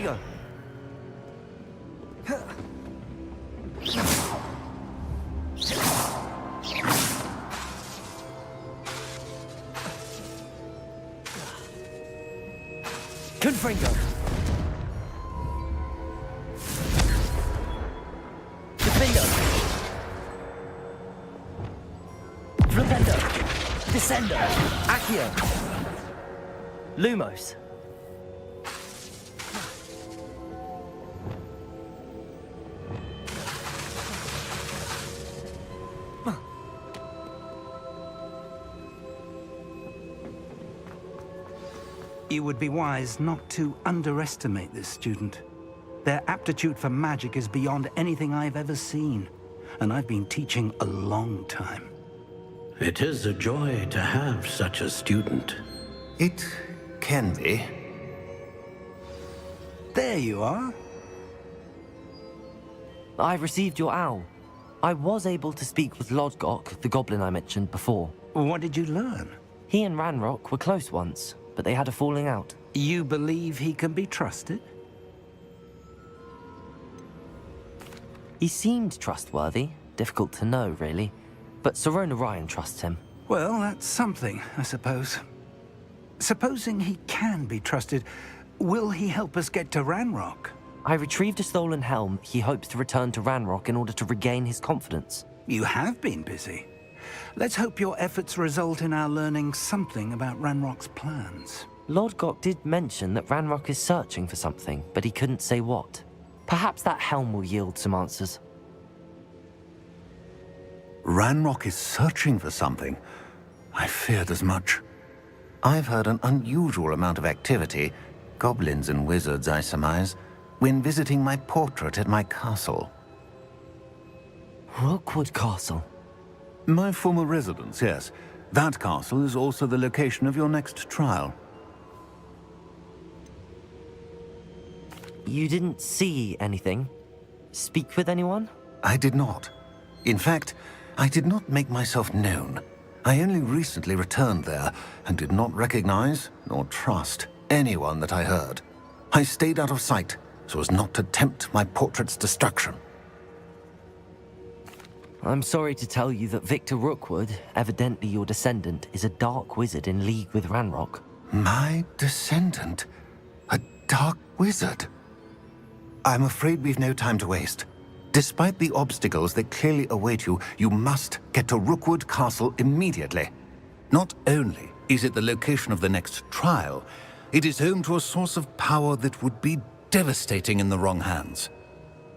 Fuego! Confringo! Defendo! Flipendo! Descendo! Accio! Lumos! You would be wise not to underestimate this student. Their aptitude for magic is beyond anything I've ever seen, and I've been teaching a long time. It is a joy to have such a student. It can be. There you are. I received your owl. I was able to speak with Lodgok, the goblin I mentioned before. What did you learn? He and Ranrock were close once, but they had a falling out. You believe he can be trusted? He seemed trustworthy. Difficult to know, really. But Sirona Ryan trusts him. Well, that's something, I suppose. Supposing he can be trusted, will he help us get to Ranrock? I retrieved a stolen helm he hopes to return to Ranrock in order to regain his confidence. You have been busy. Let's hope your efforts result in our learning something about Ranrock's plans. Lodgok did mention that Ranrock is searching for something, but he couldn't say what. Perhaps that helm will yield some answers. Ranrock is searching for something. I feared as much. I've heard an unusual amount of activity, goblins and wizards, I surmise, when visiting my portrait at my castle. Rookwood Castle. My former residence, yes. That castle is also the location of your next trial. You didn't see anything? Speak with anyone? I did not. In fact, I did not make myself known. I only recently returned there and did not recognize nor trust anyone that I heard. I stayed out of sight so as not to tempt my portrait's destruction. I'm sorry to tell you that Victor Rookwood, evidently your descendant, is a dark wizard in league with Ranrock. My descendant? A dark wizard? I'm afraid we've no time to waste. Despite the obstacles that clearly await you, you must get to Rookwood Castle immediately. Not only is it the location of the next trial, it is home to a source of power that would be devastating in the wrong hands.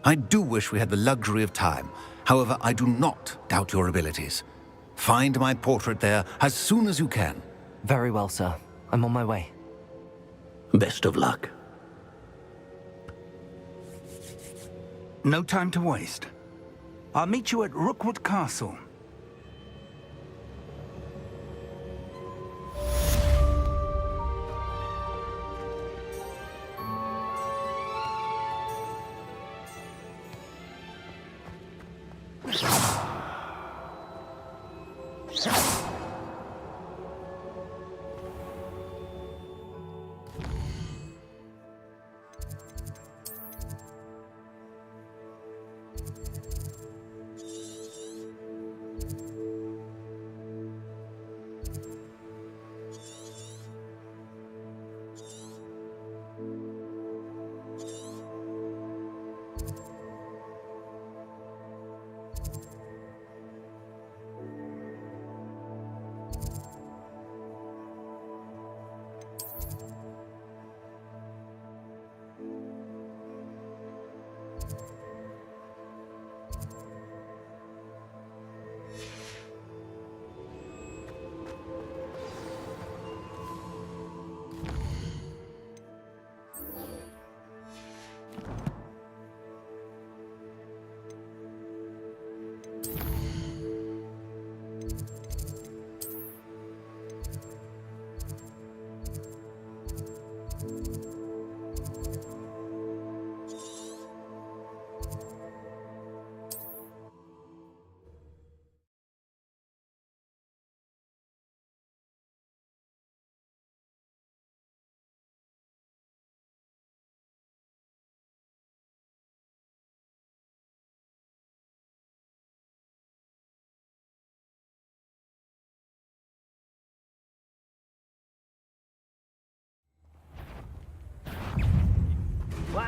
I do wish we had the luxury of time. However, I do not doubt your abilities. Find my portrait there as soon as you can. Very well, sir. I'm on my way. Best of luck. No time to waste. I'll meet you at Rookwood Castle.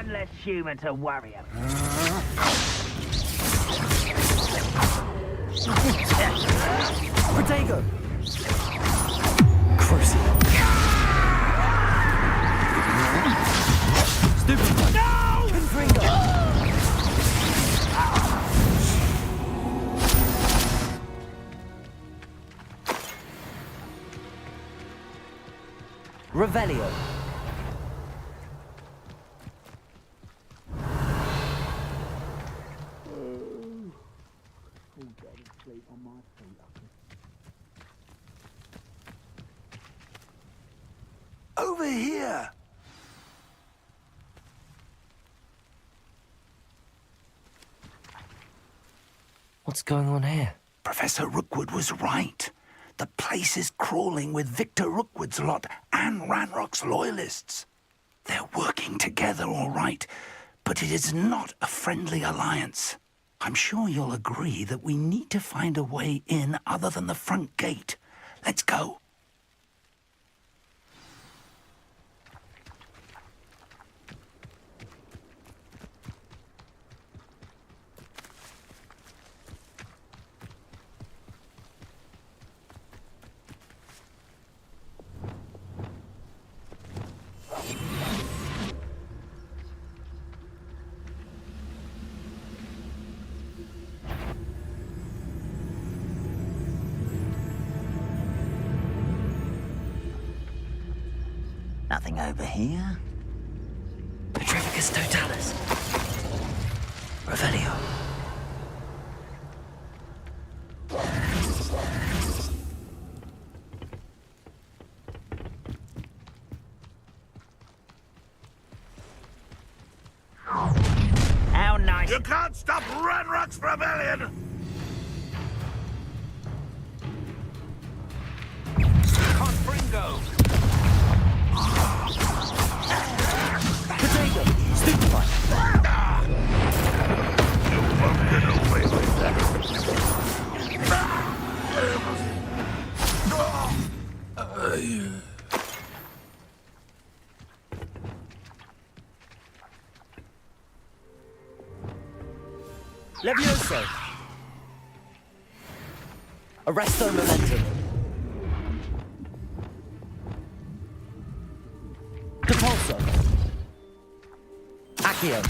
one less human to worry about. Protego! Crucible. Stupid. No! Confringo! Revelio. Over here! What's going on here? Professor Rookwood was right. The place is crawling with Victor Rookwood's lot and Ranrock's loyalists. They're working together, all right, but it is not a friendly alliance. I'm sure you'll agree that we need to find a way in other than the front gate. Let's go. Nothing over here. Petrificus totalis. Revelio. How nice. You can't stop Ranrock's rebellion! Confringo! Potato! Stupefy! You won't get away with that. Levioso! Arresto momentum. Depulso. Accio.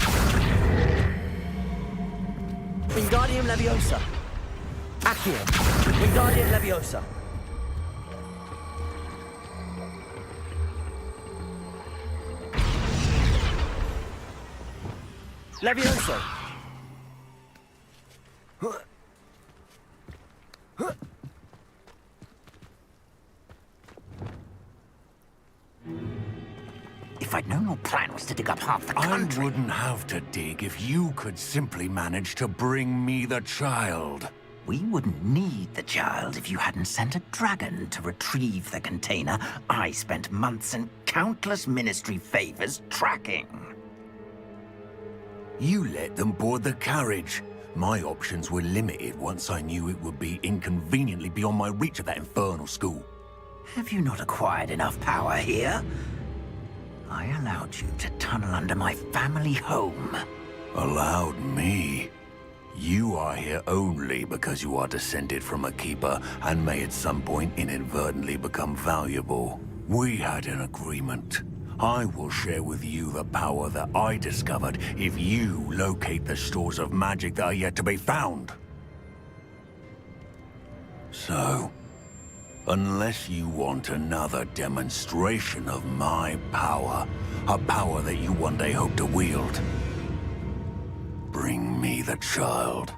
Wingardium Leviosa. Accio. Wingardium Leviosa. Levioso. If I'd known your plan was to dig up half the I country... wouldn't have to dig if you could simply manage to bring me the child. We wouldn't need the child if you hadn't sent a dragon to retrieve the container I spent months and countless ministry favors tracking. You let them board the carriage. My options were limited once I knew it would be inconveniently beyond my reach at that infernal school. Have you not acquired enough power here? I allowed you to tunnel under my family home. Allowed me? You are here only because you are descended from a keeper and may at some point inadvertently become valuable. We had an agreement. I will share with you the power that I discovered if you locate the stores of magic that are yet to be found. So, unless you want another demonstration of my power, a power that you one day hope to wield, bring me the child.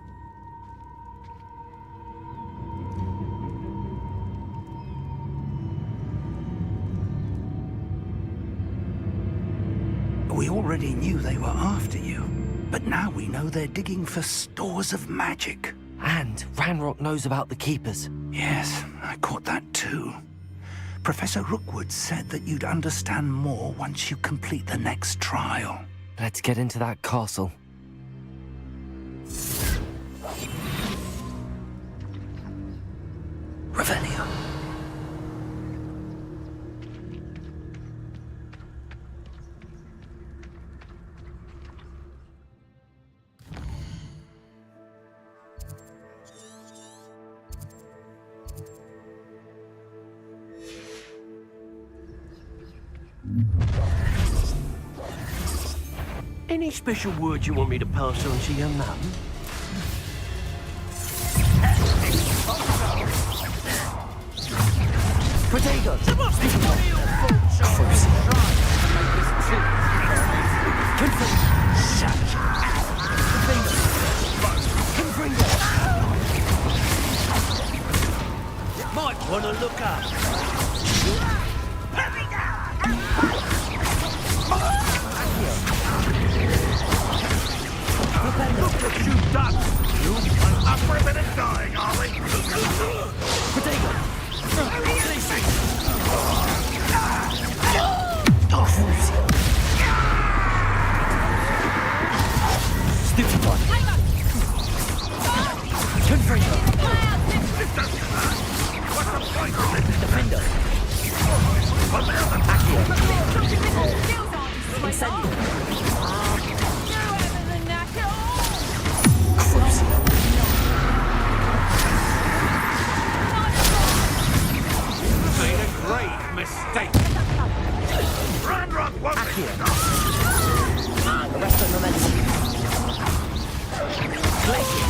We already knew they were after you, but now we know they're digging for stores of magic. And Ranrock knows about the Keepers. Yes, I caught that too. Professor Rookwood said that you'd understand more once you complete the next trial. Let's get into that castle. Revelio. Any special word you want me to pass on to your mum? Protego! Might want to look up. Look what you've done! You are up for a bit of dying, are we? Stupid one! Confringo! What's the point of this? Defender! Accio! Incendio! Crucio! Made a grave mistake. Ranrock won't Accio! Arresto momentum! Glacier!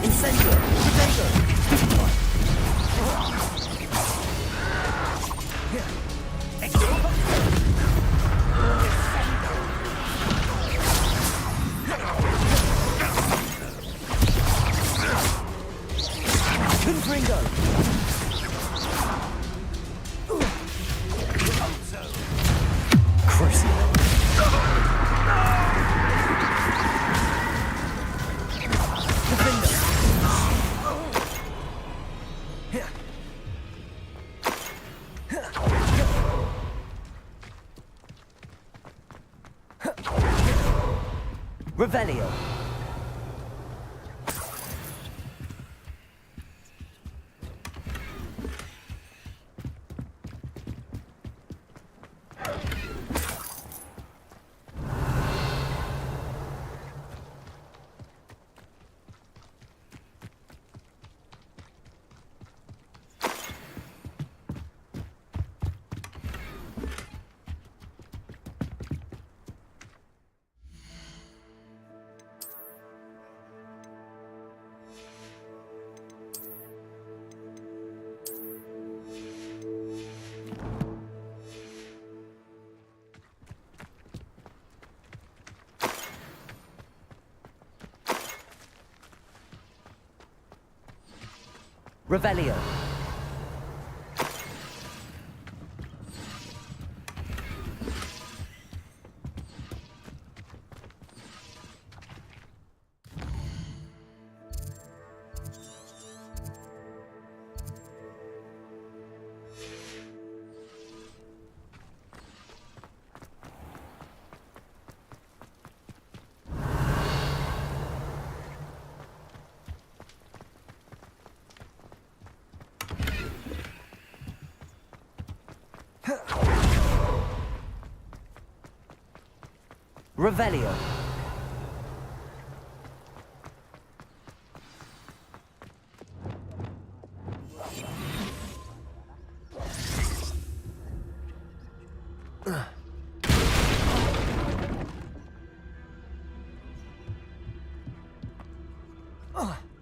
Incendio! Protego! Stupid one! Confringo! Crucio! Defender! Revelio! Revelio! Revelio!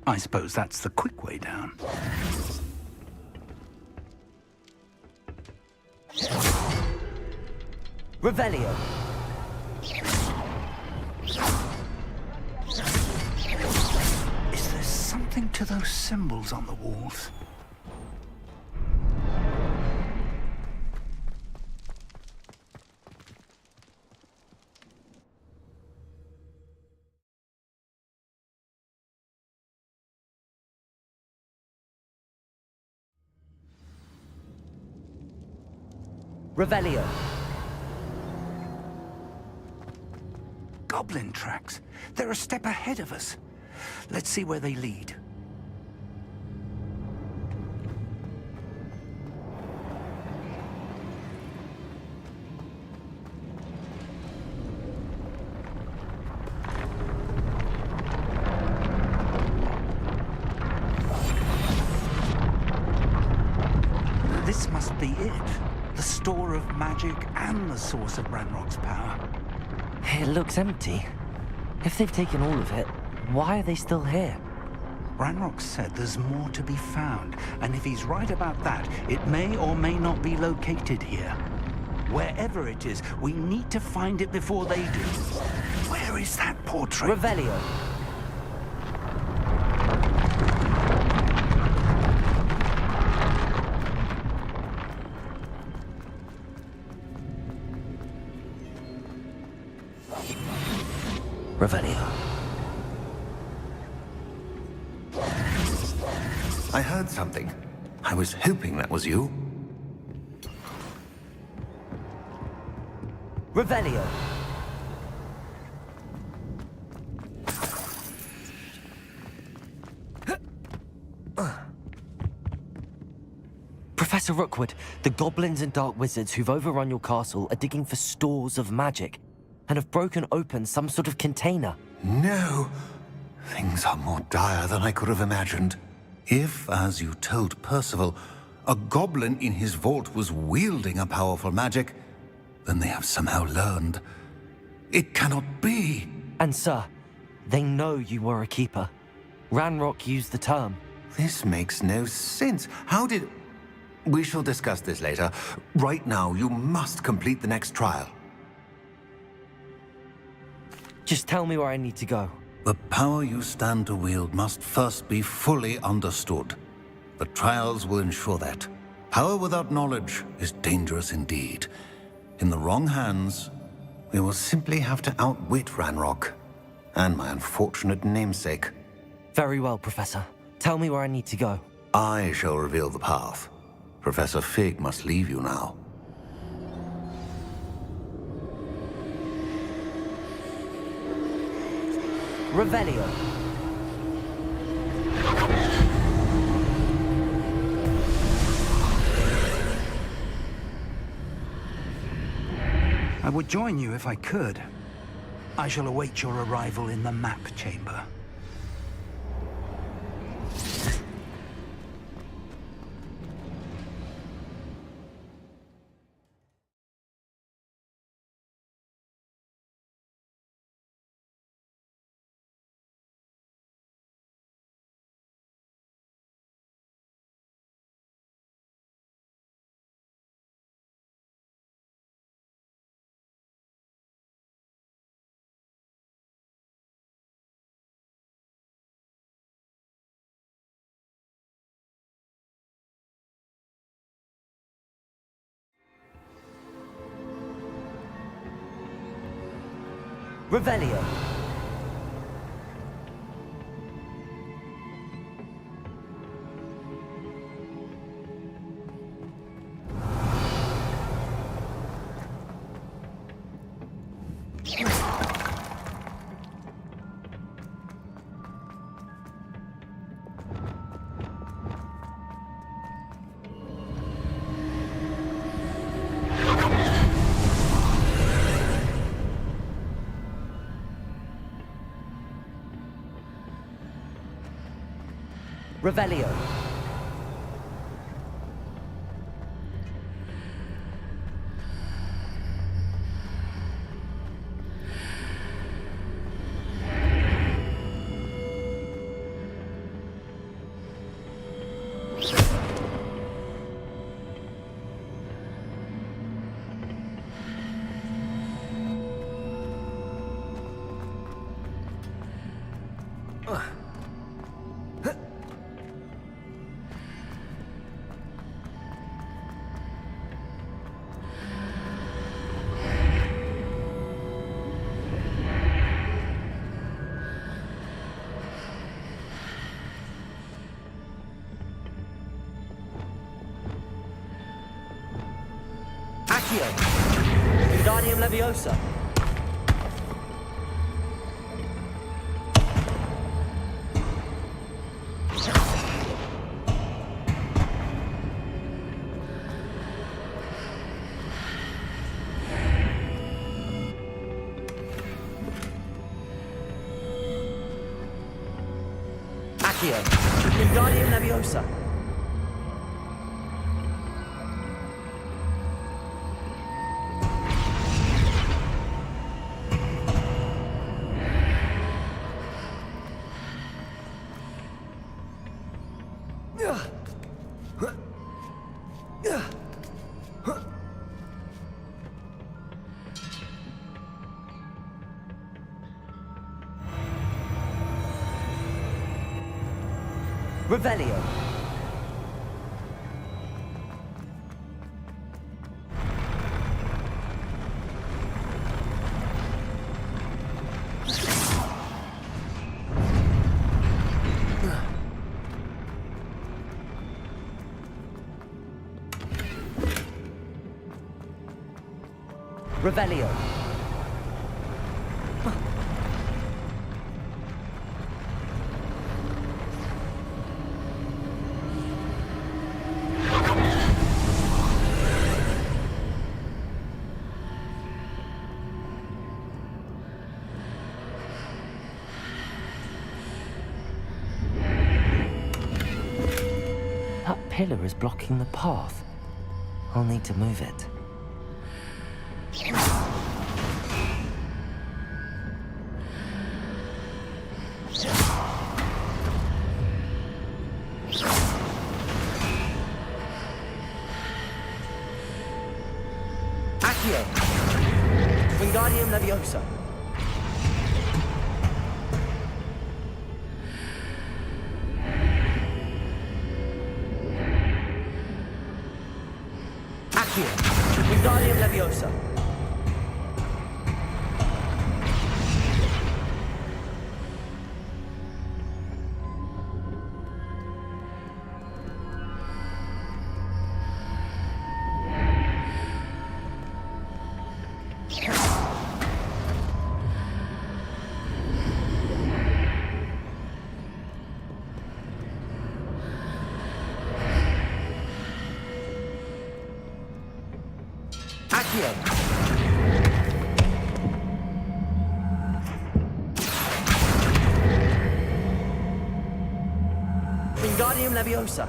I suppose that's the quick way down. Revelio! Is there something to those symbols on the walls? Revelio! Goblin tracks. They're a step ahead of us. Let's see where they lead. This must be it. The store of magic and the source of Ranrock's power. It looks empty. If they've taken all of it, why are they still here? Ranrock said there's more to be found, and if he's right about that, it may or may not be located here. Wherever it is, we need to find it before they do. Where is that portrait? Revelio. Revelio. I heard something. I was hoping that was you. Revelio. Professor Rookwood, the goblins and dark wizards who've overrun your castle are digging for stores of magic and have broken open some sort of container. No! Things are more dire than I could have imagined. If, as you told Percival, a goblin in his vault was wielding a powerful magic, then they have somehow learned. It cannot be! And sir, they know you were a keeper. Ranrock used the term. This makes no sense. How did... We shall discuss this later. Right now, you must complete the next trial. Just tell me where I need to go. The power you stand to wield must first be fully understood. The trials will ensure that. Power without knowledge is dangerous indeed. In the wrong hands, We will simply have to outwit Ranrock. And my unfortunate namesake. Very well, Professor. Tell me where I need to go. I shall reveal the path. Professor Fig must leave you now. Revelio. I would join you if I could. I shall await your arrival in the map chamber. Revelio. Revelio. Accio. Wingardium Leviosa. Accio. Wingardium Leviosa. Revelio. Revelio. That pillar is blocking the path. I'll need to move it. Accio! Wingardium Leviosa! Accio! Wingardium Leviosa! Accio! Wingardium Leviosa!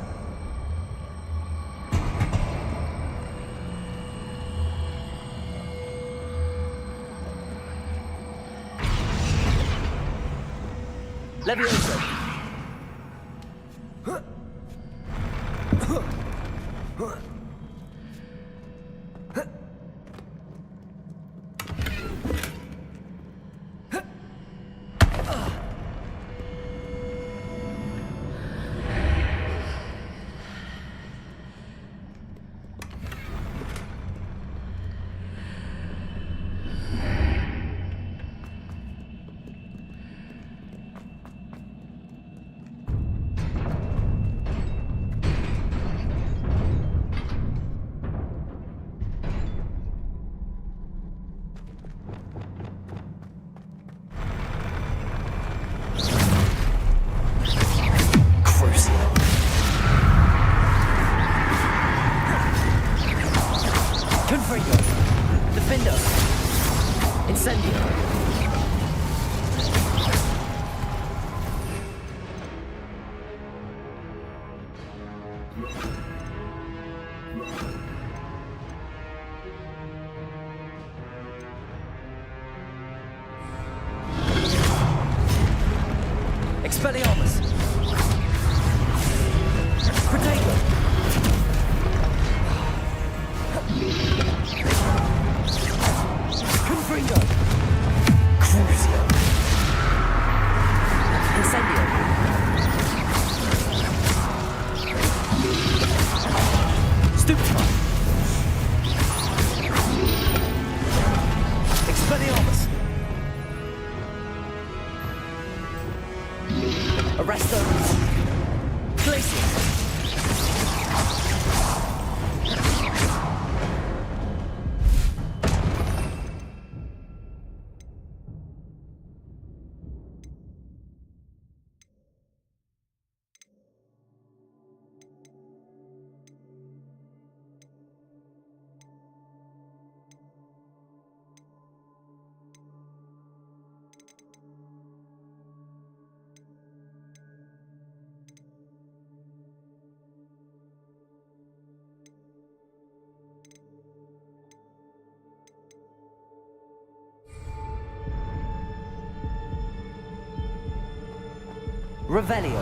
Leviosa! Confringo! Defendo! Incendio! Expelliarmus! Protego! Confringo! Crucio! Incendio! Stupefy! Expelliarmus! Arresto! Glacius! Revelio.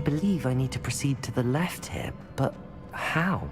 believe I need to proceed to the left here, but how?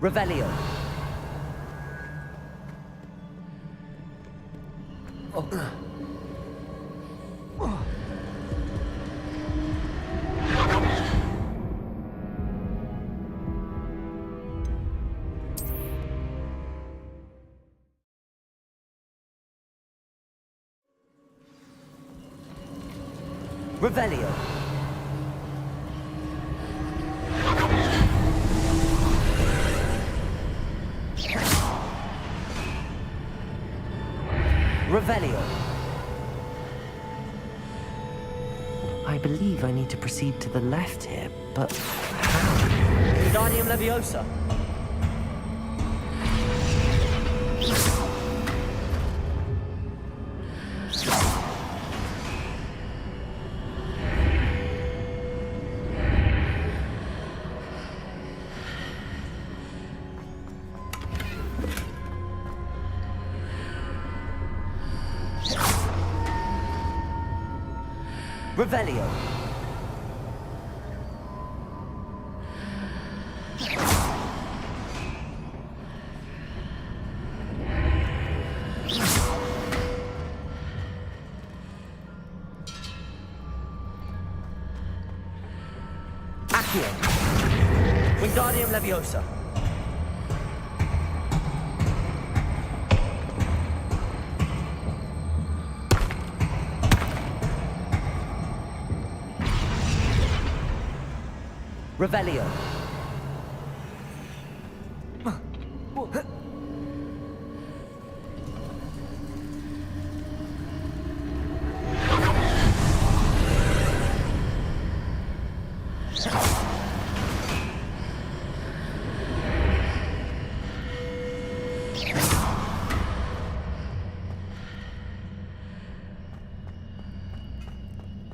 Revelio. Revelio. Revelio. I believe I need to proceed to the left here, but how? Wingardium Leviosa. Revelio. Accio. Wingardium Leviosa. Revelio.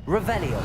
Revelio.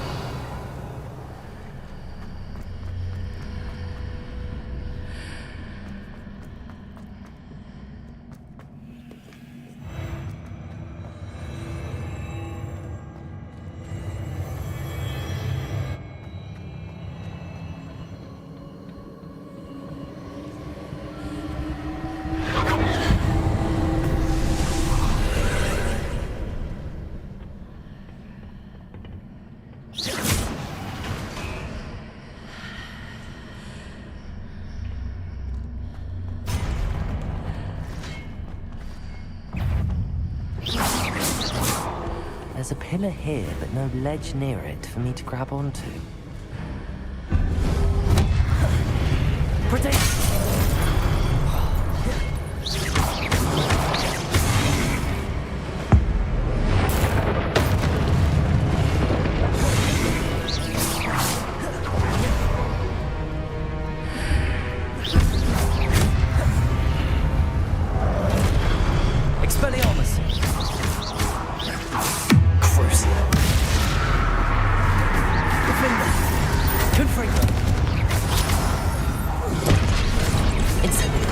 There's a pillar here, but no ledge near it for me to grab onto. Protect! Expelliarmus! Crucial. Defender! Confringo! Incendio!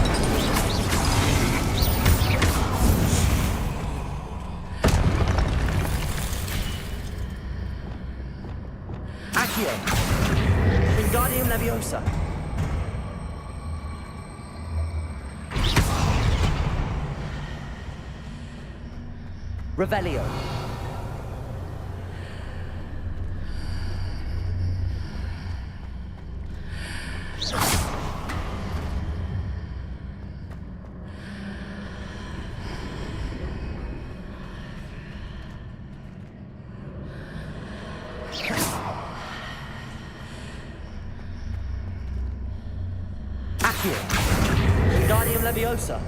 Accio! Wingardium Leviosa! Revelio. Wingardium Leviosa.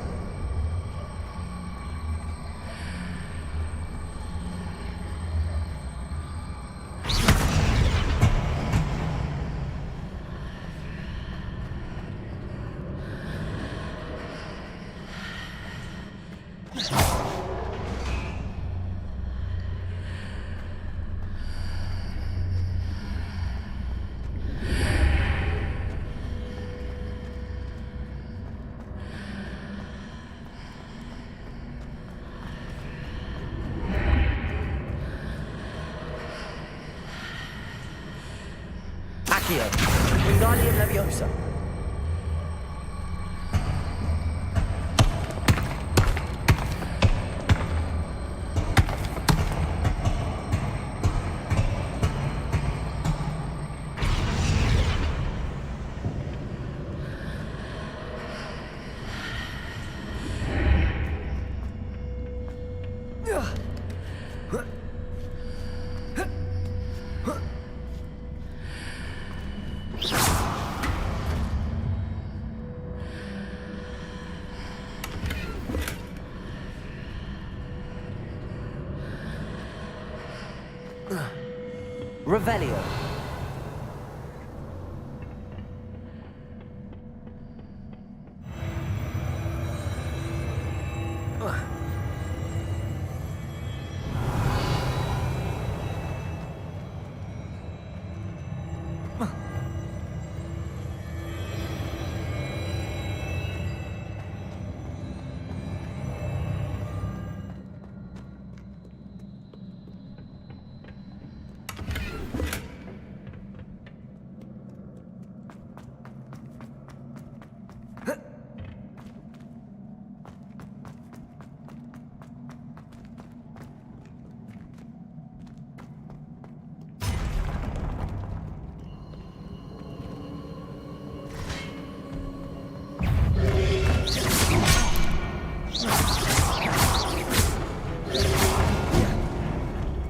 Accio. Wingardium Leviosa. Revelio.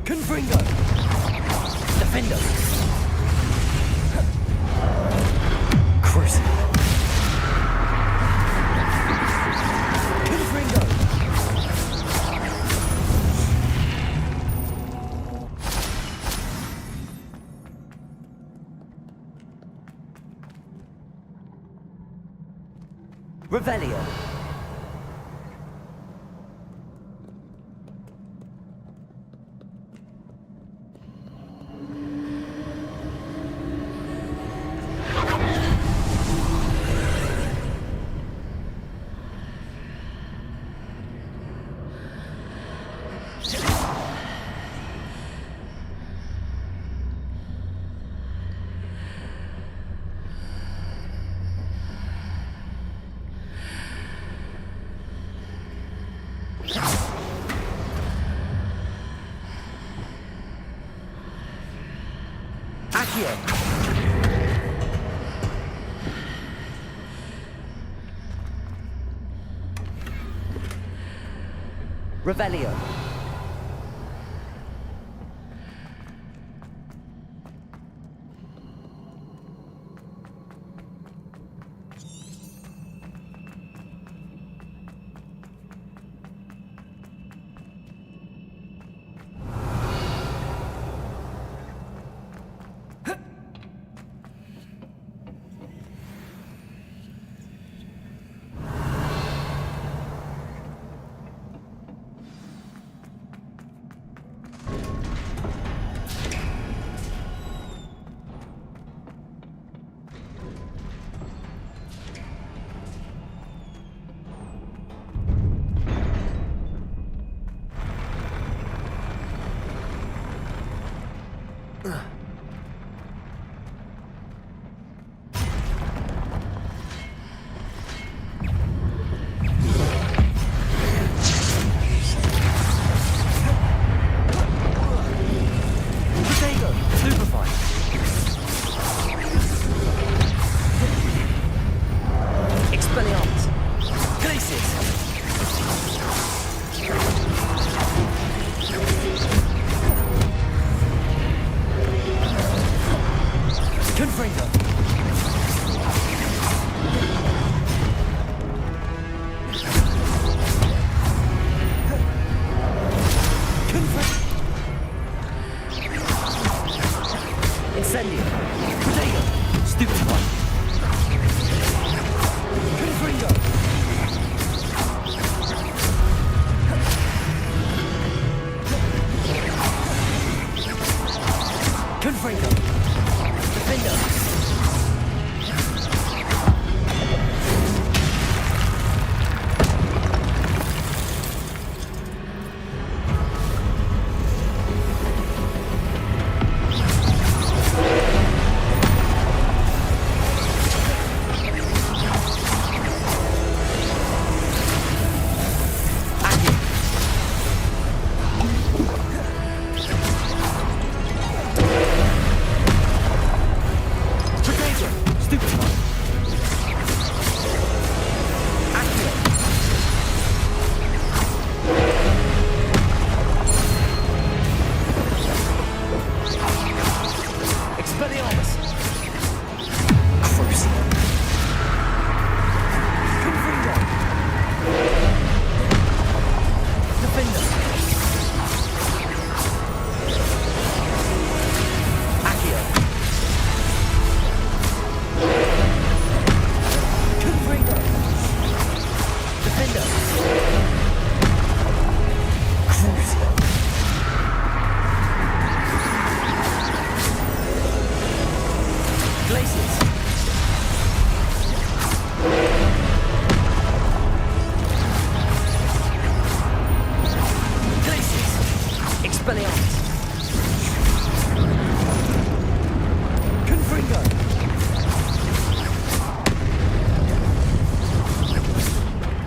Confringo. Defender. Crucible. Confringo. Revelio. Accio. Revelio.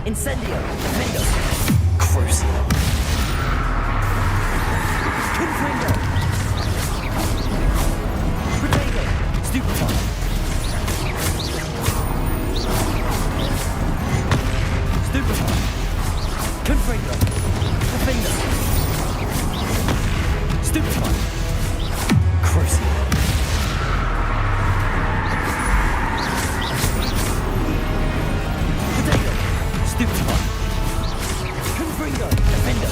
Incendio! Defendo! Crucio! Confringo! Protego! Stupefy! Stupefy! Confringo! Defendo! Stupefy! Crucio! Protego! Stupefy! Confringo! Defendo!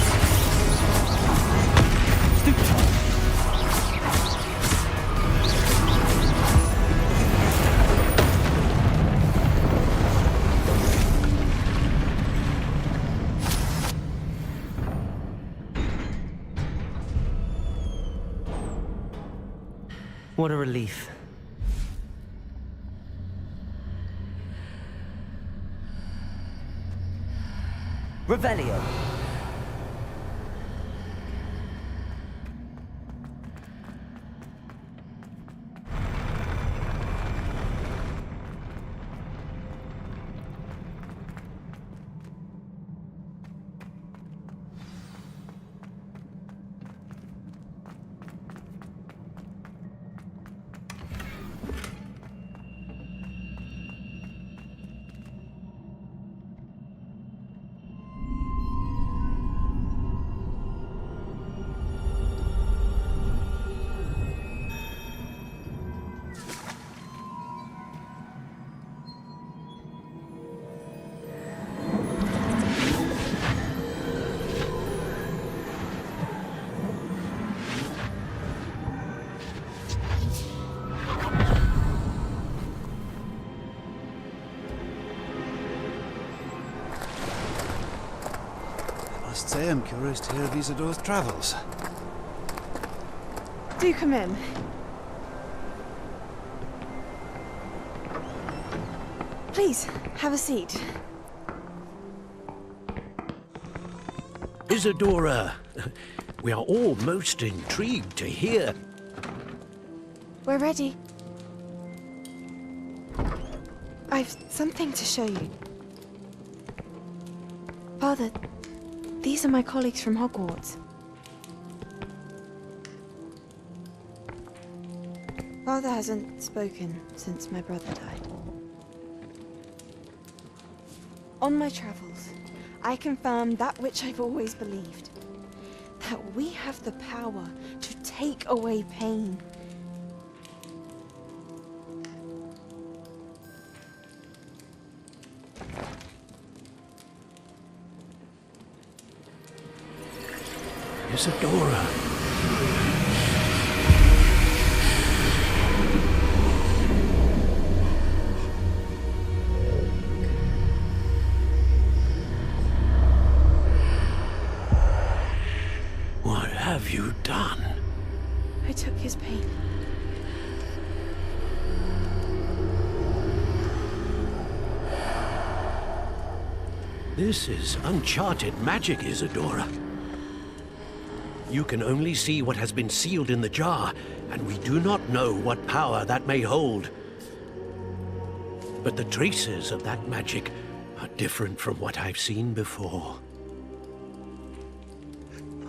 Stupefy! What a relief. Revelio. Must say I'm curious to hear of Isidore's travels. Do come in. Please, have a seat. Isadora, we are all most intrigued to hear. We're ready. I've something to show you. Father, these are my colleagues from Hogwarts. Father hasn't spoken since my brother died. On my travels, I confirmed that which I've always believed. That we have the power to take away pain. Isadora. What have you done? I took his pain. This is uncharted magic, Isadora. You can only see what has been sealed in the jar, and we do not know what power that may hold. But the traces of that magic are different from what I've seen before.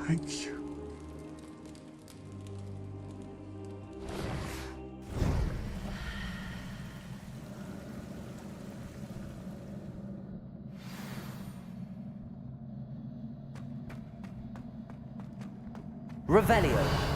Thank you. Revelio.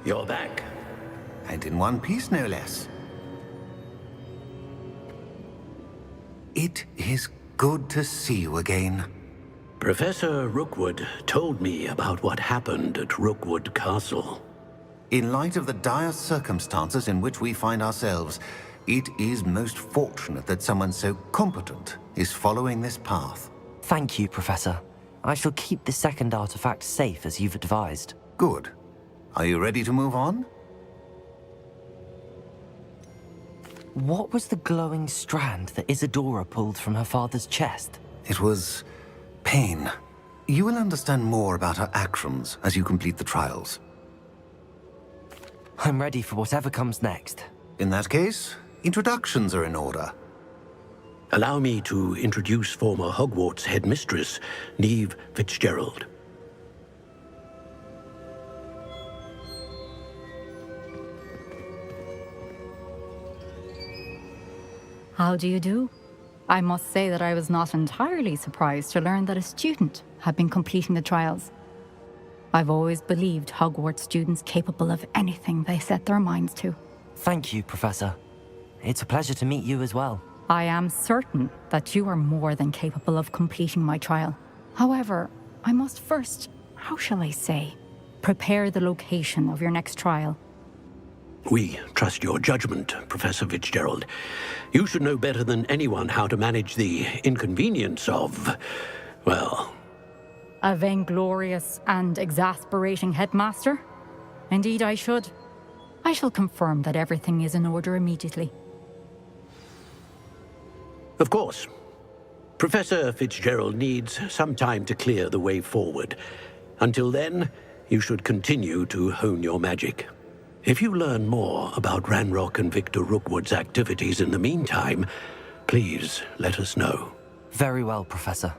You're back. And in one piece, no less. It is good to see you again. Professor Rookwood told me about what happened at Rookwood Castle. In light of the dire circumstances in which we find ourselves, it is most fortunate that someone so competent is following this path. Thank you, Professor. I shall keep the second artifact safe as you've advised. Good. Are you ready to move on? What was the glowing strand that Isadora pulled from her father's chest? It was pain. You will understand more about her actions as you complete the trials. I'm ready for whatever comes next. In that case, introductions are in order. Allow me to introduce former Hogwarts headmistress, Neve Fitzgerald. How do you do? I must say that I was not entirely surprised to learn that a student had been completing the trials. I've always believed Hogwarts students capable of anything they set their minds to. Thank you, Professor. It's a pleasure to meet you as well. I am certain that you are more than capable of completing my trial. However, I must first, how shall I say, prepare the location of your next trial. We trust your judgment, Professor Fitzgerald. You should know better than anyone how to manage the inconvenience of, well... A vainglorious and exasperating headmaster? Indeed I should. I shall confirm that everything is in order immediately. Of course. Professor Fitzgerald needs some time to clear the way forward. Until then, you should continue to hone your magic. If you learn more about Ranrock and Victor Rookwood's activities in the meantime, please let us know. Very well, Professor.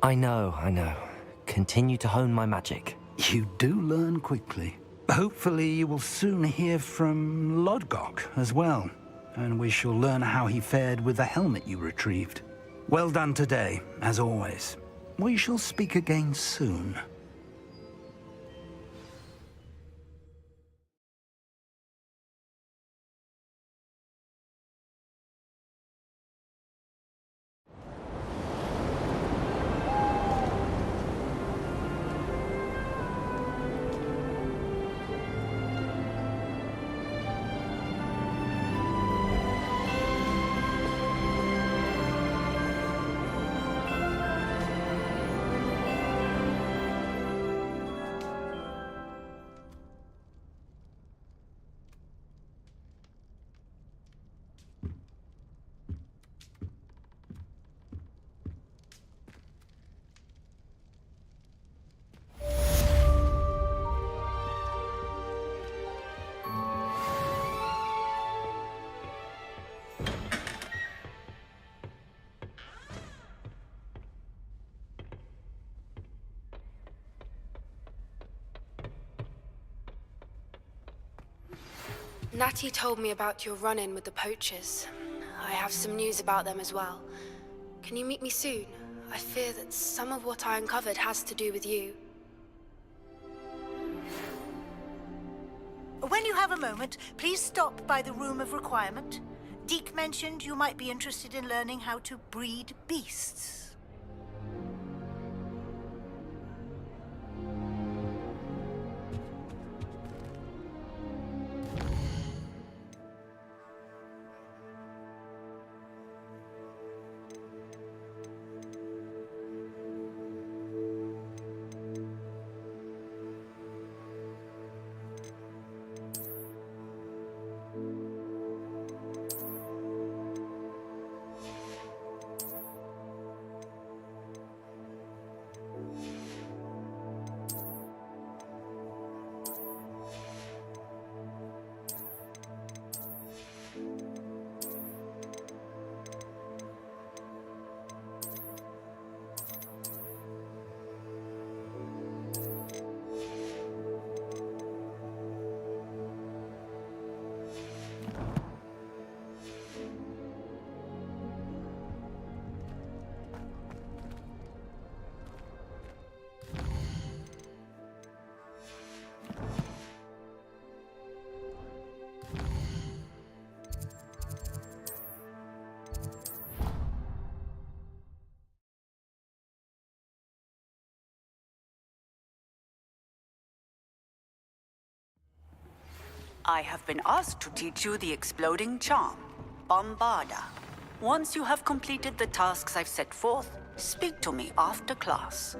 I know. Continue to hone my magic. You do learn quickly. Hopefully you will soon hear from Lodgok as well, and we shall learn how he fared with the helmet you retrieved. Well done today, as always. We shall speak again soon. Natty told me about your run-in with the poachers. I have some news about them as well. Can you meet me soon? I fear that some of what I uncovered has to do with you. When you have a moment, please stop by the Room of Requirement. Deke mentioned you might be interested in learning how to breed beasts. I have been asked to teach you the exploding charm, Bombarda. Once you have completed the tasks I've set forth, speak to me after class.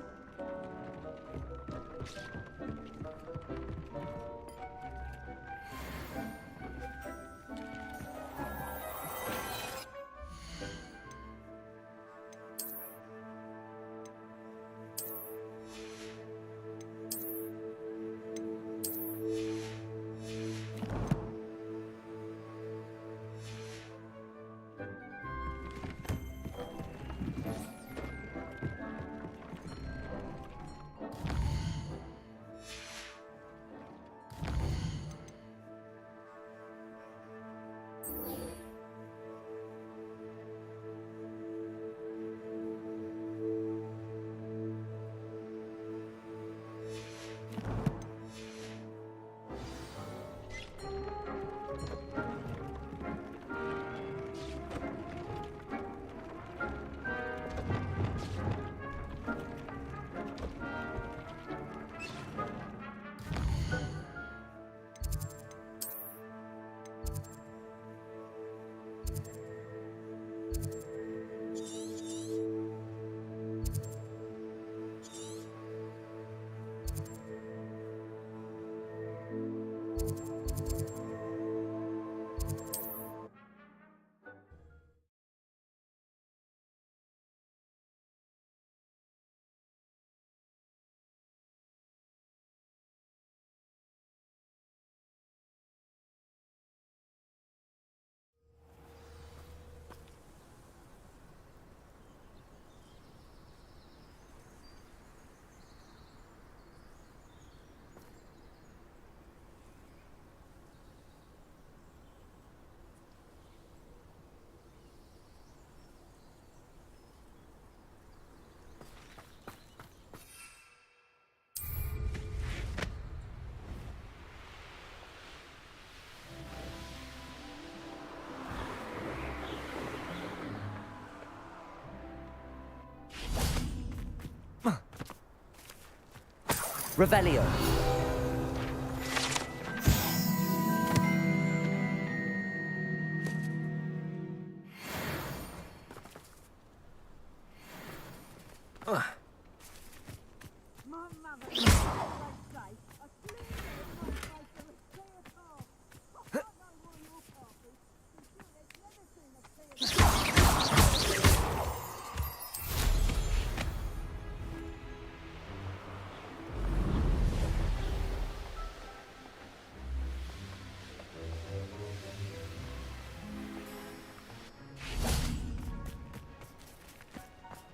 Revelio.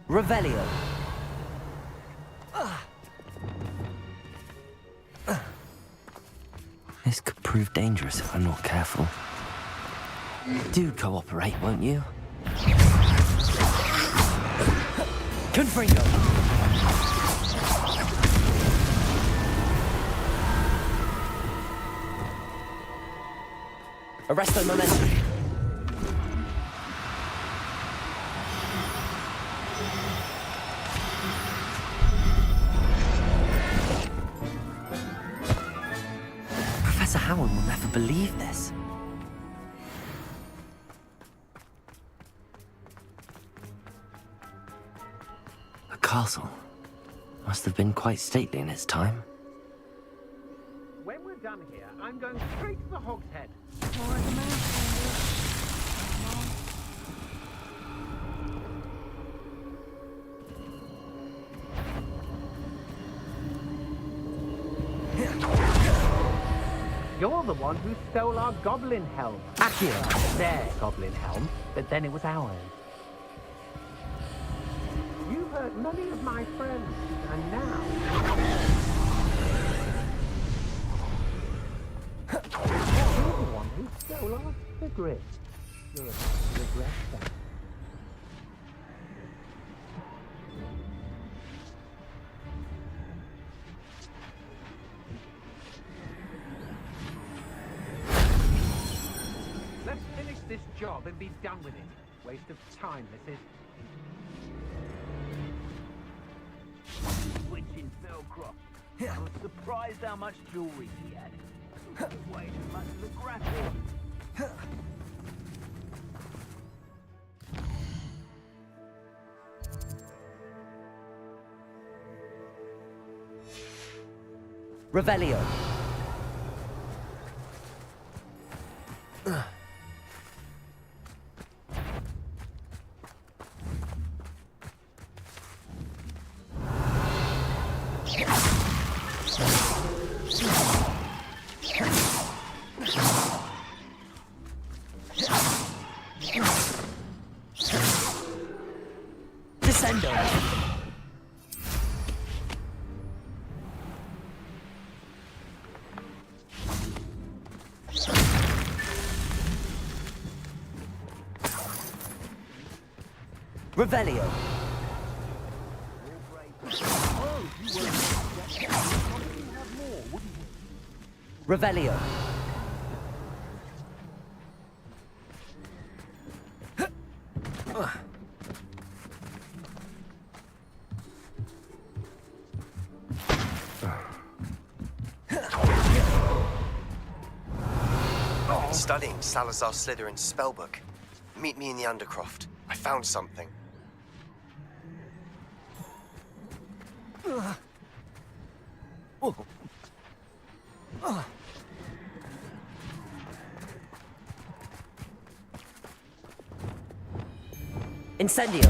Revelio. This could prove dangerous if I'm not careful. Do cooperate, won't you? Confringo! Arresto momentum. Professor Howard will never believe this. The castle must have been quite stately in its time. When we're done here, I'm going straight to the Hog's Head. You're the one who stole our goblin helm. Accio! Their goblin helm, but then it was ours. You hurt many of my friends, and now... You're the one who stole our cigarette. You're about to regret that. Let's finish this job and be done with it. Waste of time, this is. Which in Felcroft. I was surprised how much jewelry he had. Way too much for Revelio. Descendo. Revelio. Revelio. Studying Salazar Slytherin's spellbook. Meet me in the Undercroft. I found something. Incendio.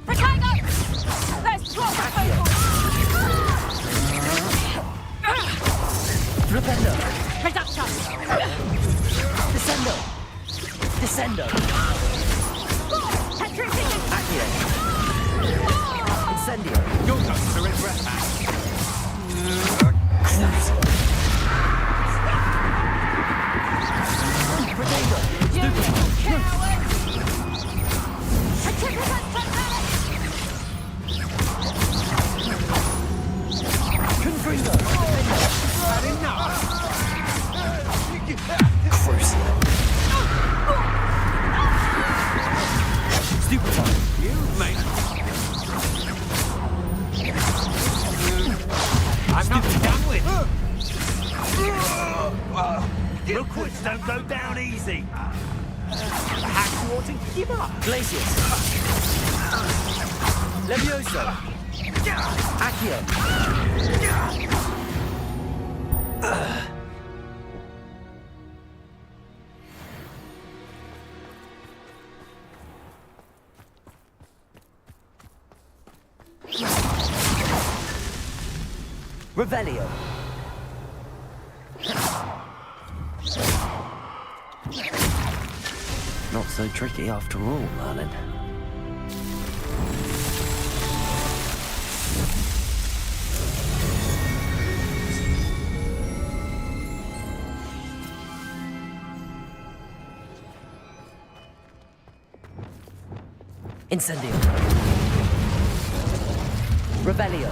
Ricardo! Let's drop the focus! Rependo. Reduction! Descendo. Descendo. Petrification! Accio. Incendio. You're going to regret that. Protego. You coward! Confringo. Had enough. Crucial. Stupefy. You, mate. I'm not done with. Rookwoods don't go down easy. Perhaps you ought to give up. Glacius. Levioso. Accio. Revelio. Not so tricky after all, Merlin. Incendio. Revelio.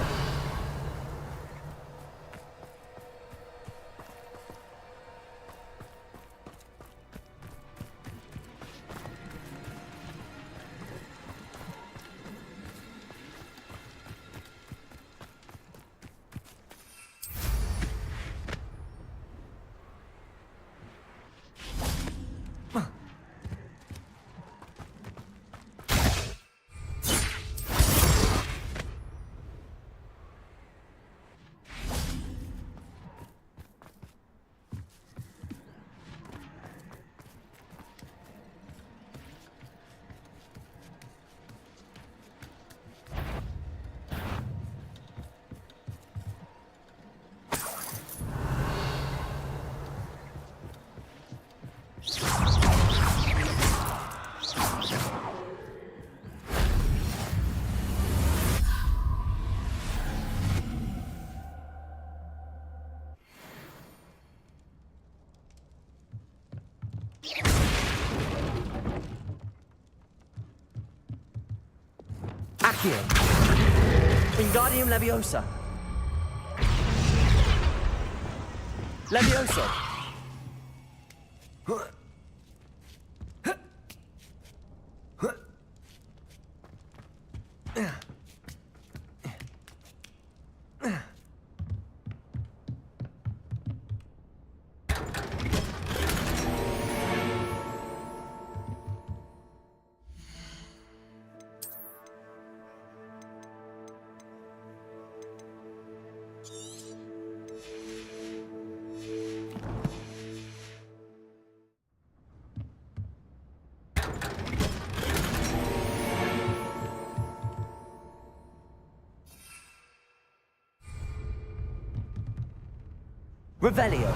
Accio. Wingardium Leviosa. Levioso. Revelio.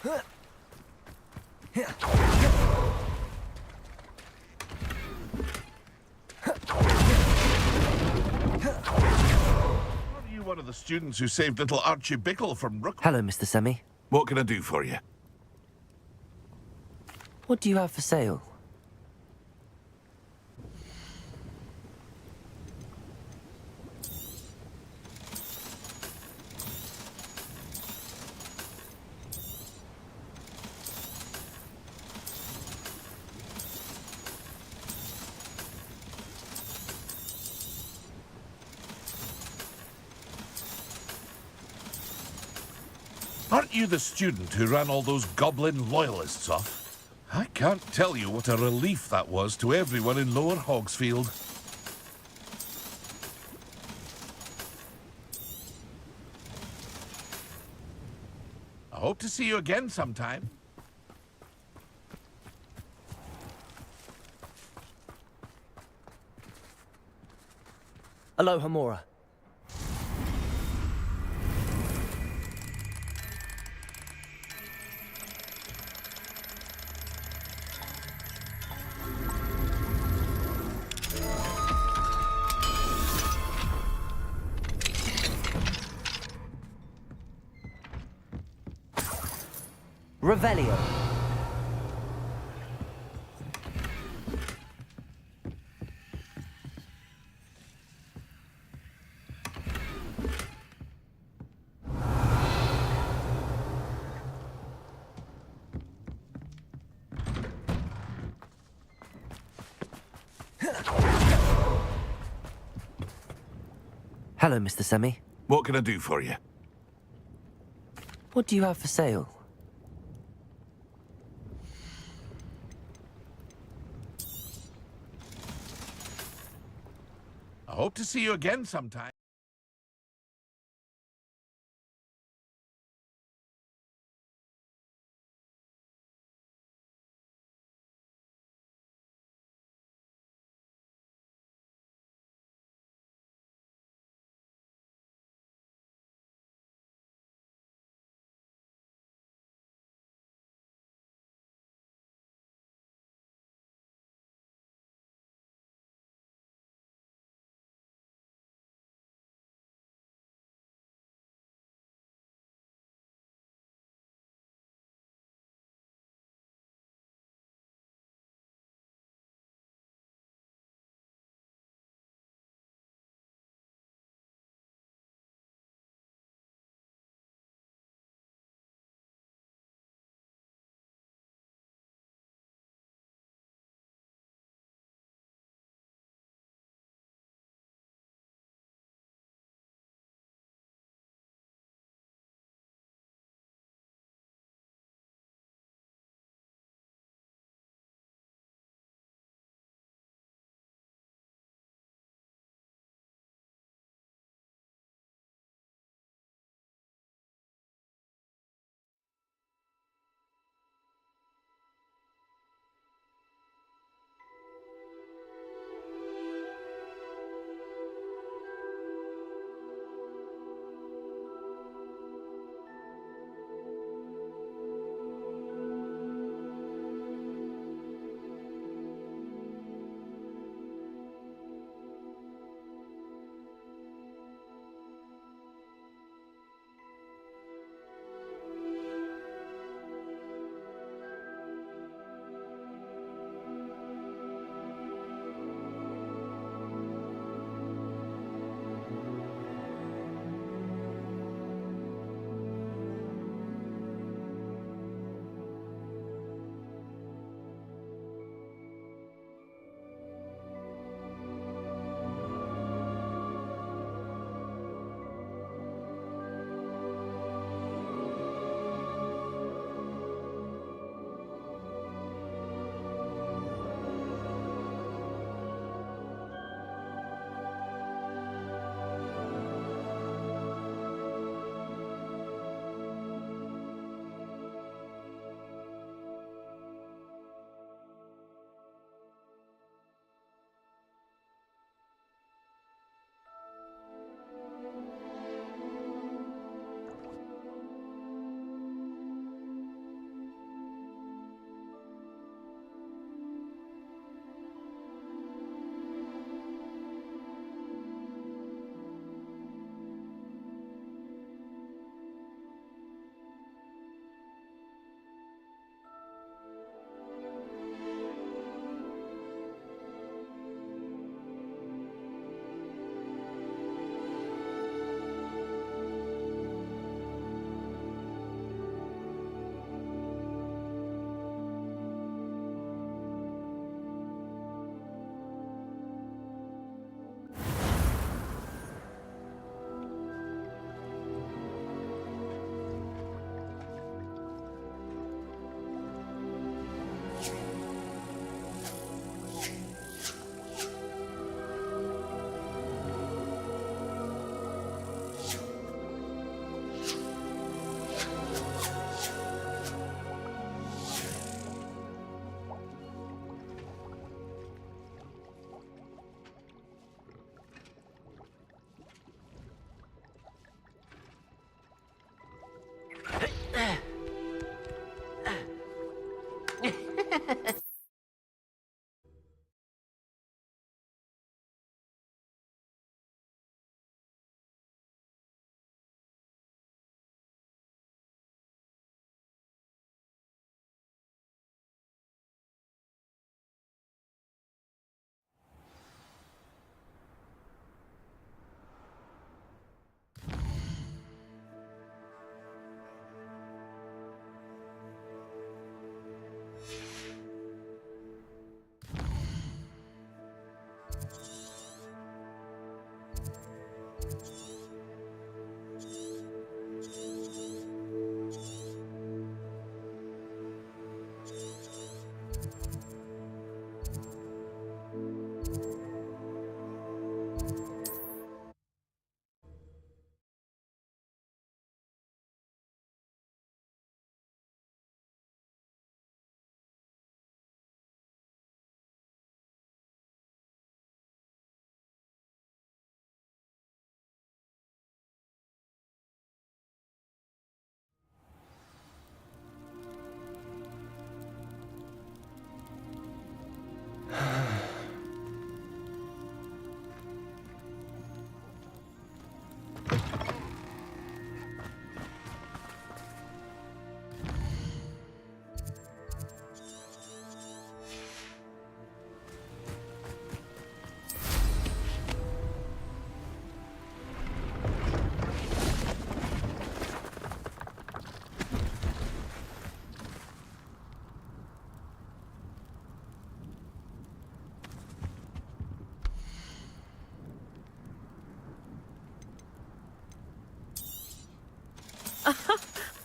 Are you one of the students who saved little Archie Bickle from Rook? Hello, Mr. Semi. What can I do for you? What do you have for sale? Aren't you the student who ran all those goblin loyalists off? I can't tell you what a relief that was to everyone in Lower Hogsfield. I hope to see you again sometime. Aloha Mora. Revelio. Hello, Mr. Semi. What can I do for you? What do you have for sale? I hope to see you again sometime.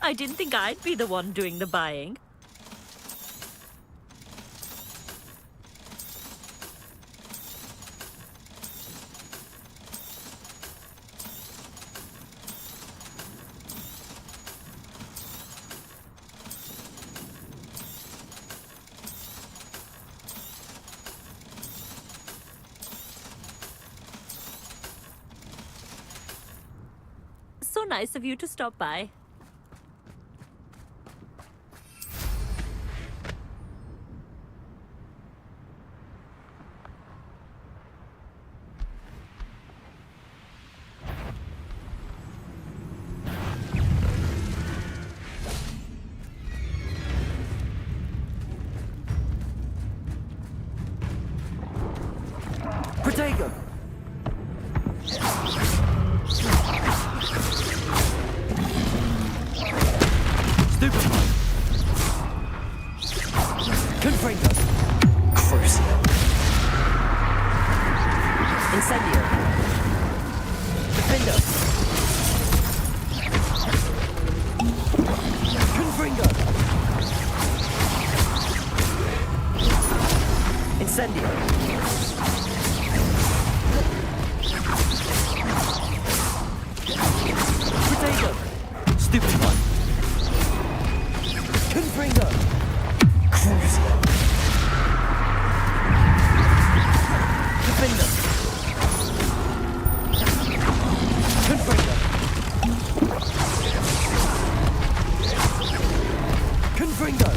I didn't think I'd be the one doing the buying. So nice of you to stop by. Protego! Stupefy! Confringo! Crucio! Incendio! Defendo! Confringo! Incendio! Protego! Stupefy! Confringo! Crucio! Defender! Confringo! Confringo!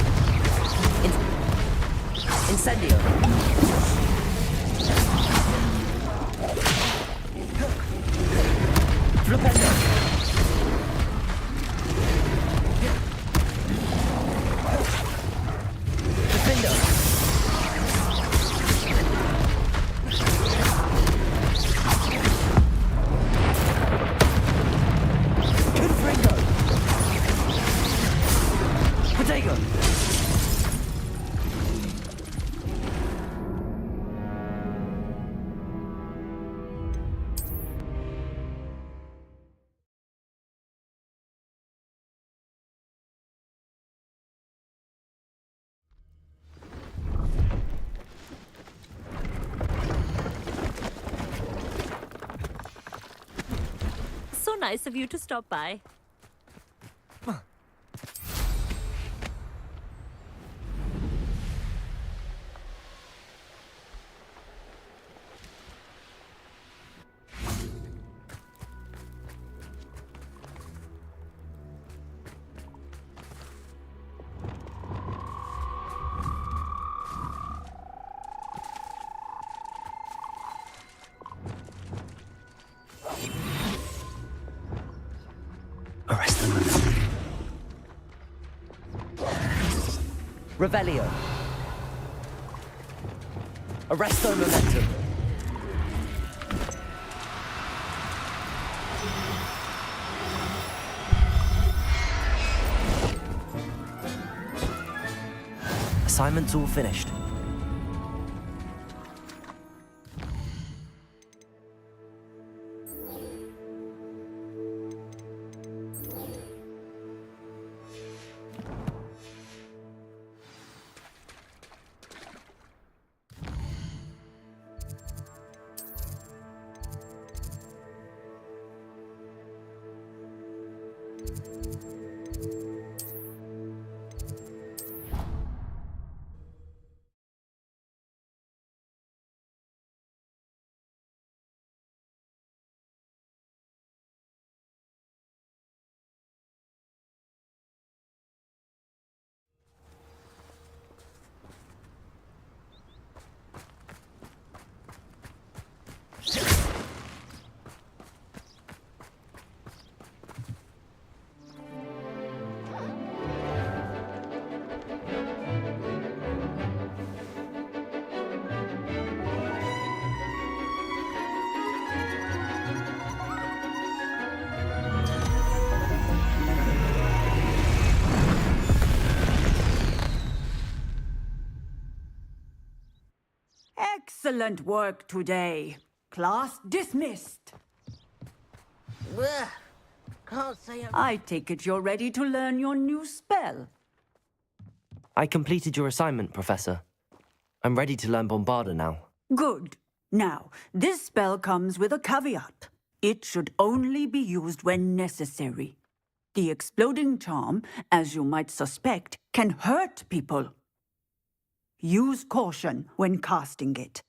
Incendio! Flipendo! Defendo! Confringo! Protego! So nice of you to stop by. Arrest them. Revelio. Arresto momentum. Assignment's all finished. Excellent work today. Class dismissed. Blech. Can't say I take it you're ready to learn your new spell. I completed your assignment, Professor. I'm ready to learn Bombarda now. Good. Now, this spell comes with a caveat. It should only be used when necessary. The exploding charm, as you might suspect, can hurt people. Use caution when casting it.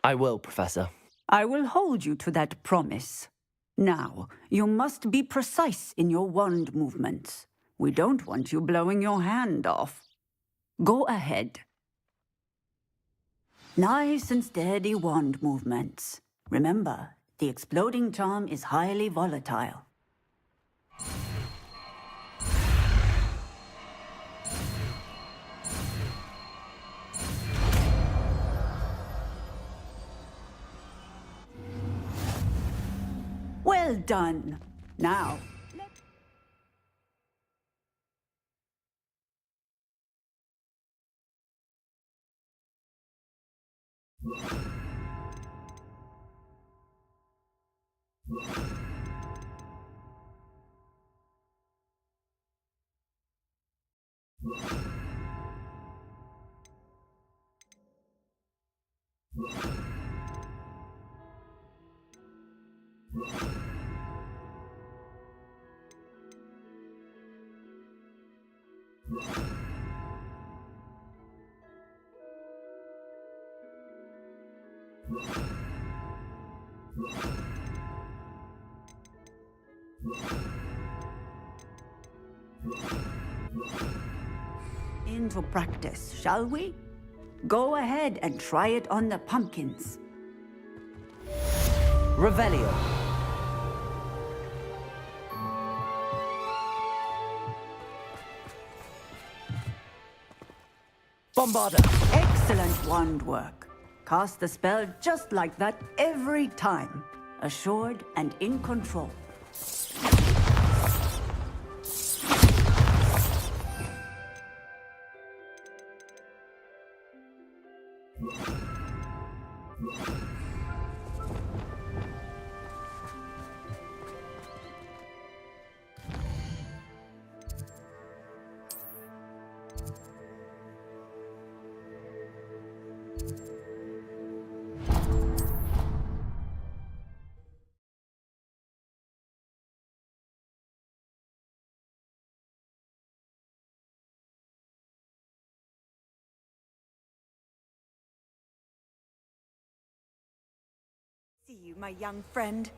I will, Professor. I will hold you to that promise. Now, you must be precise in your wand movements. We don't want you blowing your hand off. Go ahead. Nice and steady wand movements. Remember, the exploding charm is highly volatile. Well done. Now, into practice, shall we? Go ahead and try it on the pumpkins. Revelio. Bombarda. Excellent wand work. Cast the spell just like that every time. Assured and in control. See you, my young friend.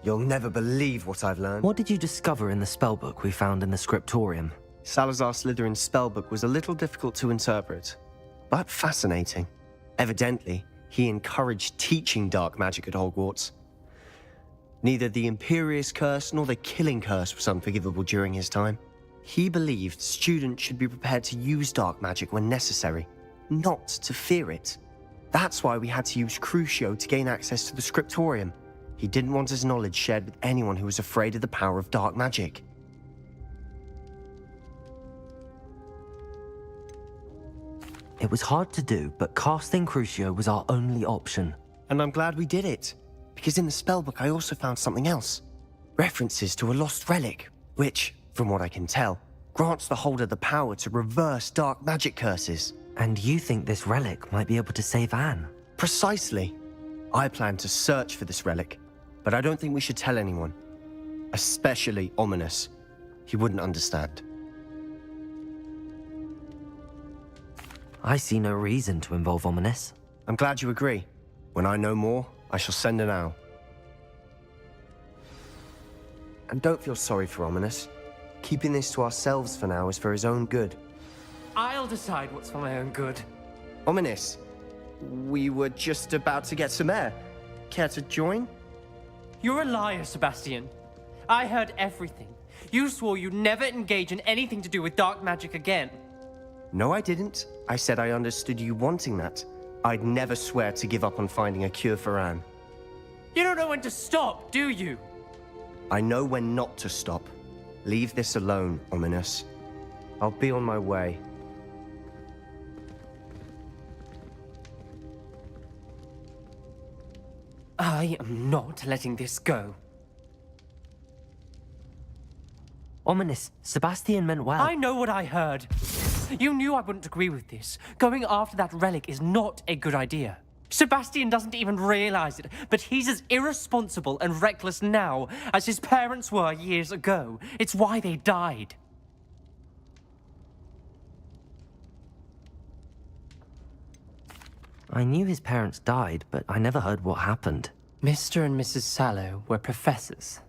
You'll never believe what I've learned. What did you discover in the spellbook we found in the scriptorium? Salazar Slytherin's spellbook was a little difficult to interpret, but fascinating. Evidently, he encouraged teaching dark magic at Hogwarts. Neither the Imperious Curse nor the Killing Curse was unforgivable during his time. He believed students should be prepared to use dark magic when necessary, not to fear it. That's why we had to use Crucio to gain access to the scriptorium. He didn't want his knowledge shared with anyone who was afraid of the power of dark magic. It was hard to do, but casting Crucio was our only option. And I'm glad we did it, because in the spellbook I also found something else. References to a lost relic, which, from what I can tell, grants the holder the power to reverse dark magic curses. And you think this relic might be able to save Anne? Precisely. I plan to search for this relic, but I don't think we should tell anyone. Especially Ominous. He wouldn't understand. I see no reason to involve Ominous. I'm glad you agree. When I know more, I shall send an owl. And don't feel sorry for Ominous. Keeping this to ourselves for now is for his own good. I'll decide what's for my own good. Ominous, we were just about to get some air. Care to join? You're a liar, Sebastian. I heard everything. You swore you'd never engage in anything to do with dark magic again. No, I didn't. I said I understood you wanting that. I'd never swear to give up on finding a cure for Anne. You don't know when to stop, do you? I know when not to stop. Leave this alone, Ominous. I'll be on my way. I am not letting this go. Ominous, Sebastian meant well. I know what I heard. You knew I wouldn't agree with this. Going after that relic is not a good idea. Sebastian doesn't even realize it, but he's as irresponsible and reckless now as his parents were years ago. It's why they died. I knew his parents died, but I never heard what happened. Mr. and Mrs. Sallow were professors.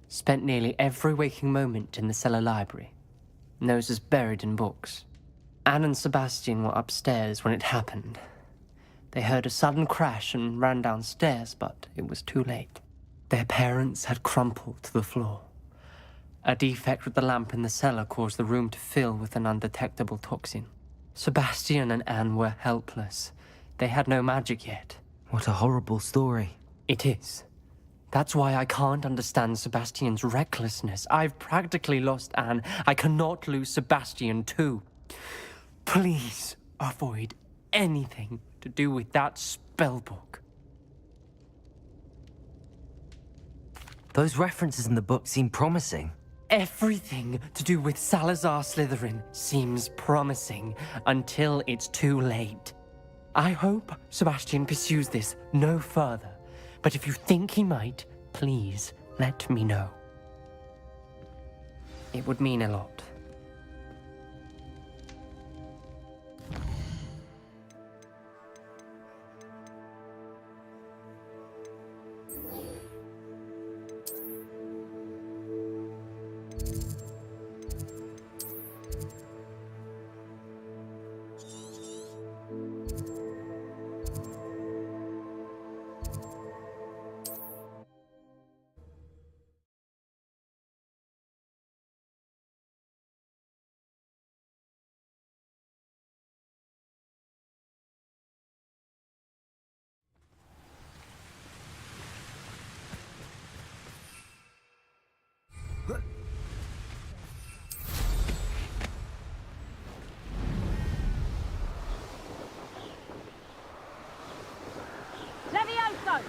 Spent nearly every waking moment in the cellar library. Noses buried in books. Anne and Sebastian were upstairs when it happened. They heard a sudden crash and ran downstairs, but it was too late. Their parents had crumpled to the floor. A defect with the lamp in the cellar caused the room to fill with an undetectable toxin. Sebastian and Anne were helpless. They had no magic yet. What a horrible story. It is. That's why I can't understand Sebastian's recklessness. I've practically lost Anne. I cannot lose Sebastian too. Please avoid anything to do with that spellbook. Those references in the book seem promising. Everything to do with Salazar Slytherin seems promising until it's too late. I hope Sebastian pursues this no further. But if you think he might, please let me know. It would mean a lot. Levioso!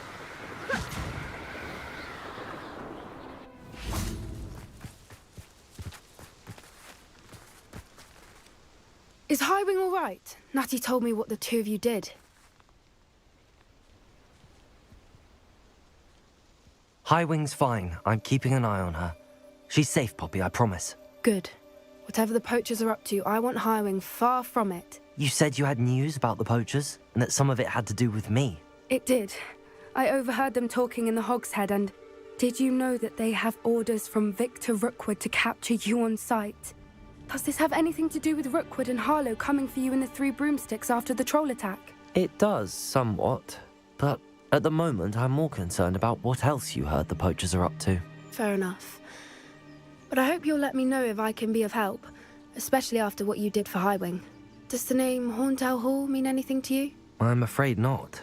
Is Highwing all right? Natty told me what the two of you did. Highwing's fine. I'm keeping an eye on her. She's safe, Poppy, I promise. Good. Whatever the poachers are up to, I want Highwing far from it. You said you had news about the poachers, and that some of it had to do with me. It did. I overheard them talking in the Hogshead, and did you know that they have orders from Victor Rookwood to capture you on sight? Does this have anything to do with Rookwood and Harlow coming for you in the Three Broomsticks after the troll attack? It does, somewhat. But at the moment, I'm more concerned about what else you heard the poachers are up to. Fair enough. But I hope you'll let me know if I can be of help, especially after what you did for Highwing. Does the name Horntail Hall mean anything to you? I'm afraid not.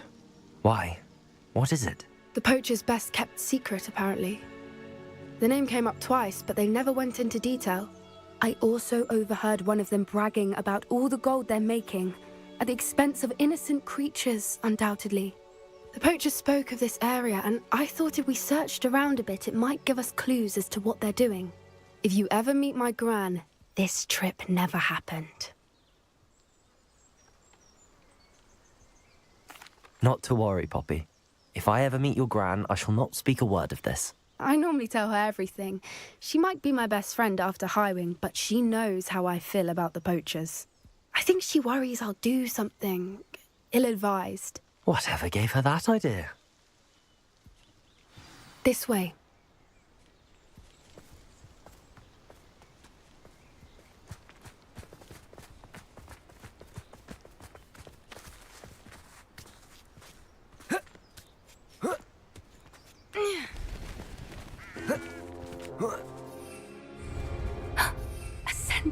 Why? What is it? The poacher's best kept secret, apparently. The name came up twice, but they never went into detail. I also overheard one of them bragging about all the gold they're making, at the expense of innocent creatures, undoubtedly. The poacher spoke of this area, and I thought if we searched around a bit, it might give us clues as to what they're doing. If you ever meet my gran, this trip never happened. Not to worry, Poppy. If I ever meet your gran, I shall not speak a word of this. I normally tell her everything. She might be my best friend after Highwing, but she knows how I feel about the poachers. I think she worries I'll do something ill-advised. Whatever gave her that idea? This way.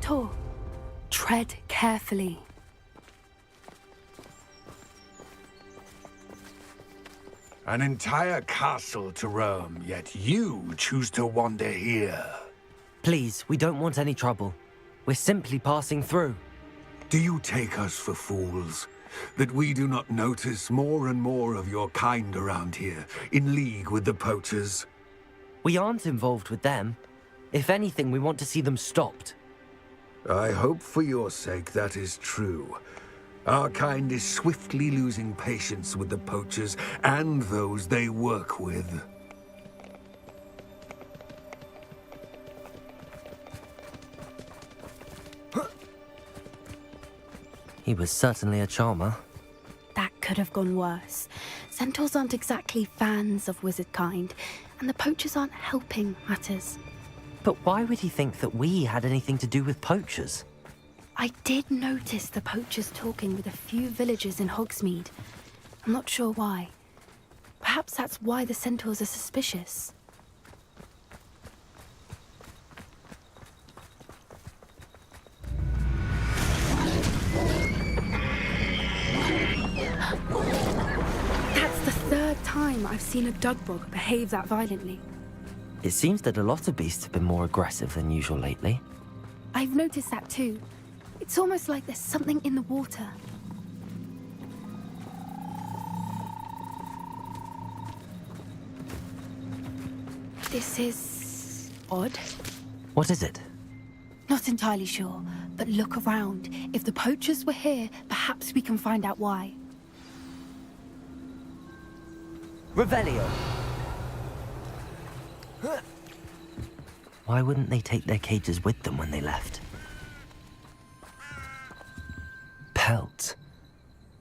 centaur. Tread carefully. An entire castle to roam, yet you choose to wander here. Please, we don't want any trouble. We're simply passing through. Do you take us for fools? That we do not notice more and more of your kind around here, in league with the poachers? We aren't involved with them. If anything, we want to see them stopped. I hope for your sake that is true. Our kind is swiftly losing patience with the poachers and those they work with. He was certainly a charmer. That could have gone worse. Centaurs aren't exactly fans of wizard kind, and the poachers aren't helping matters. But why would he think that we had anything to do with poachers? I did notice the poachers talking with a few villagers in Hogsmeade. I'm not sure why. Perhaps that's why the centaurs are suspicious. That's the third time I've seen a dugbog behave that violently. It seems that a lot of beasts have been more aggressive than usual lately. I've noticed that too. It's almost like there's something in the water. This is odd. What is it? Not entirely sure, but look around. If the poachers were here, perhaps we can find out why. Revelio! Why wouldn't they take their cages with them when they left? Pelts.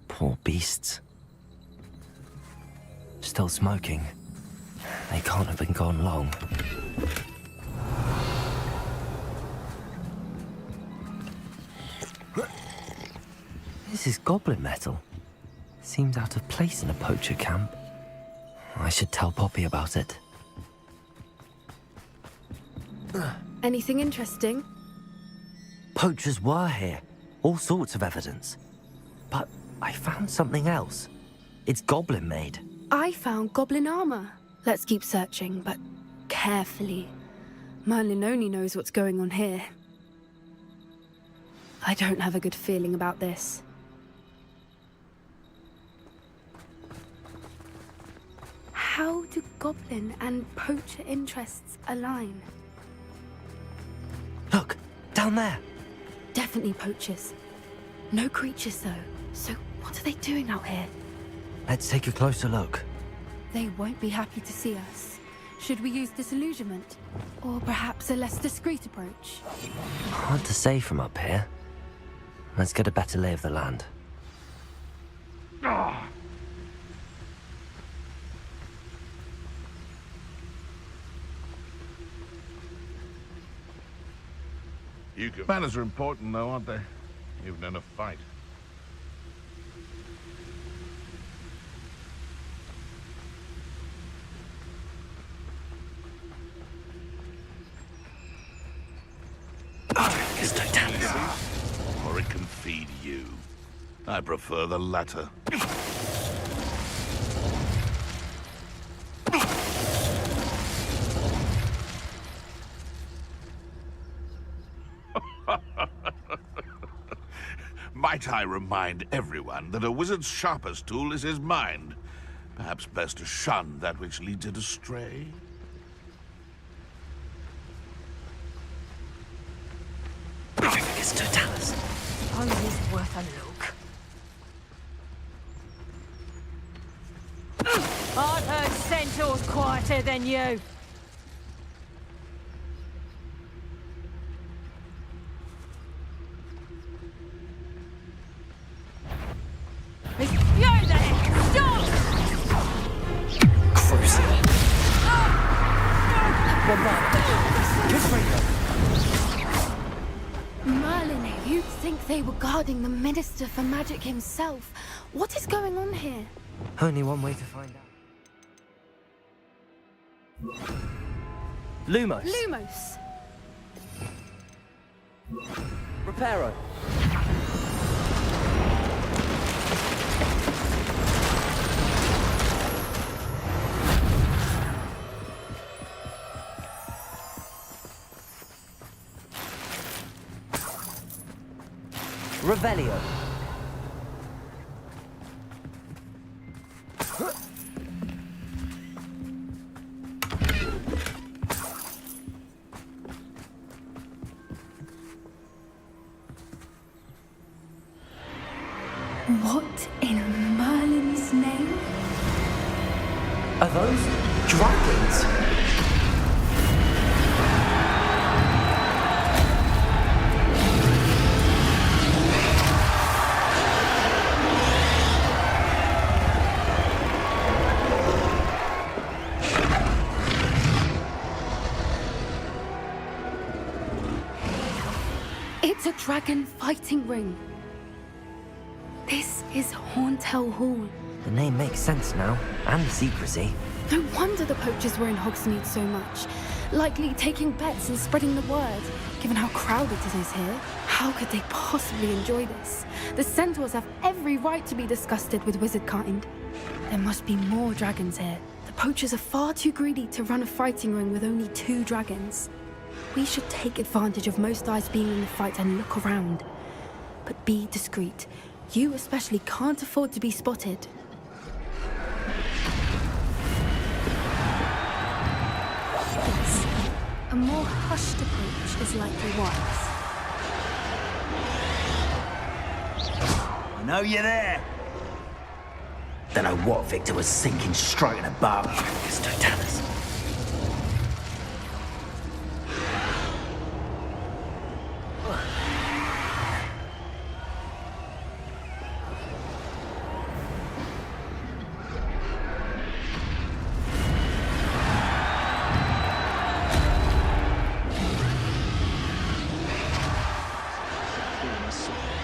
Poor beasts. Still smoking. They can't have been gone long. This is goblin metal. Seems out of place in a poacher camp. I should tell Poppy about it. Anything interesting? Poachers were here. All sorts of evidence. But I found something else. It's goblin made. I found goblin armor. Let's keep searching, but carefully. Merlin only knows what's going on here. I don't have a good feeling about this. How do goblin and poacher interests align? Look, down there. Definitely poachers. No creatures, though. So what are they doing out here? Let's take a closer look. They won't be happy to see us. Should we use disillusionment? Or perhaps a less discreet approach? Hard to say from up here. Let's get a better lay of the land. Manners are important, though, aren't they? Even in a fight. Or it can feed you. I prefer the latter. Might I remind everyone that a wizard's sharpest tool is his mind? Perhaps best to shun that which leads it astray? It's Totalis. Always worth a look. I've heard centaurs quieter than you. You there! Stop! Crucible. Merlin, you'd think they were guarding the Minister for Magic himself. What is going on here? Only one way to find out. Lumos. Lumos! Reparo. Revelio. What in Merlin's name? Are those dragons? It's a dragon fighting ring. This is Hauntel Hall. The name makes sense now, and the secrecy. No wonder the poachers were in Hogsmeade so much. Likely taking bets and spreading the word. Given how crowded it is here, how could they possibly enjoy this? The centaurs have every right to be disgusted with wizard kind. There must be more dragons here. The poachers are far too greedy to run a fighting ring with only 2 dragons. We should take advantage of most eyes being in the fight and look around. But be discreet. You especially can't afford to be spotted. Yes. A more hushed approach is likely wise. I know you're there. Don't know what Victor was thinking, stroking a bargain. It's Totalis.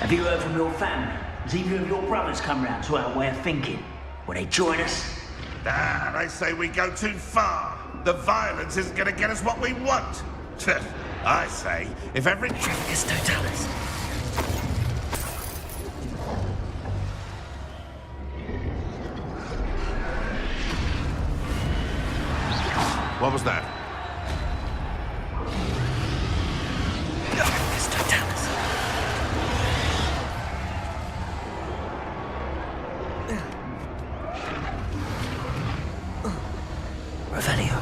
Have you heard from your family? Has either of your brothers come round to our way of thinking? Will they join us? Ah, they say we go too far. The violence isn't going to get us what we want. I say, if every... It's Totalis. What was that? It's Totalis. Revelio.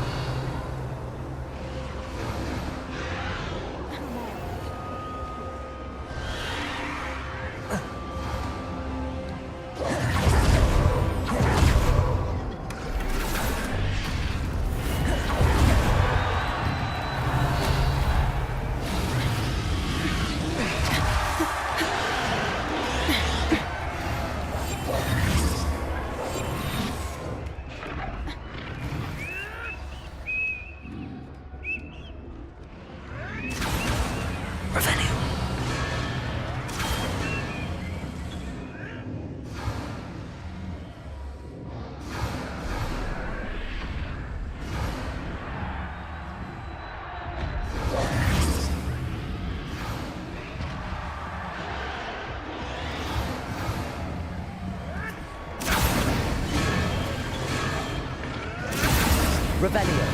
Revelio.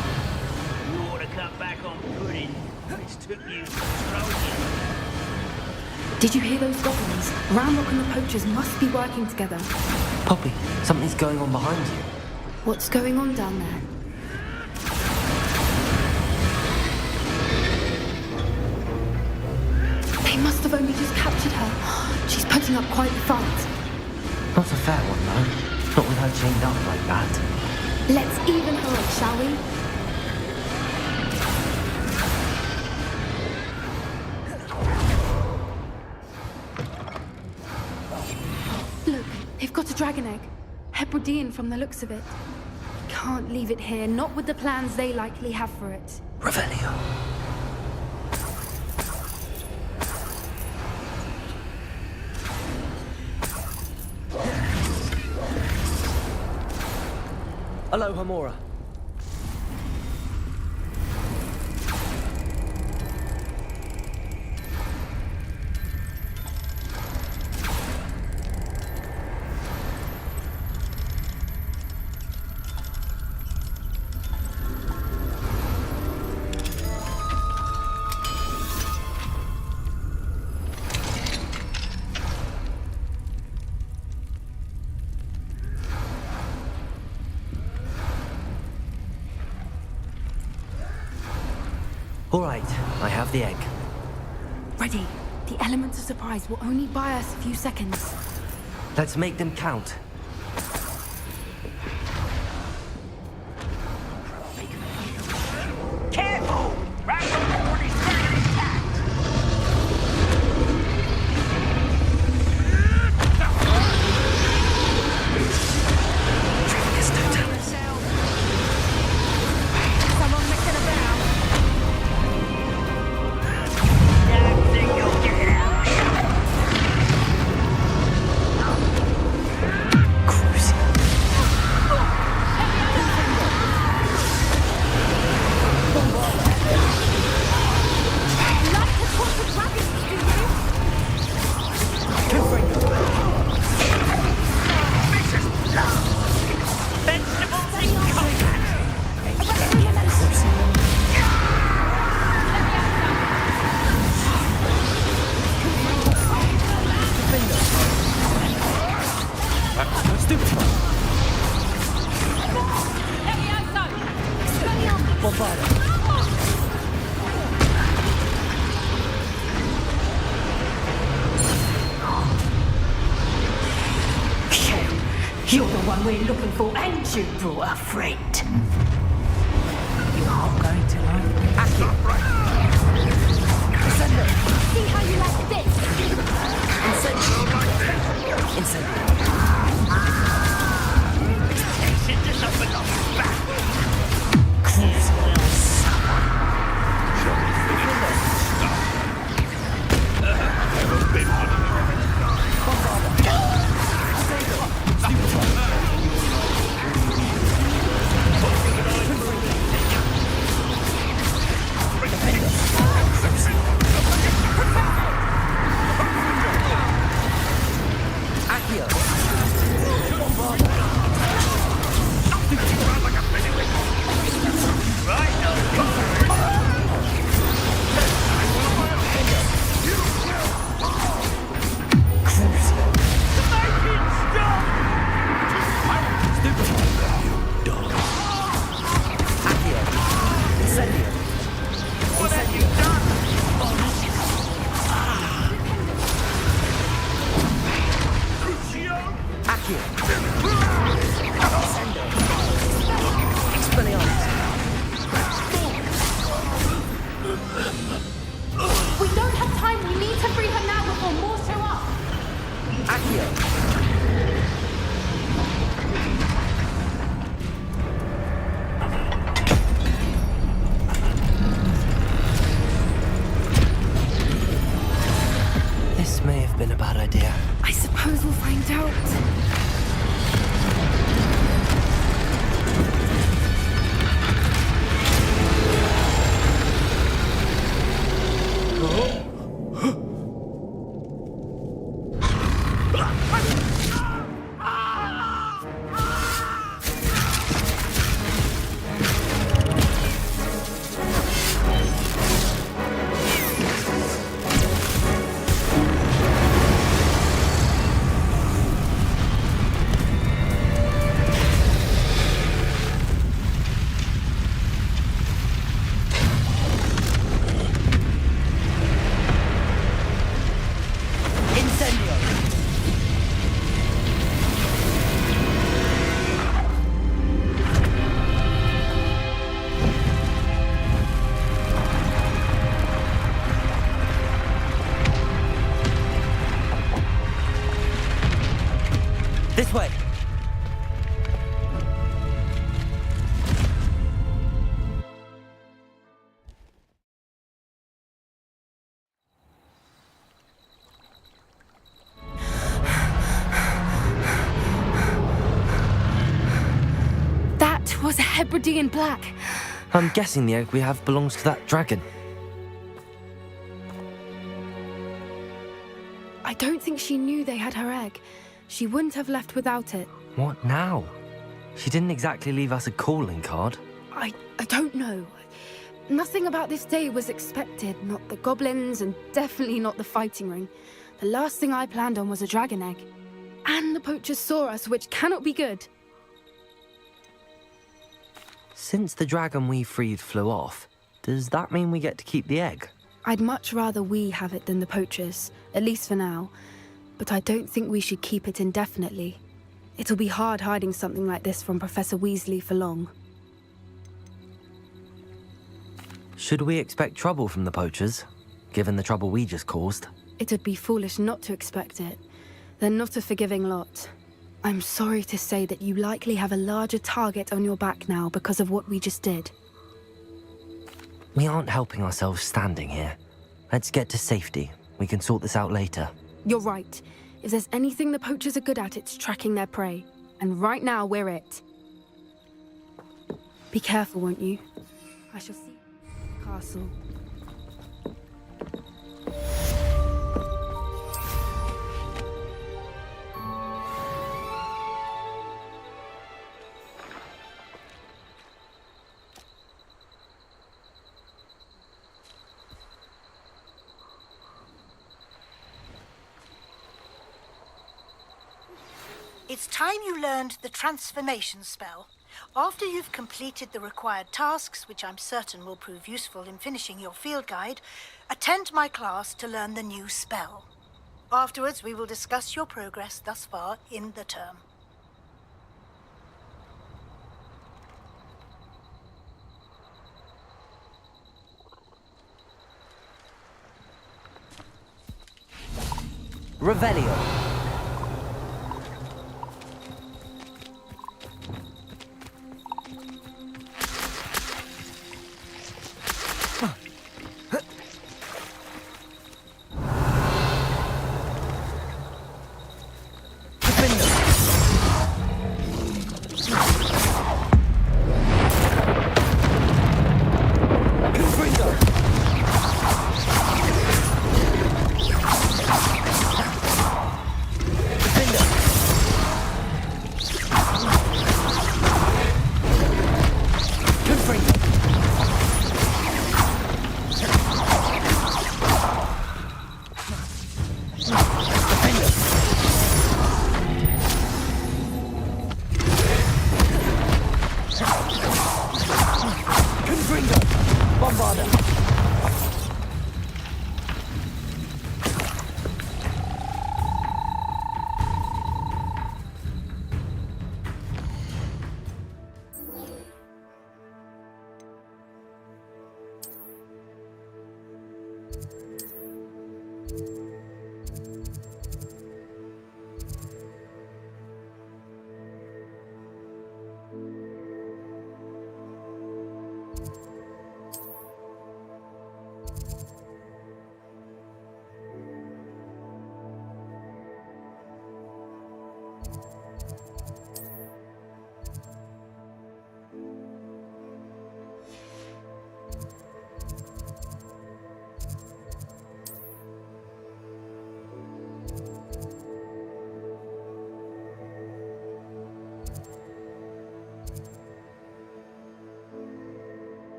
You ought to cut back on pudding. It's took you controlling. Did you hear those goblins? Ranrock and the poachers must be working together. Poppy, something's going on behind you. What's going on down there? They must have only just captured her. She's putting up quite the fight. Not a fair one, though. Not with her chained up like that. Let's even her up, shall we? Look, they've got a dragon egg. Hebridean from the looks of it. Can't leave it here, not with the plans they likely have for it. Revelio. Hello, Hamora. All right, I have the egg. Ready. The elements of surprise will only buy us a few seconds. Let's make them count. Careful! Rattleport is very intact! Someone messing about. Don't think you'll get it out here. You're the one we're looking for, and you brought a friend. You're not going to like this. See how you like this? Expectation does not belong back. We don't have time. We need to free her now before more show up. This may have been a bad idea. I suppose we'll find out. This way. That was a Hebridean black. I'm guessing the egg we have belongs to that dragon. I don't think she knew they had her egg. She wouldn't have left without it. What now? She didn't exactly leave us a calling card. I don't know. Nothing about this day was expected. Not the goblins, and definitely not the fighting ring. The last thing I planned on was a dragon egg. And the poachers saw us, which cannot be good. Since the dragon we freed flew off, Does that mean we get to keep the egg? I'd much rather we have it than the poachers, at least for now. But I don't think we should keep it indefinitely. It'll be hard hiding something like this from Professor Weasley for long. Should we expect trouble from the poachers, given the trouble we just caused? It'd be foolish not to expect it. They're not a forgiving lot. I'm sorry to say that you likely have a larger target on your back now because of what we just did. We aren't helping ourselves standing here. Let's get to safety. We can sort this out later. You're right. If there's anything the poachers are good at, it's tracking their prey. And right now, we're it. Be careful, won't you? I shall see you at the castle. It's time you learned the transformation spell. After you've completed the required tasks, which I'm certain will prove useful in finishing your field guide, attend my class to learn the new spell. Afterwards, we will discuss your progress thus far in the term. Revelio.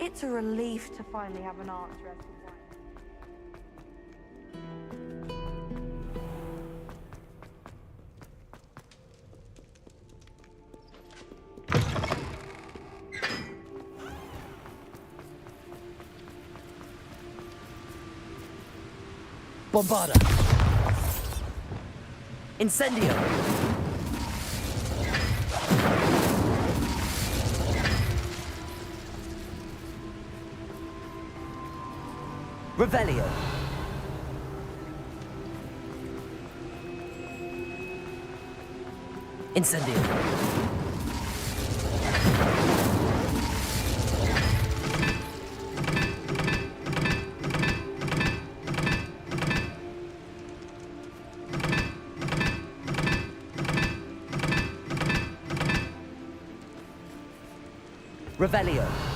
It's a relief to finally have an answer as to why. Bombarda! Incendio! Revelio! Incendio! Revelio.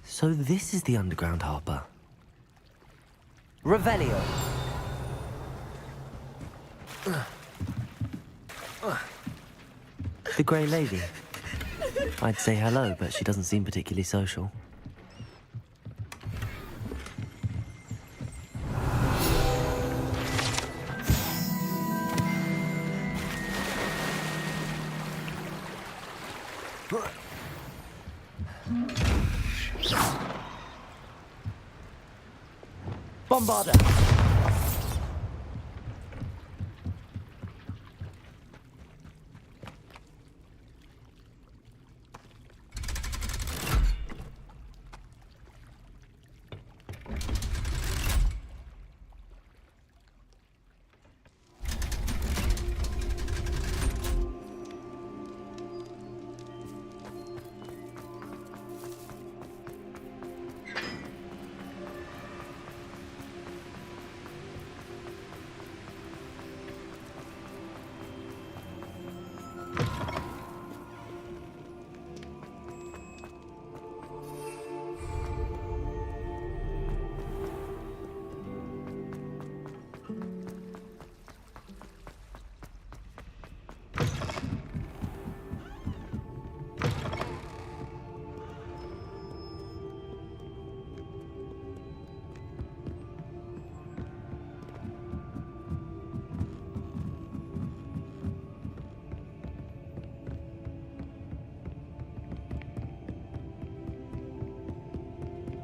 So this is the underground harbour. Revelio. The Grey Lady. I'd say hello, but she doesn't seem particularly social. Bombarda!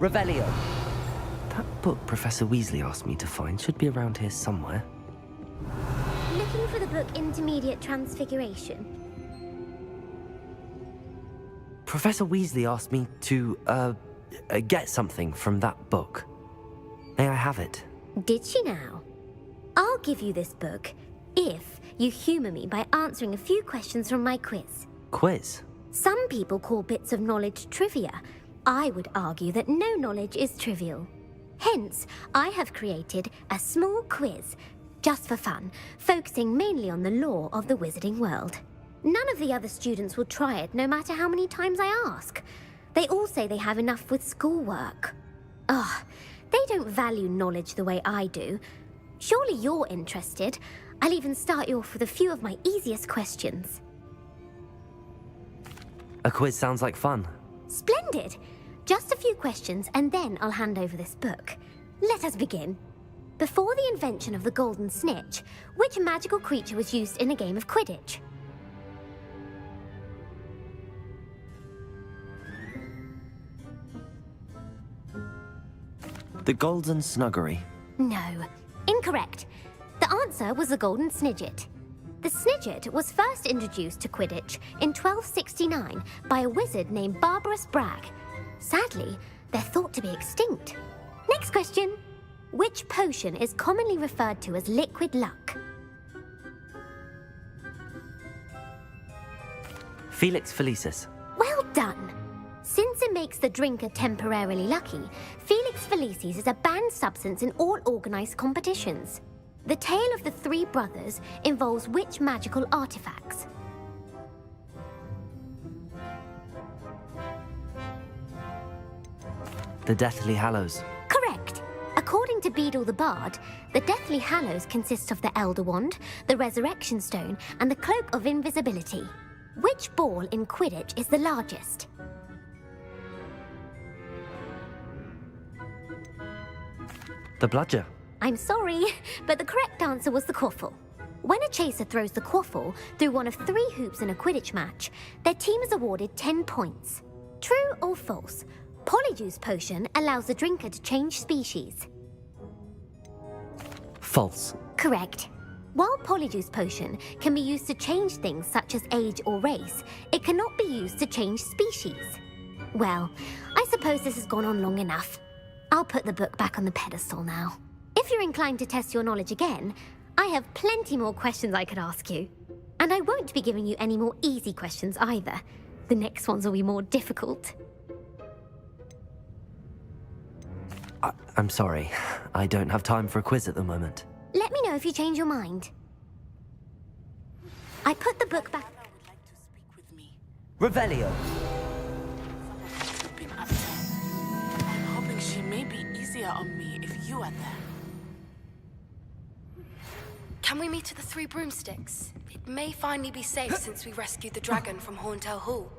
Revelio. That book Professor Weasley asked me to find should be around here somewhere. Looking for the book Intermediate Transfiguration? Professor Weasley asked me to, get something from that book. May I have it? Did she now? I'll give you this book if you humour me by answering a few questions from my quiz. Quiz? Some people call bits of knowledge trivia. I would argue that no knowledge is trivial. Hence, I have created a small quiz, just for fun, focusing mainly on the lore of the wizarding world. None of the other students will try it, no matter how many times I ask. They all say they have enough with schoolwork. Ugh, they don't value knowledge the way I do. Surely you're interested. I'll even start you off with a few of my easiest questions. A quiz sounds like fun. Splendid! Just a few questions and then I'll hand over this book. Let us begin. Before the invention of the golden snitch, which magical creature was used in a game of Quidditch? The Golden Snuggery. No. Incorrect. The answer was the golden snidget. The snidget was first introduced to Quidditch in 1269 by a wizard named Barbarous Bragg. Sadly, they're thought to be extinct. Next question. Which potion is commonly referred to as liquid luck? Felix Felicis. Well done. Since it makes the drinker temporarily lucky, Felix Felicis is a banned substance in all organized competitions. The tale of the three brothers involves which magical artifacts? The Deathly Hallows. Correct. According to Beadle the Bard, the Deathly Hallows consist of the Elder Wand, the Resurrection Stone, and the Cloak of Invisibility. Which ball in Quidditch is the largest? The Bludger. I'm sorry, but the correct answer was the Quaffle. When a chaser throws the Quaffle through one of 3 hoops in a Quidditch match, their team is awarded 10 points. True or false? Polyjuice Potion allows the drinker to change species. False. Correct. While Polyjuice Potion can be used to change things such as age or race, it cannot be used to change species. Well, I suppose this has gone on long enough. I'll put the book back on the pedestal now. If you're inclined to test your knowledge again, I have plenty more questions I could ask you. And I won't be giving you any more easy questions either. The next ones will be more difficult. I'm sorry. I don't have time for a quiz at the moment. Let me know if you change your mind. I put the book back. Revelio. I'm hoping she may be easier on me if you are there. Can we meet at the Three Broomsticks? It may finally be safe since we rescued the dragon from Horntail Hall.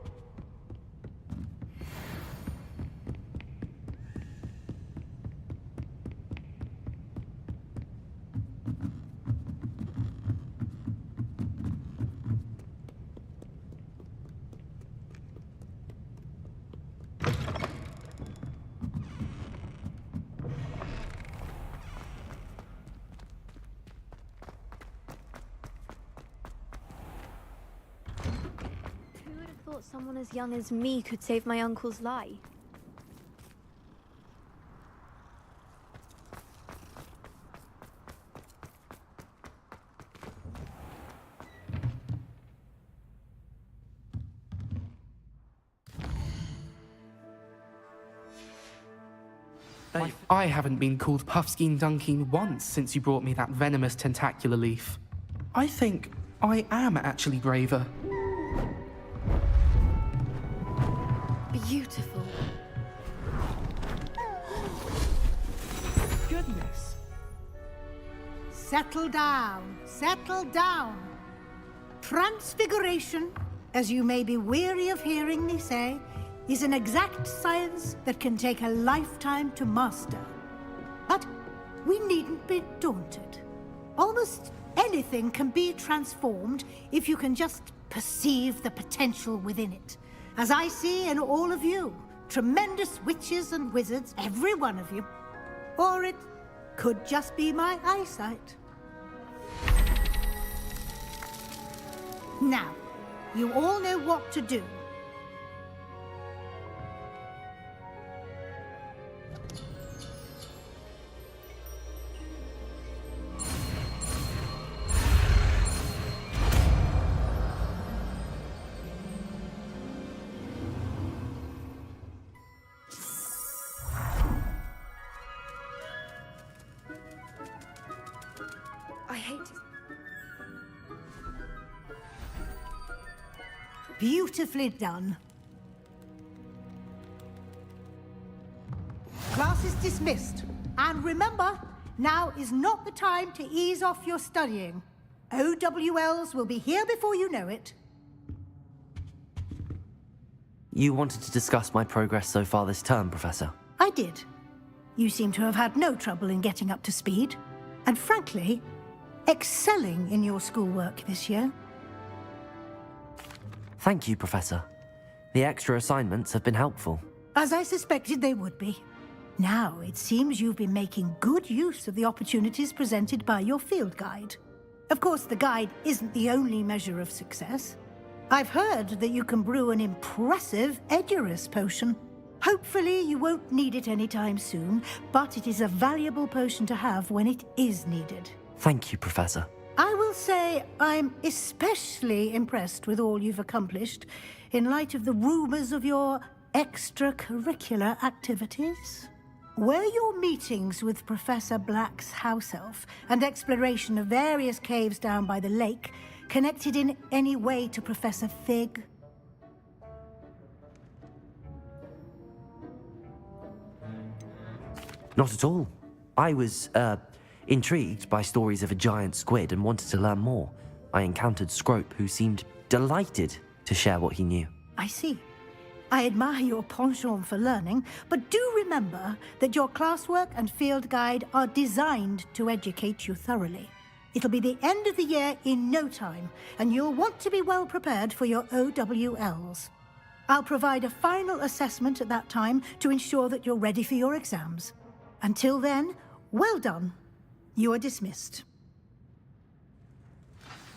Someone as young as me could save my uncle's life. I haven't been called Puffskein Dunking once since you brought me that venomous tentacular leaf. I think I am actually braver. Beautiful. Goodness. Settle down, settle down. Transfiguration, as you may be weary of hearing me say, is an exact science that can take a lifetime to master. But we needn't be daunted. Almost anything can be transformed if you can just perceive the potential within it. As I see in all of you, tremendous witches and wizards, every one of you. Or it could just be my eyesight. Now, you all know what to do. I hate it. Beautifully done. Class is dismissed. And remember, now is not the time to ease off your studying. OWLs will be here before you know it. You wanted to discuss my progress so far this term, Professor. I did. You seem to have had no trouble in getting up to speed. And frankly, excelling in your schoolwork this year. Thank you, Professor. The extra assignments have been helpful. As I suspected they would be. Now, it seems you've been making good use of the opportunities presented by your field guide. Of course, the guide isn't the only measure of success. I've heard that you can brew an impressive Edurus potion. Hopefully, you won't need it anytime soon, but it is a valuable potion to have when it is needed. Thank you, Professor. I will say I'm especially impressed with all you've accomplished in light of the rumors of your extracurricular activities? Were your meetings with Professor Black's house elf and exploration of various caves down by the lake connected in any way to Professor Fig? Not at all. I was, intrigued by stories of a giant squid and wanted to learn more. I encountered Scrope, who seemed delighted to share what he knew. I see. I admire your penchant for learning, but do remember that your classwork and field guide are designed to educate you thoroughly. It'll be the end of the year in no time, and you'll want to be well prepared for your OWLs. I'll provide a final assessment at that time to ensure that you're ready for your exams. Until then, well done. You are dismissed.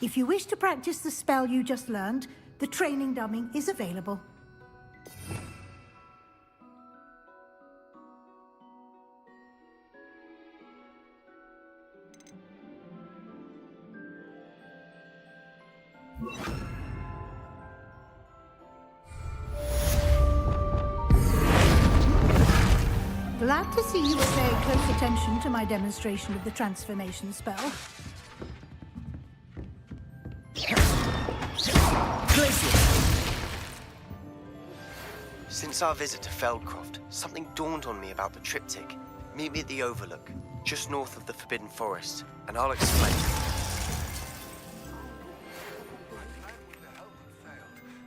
If you wish to practice the spell you just learned, the training dummy is available. Glad to see you pay close attention to my demonstration of the transformation spell. Since our visit to Feldcroft, something dawned on me about the triptych. Meet me at the Overlook, just north of the Forbidden Forest, and I'll explain.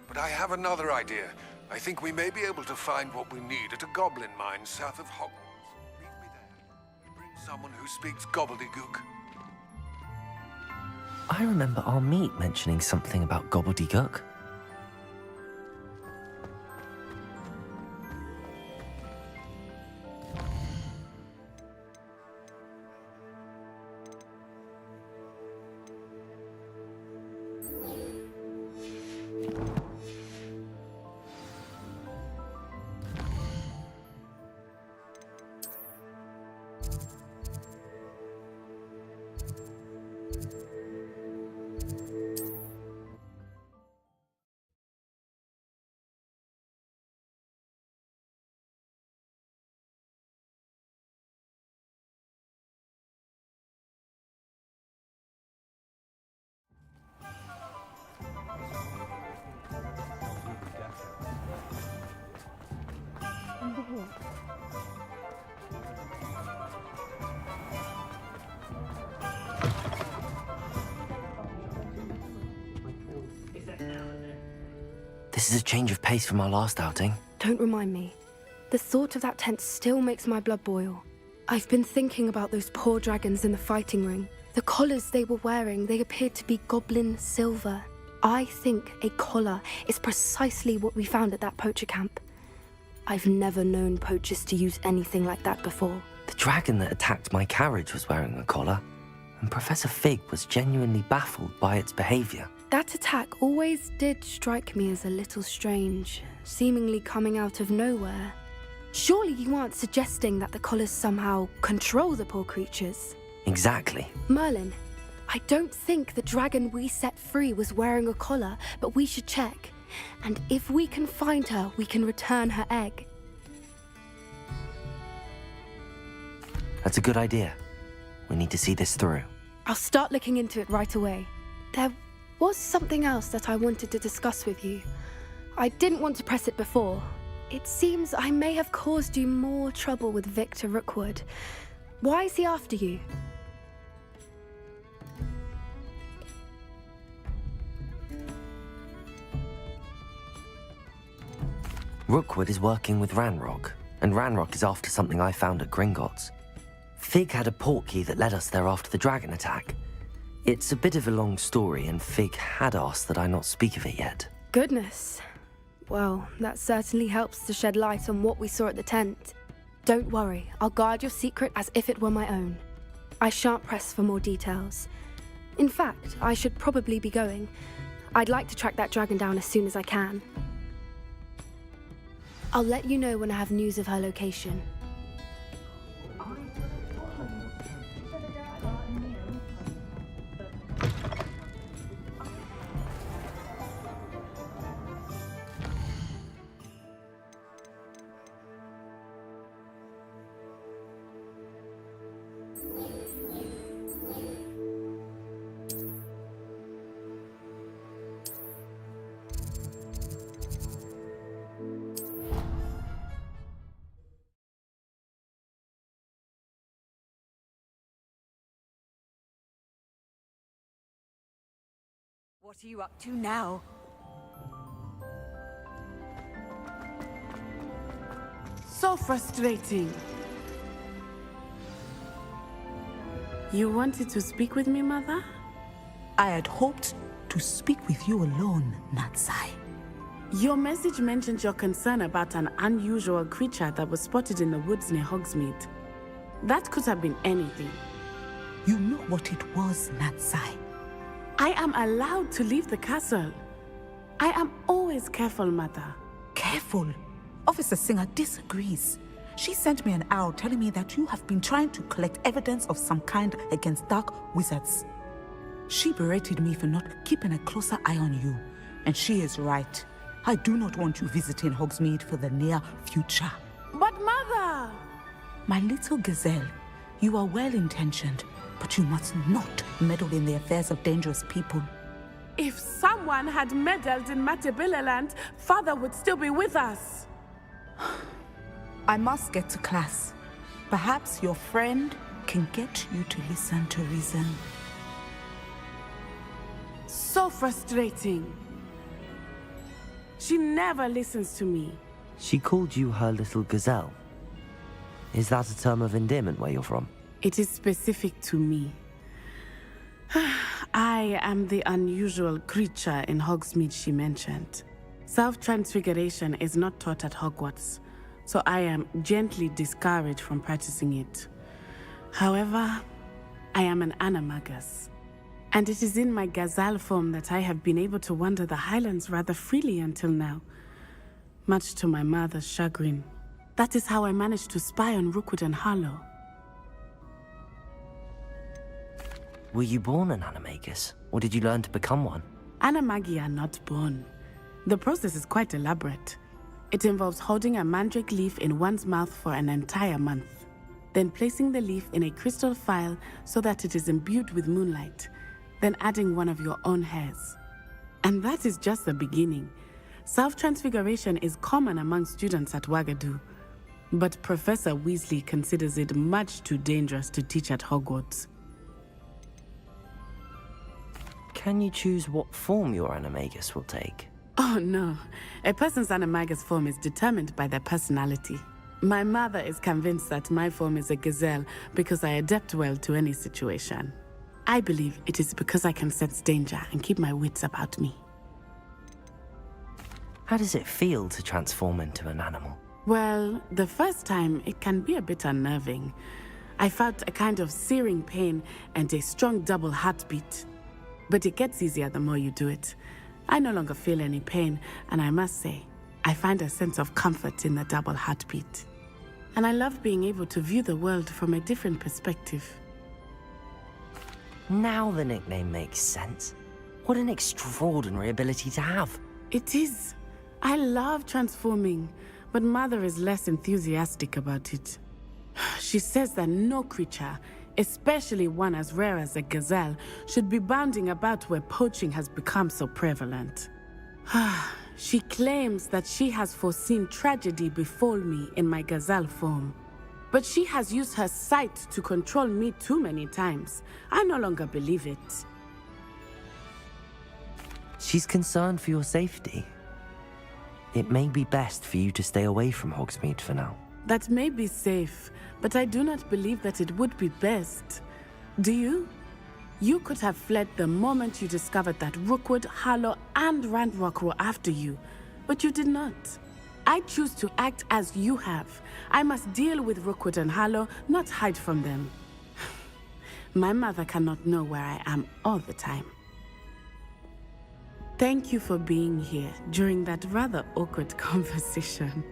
But I have another idea. I think we may be able to find what we need at a goblin mine south of Hogwarts. Meet me there. Bring someone who speaks gobbledygook. I remember our meet mentioning something about gobbledygook. This is a change of pace from our last outing. Don't remind me. The thought of that tent still makes my blood boil. I've been thinking about those poor dragons in the fighting ring. The collars they were wearing, they appeared to be goblin silver. I think a collar is precisely what we found at that poacher camp. I've never known poachers to use anything like that before. The dragon that attacked my carriage was wearing a collar, and Professor Fig was genuinely baffled by its behavior. That attack always did strike me as a little strange, seemingly coming out of nowhere. Surely you aren't suggesting that the collars somehow control the poor creatures? Exactly. Merlin, I don't think the dragon we set free was wearing a collar, but we should check. And if we can find her, we can return her egg. That's a good idea. We need to see this through. I'll start looking into it right away. There was something else that I wanted to discuss with you. I didn't want to press it before. It seems I may have caused you more trouble with Victor Rookwood. Why is he after you? Rookwood is working with Ranrock, and Ranrock is after something I found at Gringotts. Fig had a portkey that led us there after the dragon attack. It's a bit of a long story, and Fig had asked that I not speak of it yet. Goodness. Well, that certainly helps to shed light on what we saw at the tent. Don't worry, I'll guard your secret as if it were my own. I shan't press for more details. In fact, I should probably be going. I'd like to track that dragon down as soon as I can. I'll let you know when I have news of her location. What are you up to now? So frustrating. You wanted to speak with me, Mother? I had hoped to speak with you alone, Natsai. Your message mentioned your concern about an unusual creature that was spotted in the woods near Hogsmeade. That could have been anything. You know what it was, Natsai. I am allowed to leave the castle. I am always careful, Mother. Careful? Officer Singer disagrees. She sent me an owl telling me that you have been trying to collect evidence of some kind against dark wizards. She berated me for not keeping a closer eye on you, and she is right. I do not want you visiting Hogsmeade for the near future. But Mother! My little gazelle, you are well-intentioned, but you must not meddle in the affairs of dangerous people. If someone had meddled in Matabeleland, Father would still be with us. I must get to class. Perhaps your friend can get you to listen to reason. So frustrating. She never listens to me. She called you her little gazelle. Is that a term of endearment where you're from? It is specific to me. I am the unusual creature in Hogsmeade she mentioned. Self-transfiguration is not taught at Hogwarts, so I am gently discouraged from practicing it. However, I am an animagus, and it is in my gazelle form that I have been able to wander the Highlands rather freely until now, much to my mother's chagrin. That is how I managed to spy on Rookwood and Harlow. Were you born an animagus, or did you learn to become one? Animagi are not born. The process is quite elaborate. It involves holding a mandrake leaf in one's mouth for an entire month, then placing the leaf in a crystal phial so that it is imbued with moonlight, then adding one of your own hairs. And that is just the beginning. Self-transfiguration is common among students at Wagadu, but Professor Weasley considers it much too dangerous to teach at Hogwarts. Can you choose what form your animagus will take? Oh no, a person's animagus form is determined by their personality. My mother is convinced that my form is a gazelle because I adapt well to any situation. I believe it is because I can sense danger and keep my wits about me. How does it feel to transform into an animal? Well, the first time it can be a bit unnerving. I felt a kind of searing pain and a strong double heartbeat. But it gets easier the more you do it. I no longer feel any pain, and I must say, I find a sense of comfort in the double heartbeat. And I love being able to view the world from a different perspective. Now the nickname makes sense. What an extraordinary ability to have. It is. I love transforming, but Mother is less enthusiastic about it. She says that no creature, especially one as rare as a gazelle, should be bounding about where poaching has become so prevalent. She claims that she has foreseen tragedy befall me in my gazelle form. But she has used her sight to control me too many times. I no longer believe it. She's concerned for your safety. It may be best for you to stay away from Hogsmeade for now. That may be safe, but I do not believe that it would be best. Do you? You could have fled the moment you discovered that Rookwood, Harlow, and Ranrock were after you, but you did not. I choose to act as you have. I must deal with Rookwood and Harlow, not hide from them. My mother cannot know where I am all the time. Thank you for being here during that rather awkward conversation.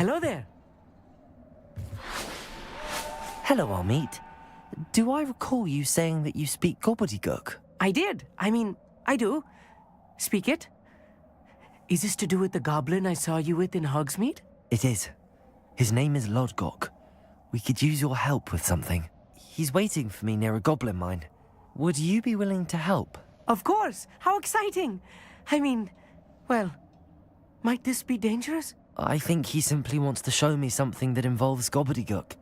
Hello there. Hello, Armeet. Do I recall you saying that you speak gobbledygook? I did. I do. Speak it. Is this to do with the goblin I saw you with in Hogsmeade? It is. His name is Lodgok. We could use your help with something. He's waiting for me near a goblin mine. Would you be willing to help? Of course. How exciting. Well, might this be dangerous? I think he simply wants to show me something that involves gobbledygook.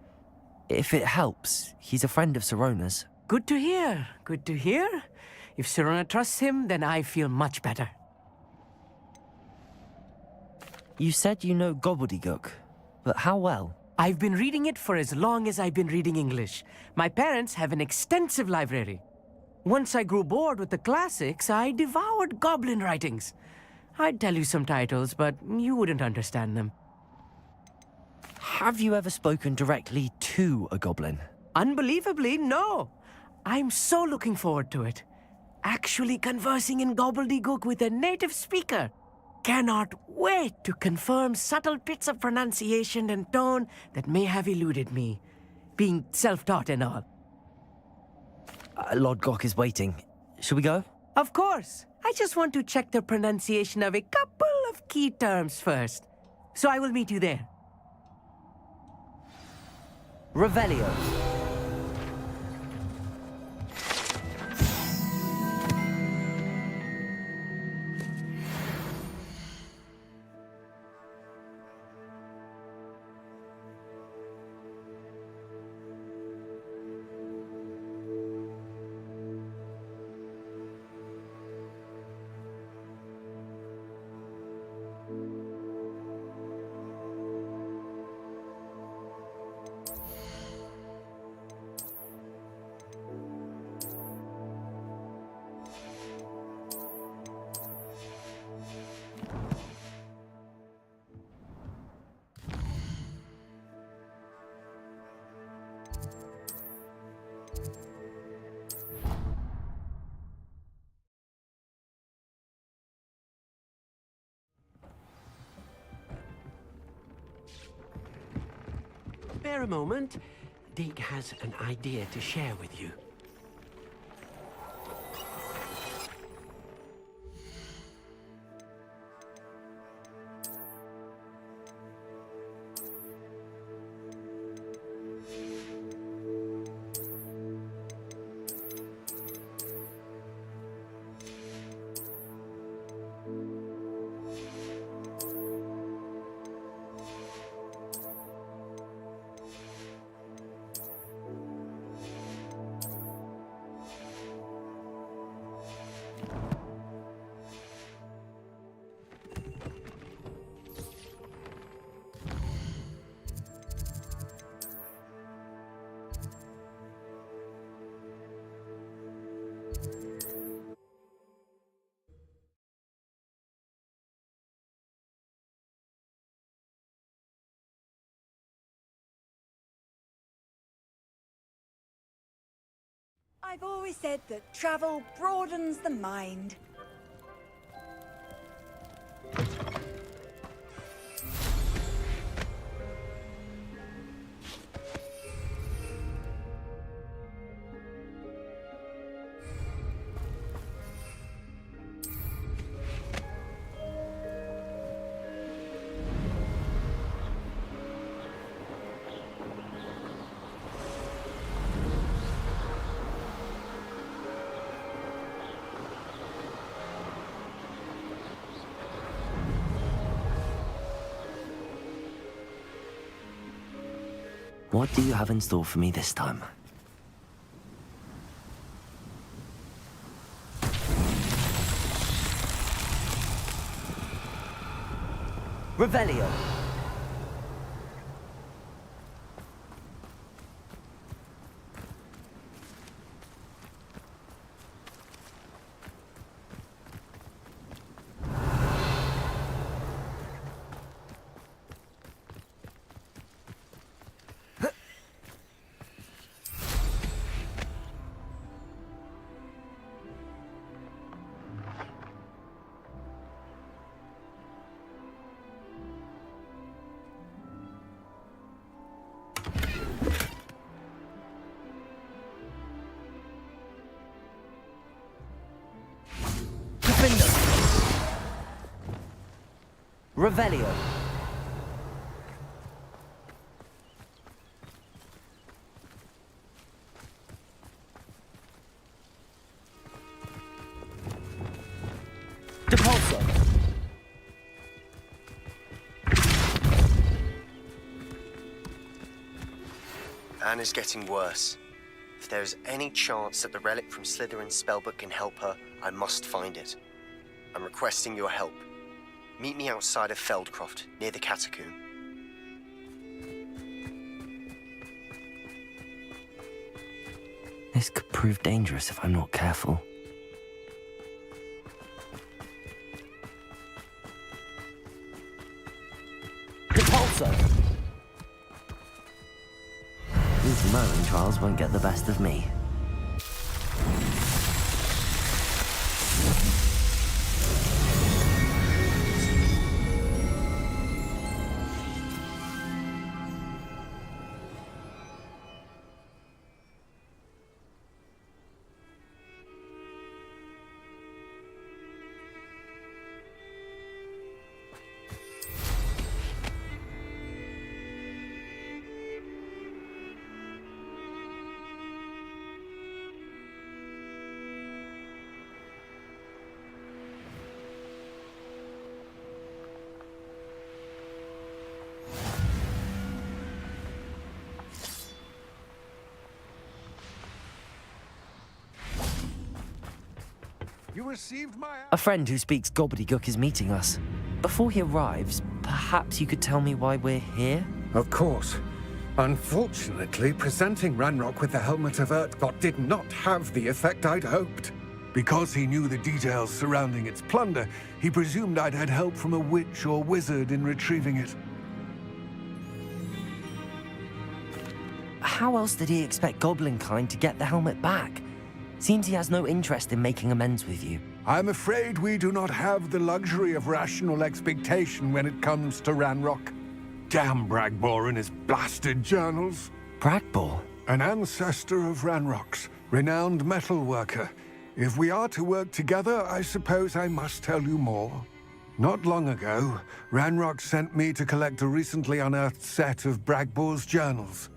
If it helps, he's a friend of Sirona's. Good to hear. Good to hear. If Sirona trusts him, then I feel much better. You said you know gobbledygook, but how well? I've been reading it for as long as I've been reading English. My parents have an extensive library. Once I grew bored with the classics, I devoured goblin writings. I'd tell you some titles, but you wouldn't understand them. Have you ever spoken directly to a goblin? Unbelievably, no. I'm so looking forward to it. Actually conversing in gobbledygook with a native speaker. Cannot wait to confirm subtle bits of pronunciation and tone that may have eluded me, being self-taught and all. Lodgok is waiting. Shall we go? Of course. I just want to check the pronunciation of a couple of key terms first. So I will meet you there. Revelio. Bear a moment. Deke has an idea to share with you. I've always said that travel broadens the mind. What do you have in store for me this time? Revelio. Gryffindor! Revelio. Depulso. Anna's getting worse. If there is any chance that the relic from Slytherin's spellbook can help her, I must find it. I'm requesting your help. Meet me outside of Feldcroft, near the catacomb. This could prove dangerous if I'm not careful. Depulso! These Merlin trials won't get the best of me. You received my... A friend who speaks gobbledygook is meeting us. Before he arrives, perhaps you could tell me why we're here? Of course. Unfortunately, presenting Ranrock with the Helmet of Urtkot did not have the effect I'd hoped. Because he knew the details surrounding its plunder, he presumed I'd had help from a witch or wizard in retrieving it. How else did he expect Goblinkind to get the helmet back? Seems he has no interest in making amends with you. I'm afraid we do not have the luxury of rational expectation when it comes to Ranrock. Damn Bragbor and his blasted journals. Bragbor? An ancestor of Ranrock's, renowned metal worker. If we are to work together, I suppose I must tell you more. Not long ago, Ranrock sent me to collect a recently unearthed set of Bragbor's journals.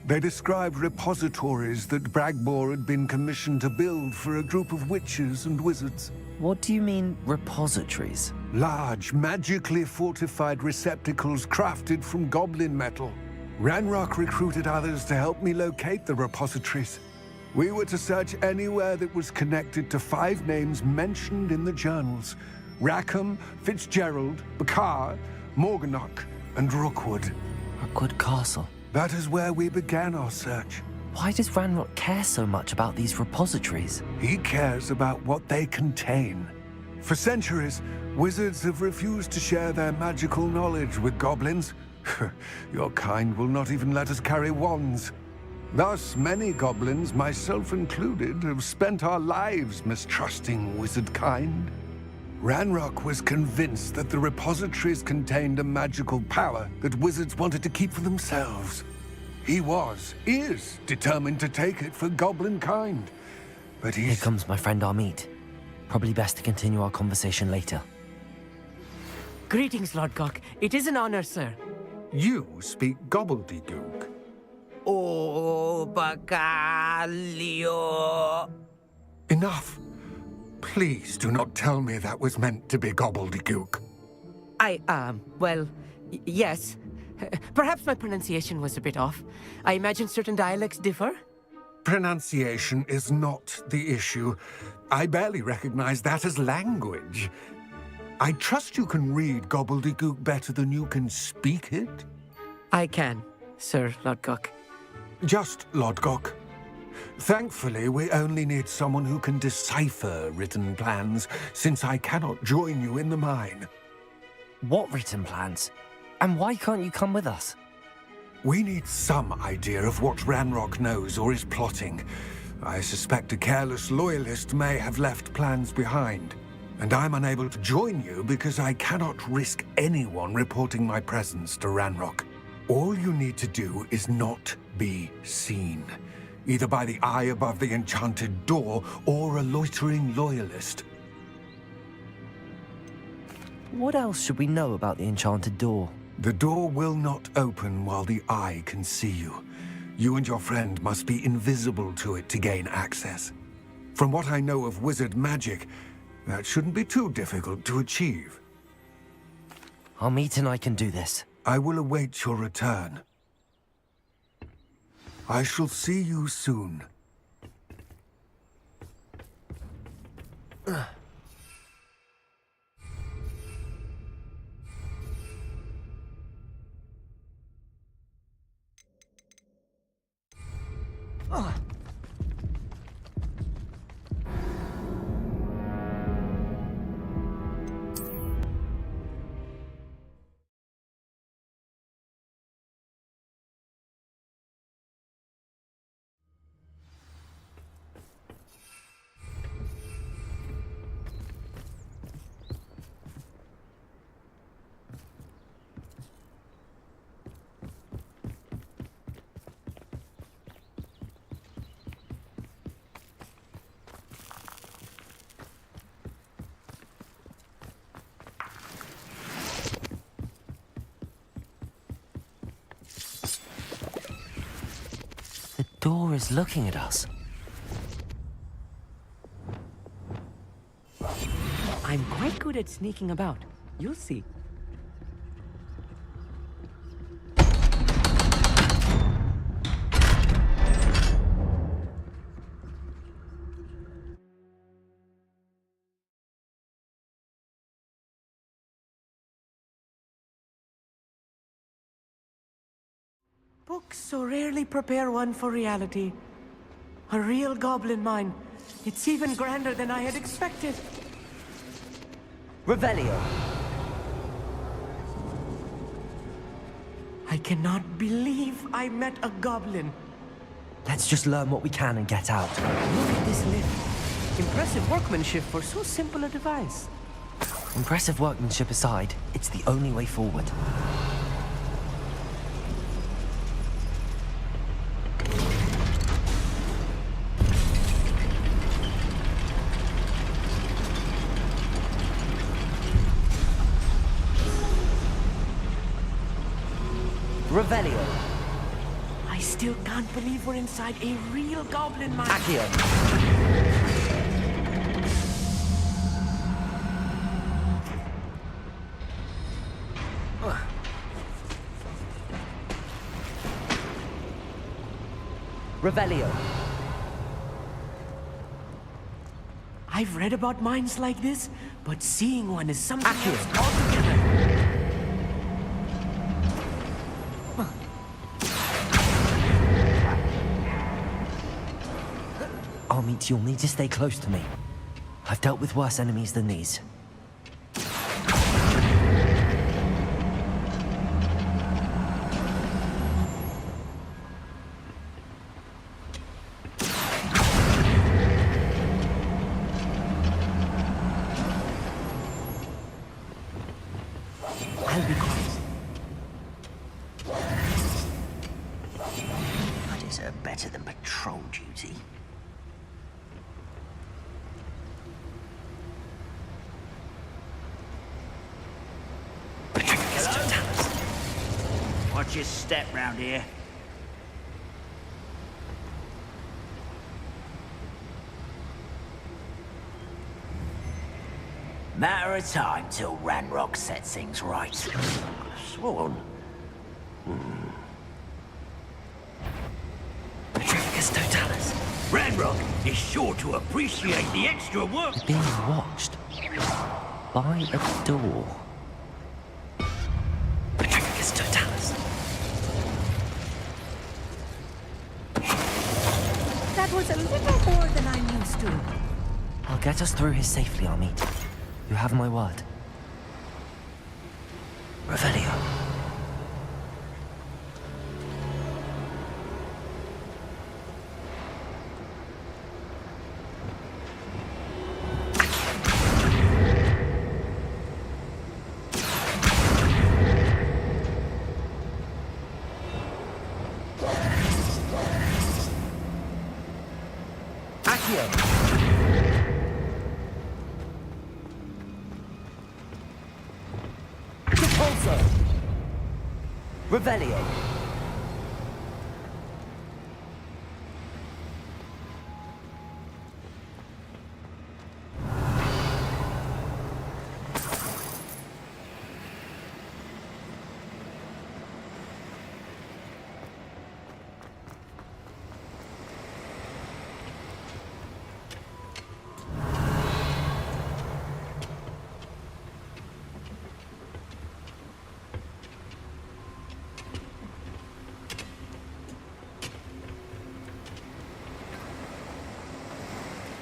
They described repositories that Bragbor had been commissioned to build for a group of witches and wizards. What do you mean, repositories? Large, magically fortified receptacles crafted from goblin metal. Ranrock recruited others to help me locate the repositories. We were to search anywhere that was connected to 5 names mentioned in the journals: Rackham, Fitzgerald, Bakar, Morganach, and Rookwood. Rookwood Castle. That is where we began our search. Why does Ranrock care so much about these repositories? He cares about what they contain. For centuries, wizards have refused to share their magical knowledge with goblins. Your kind will not even let us carry wands. Thus, many goblins, myself included, have spent our lives mistrusting wizard kind. Ranrock was convinced that the repositories contained a magical power that wizards wanted to keep for themselves. He is determined to take it for goblin kind. But Here comes my friend Amit. Probably best to continue our conversation later. Greetings, Lord Gok. It is an honor, sir. You speak gobbledygook. Oh, Bacalio. Enough. Please do not tell me that was meant to be gobbledygook. Yes. Perhaps my pronunciation was a bit off. I imagine certain dialects differ? Pronunciation is not the issue. I barely recognize that as language. I trust you can read gobbledygook better than you can speak it? I can, Sir Lord Gok. Just Lord Gok. Thankfully, we only need someone who can decipher written plans, since I cannot join you in the mine. What written plans? And why can't you come with us? We need some idea of what Ranrock knows or is plotting. I suspect a careless loyalist may have left plans behind. And I'm unable to join you because I cannot risk anyone reporting my presence to Ranrock. All you need to do is not be seen. Either by the eye above the enchanted door, or a loitering loyalist. What else should we know about the enchanted door? The door will not open while the eye can see you. You and your friend must be invisible to it to gain access. From what I know of wizard magic, that shouldn't be too difficult to achieve. Amit and I can do this. I will await your return. I shall see you soon. The door is looking at us. I'm quite good at sneaking about. You'll see. Books so rarely prepare one for reality. A real goblin mine. It's even grander than I had expected. Revelio. I cannot believe I met a goblin. Let's just learn what we can and get out. Look at this lift. Impressive workmanship for so simple a device. Impressive workmanship aside, it's the only way forward. Revelio. I still can't believe we're inside a real goblin mine. Accio. Revelio. I've read about mines like this, but seeing one is something else altogether. Amit, you'll need to stay close to me. I've dealt with worse enemies than these. I'll be quiet. I deserve better than patrol duty. Watch your step round here. Matter of time till Ranrock sets things right. Sworn. Petrificus Totalis. Ranrock is sure to appreciate the extra work. We're being watched by a door. Petrificus Totalis. That was a little more than I'm used to. I'll get us through here safely, Amit. You have my word. Revelio. Accio. Revelio.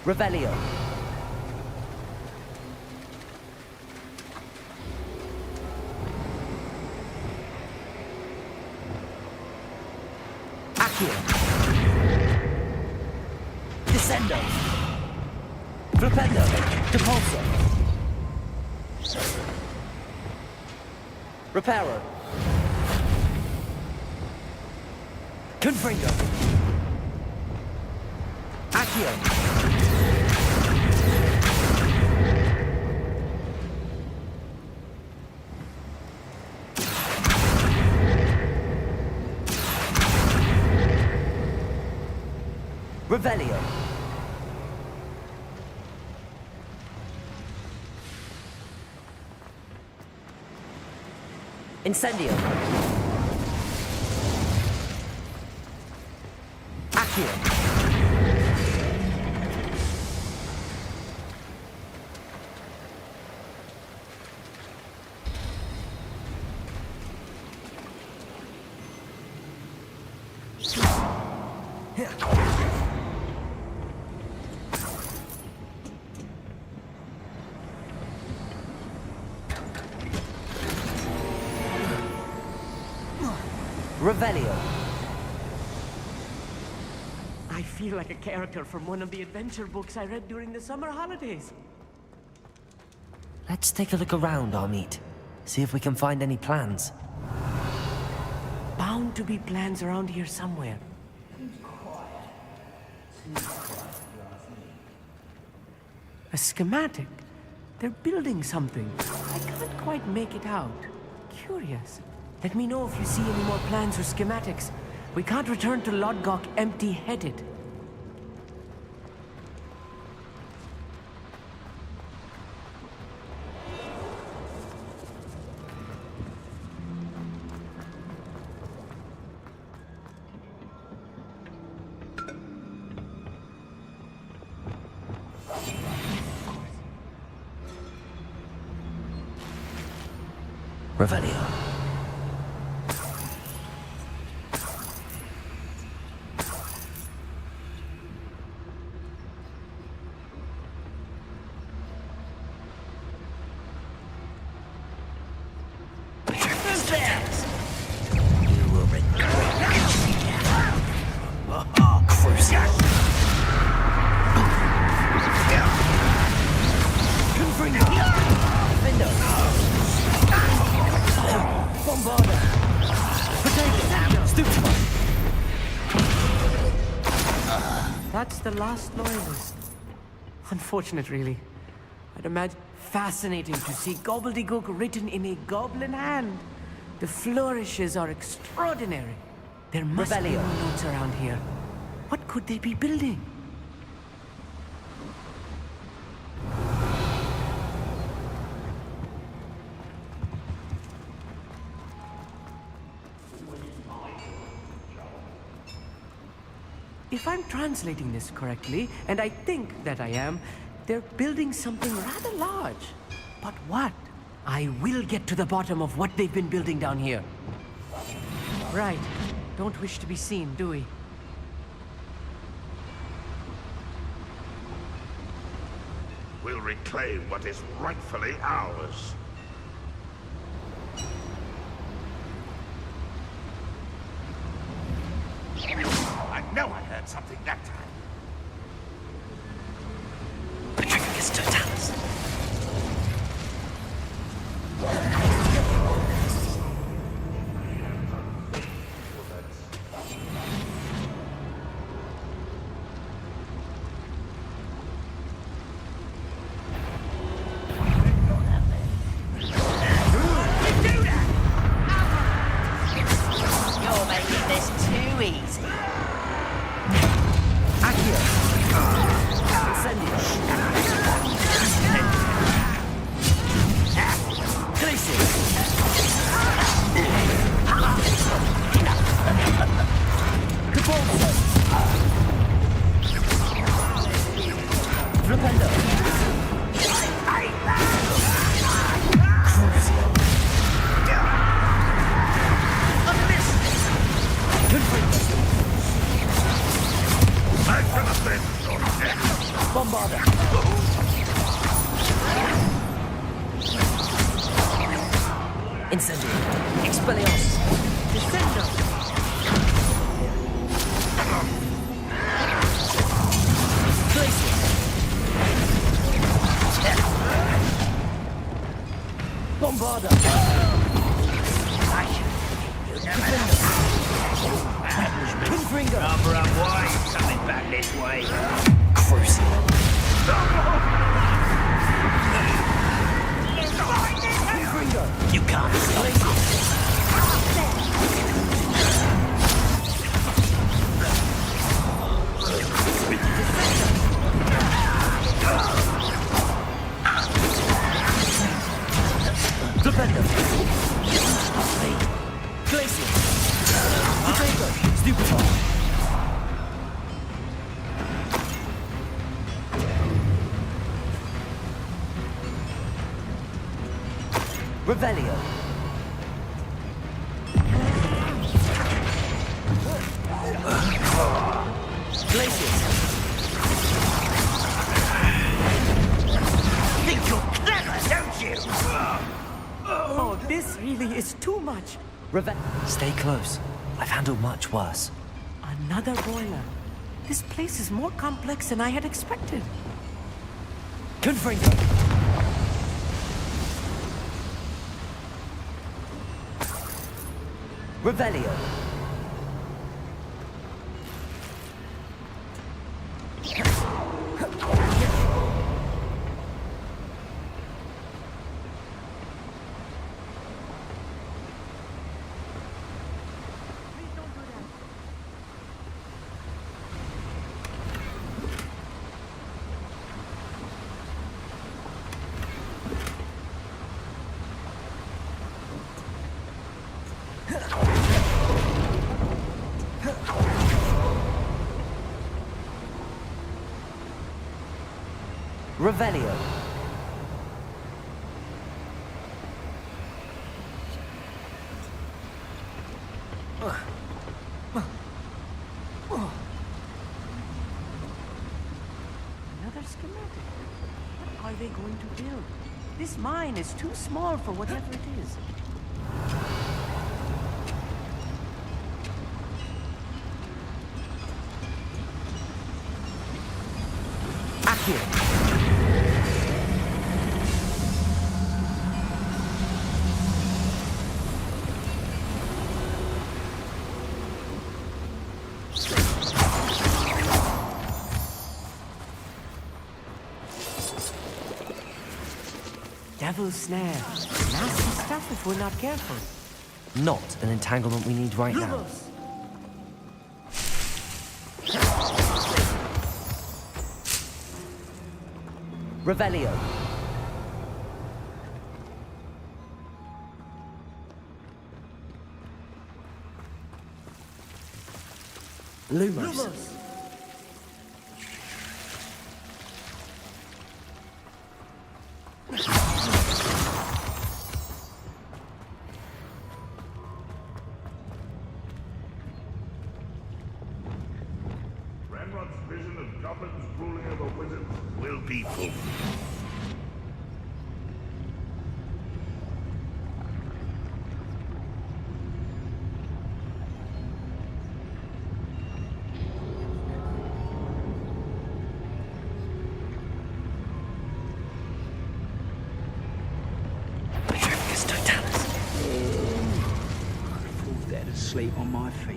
Revelio. Accio. Descendo. Flipendo. Depulso. Reparo. Confringo. Accio. Revelio. Incendio. Accio. Revelio. I feel like a character from one of the adventure books I read during the summer holidays. Let's take a look around, Armeet. See if we can find any plans. Bound to be plans around here somewhere. A schematic. They're building something. I can't quite make it out. Curious. Let me know if you see any more plans or schematics. We can't return to Lodgok empty-headed. Revelio. That's the last loyalist. Unfortunate, really. I'd imagine fascinating to see gobbledygook written in a goblin hand. The flourishes are extraordinary. There must be more notes around here. What could they be building? If I'm translating this correctly, and I think that I am, they're building something rather large. But what? I will get to the bottom of what they've been building down here. Right. Don't wish to be seen, do we? We'll reclaim what is rightfully ours. I know I heard something that time. Petrificus totalis. Bombarder! Incendio! Expelliarmus! Descendo! Glacier! Bombarder! Confringo! Number up wide, coming back this way. Crucible! Confringo! You can't stop. Defender! Glacier! Potato! Stupefy! Revelio! Glacier! Think you're clever, don't you? Oh, this really is too much. Stay close. I've handled much worse. Another boiler. This place is more complex than I had expected. Confringo! Revelio! Revelio! Another schematic. What are they going to build? This mine is too small for whatever it is. Accio! Devil's snare. Nasty stuff if we're not careful. Not an entanglement we need right now. Revelio! Lumos! Ranrock's vision of goblins ruling over wizards will be fulfilled. Dead asleep on my feet.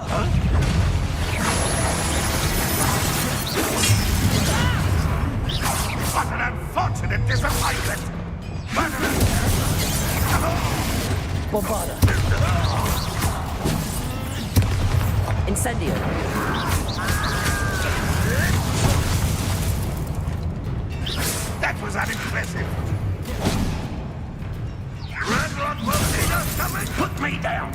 Huh? survive it! Bombarda. Incendio. That was unimpressive. Ranrock will need us coming! Put me down!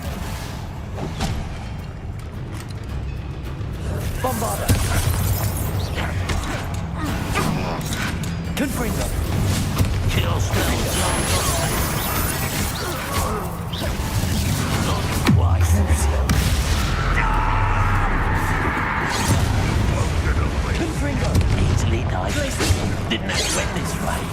Bombarda. Confringo. Kill Confringo. Easily died. Didn't expect this fate.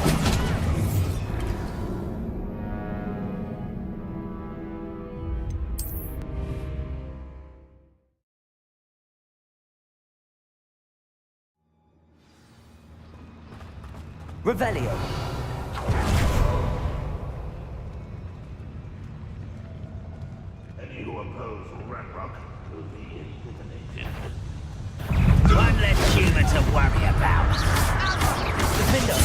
Revelio. Any who oppose Ranrock will be eliminated. One less human to worry about. Defendo.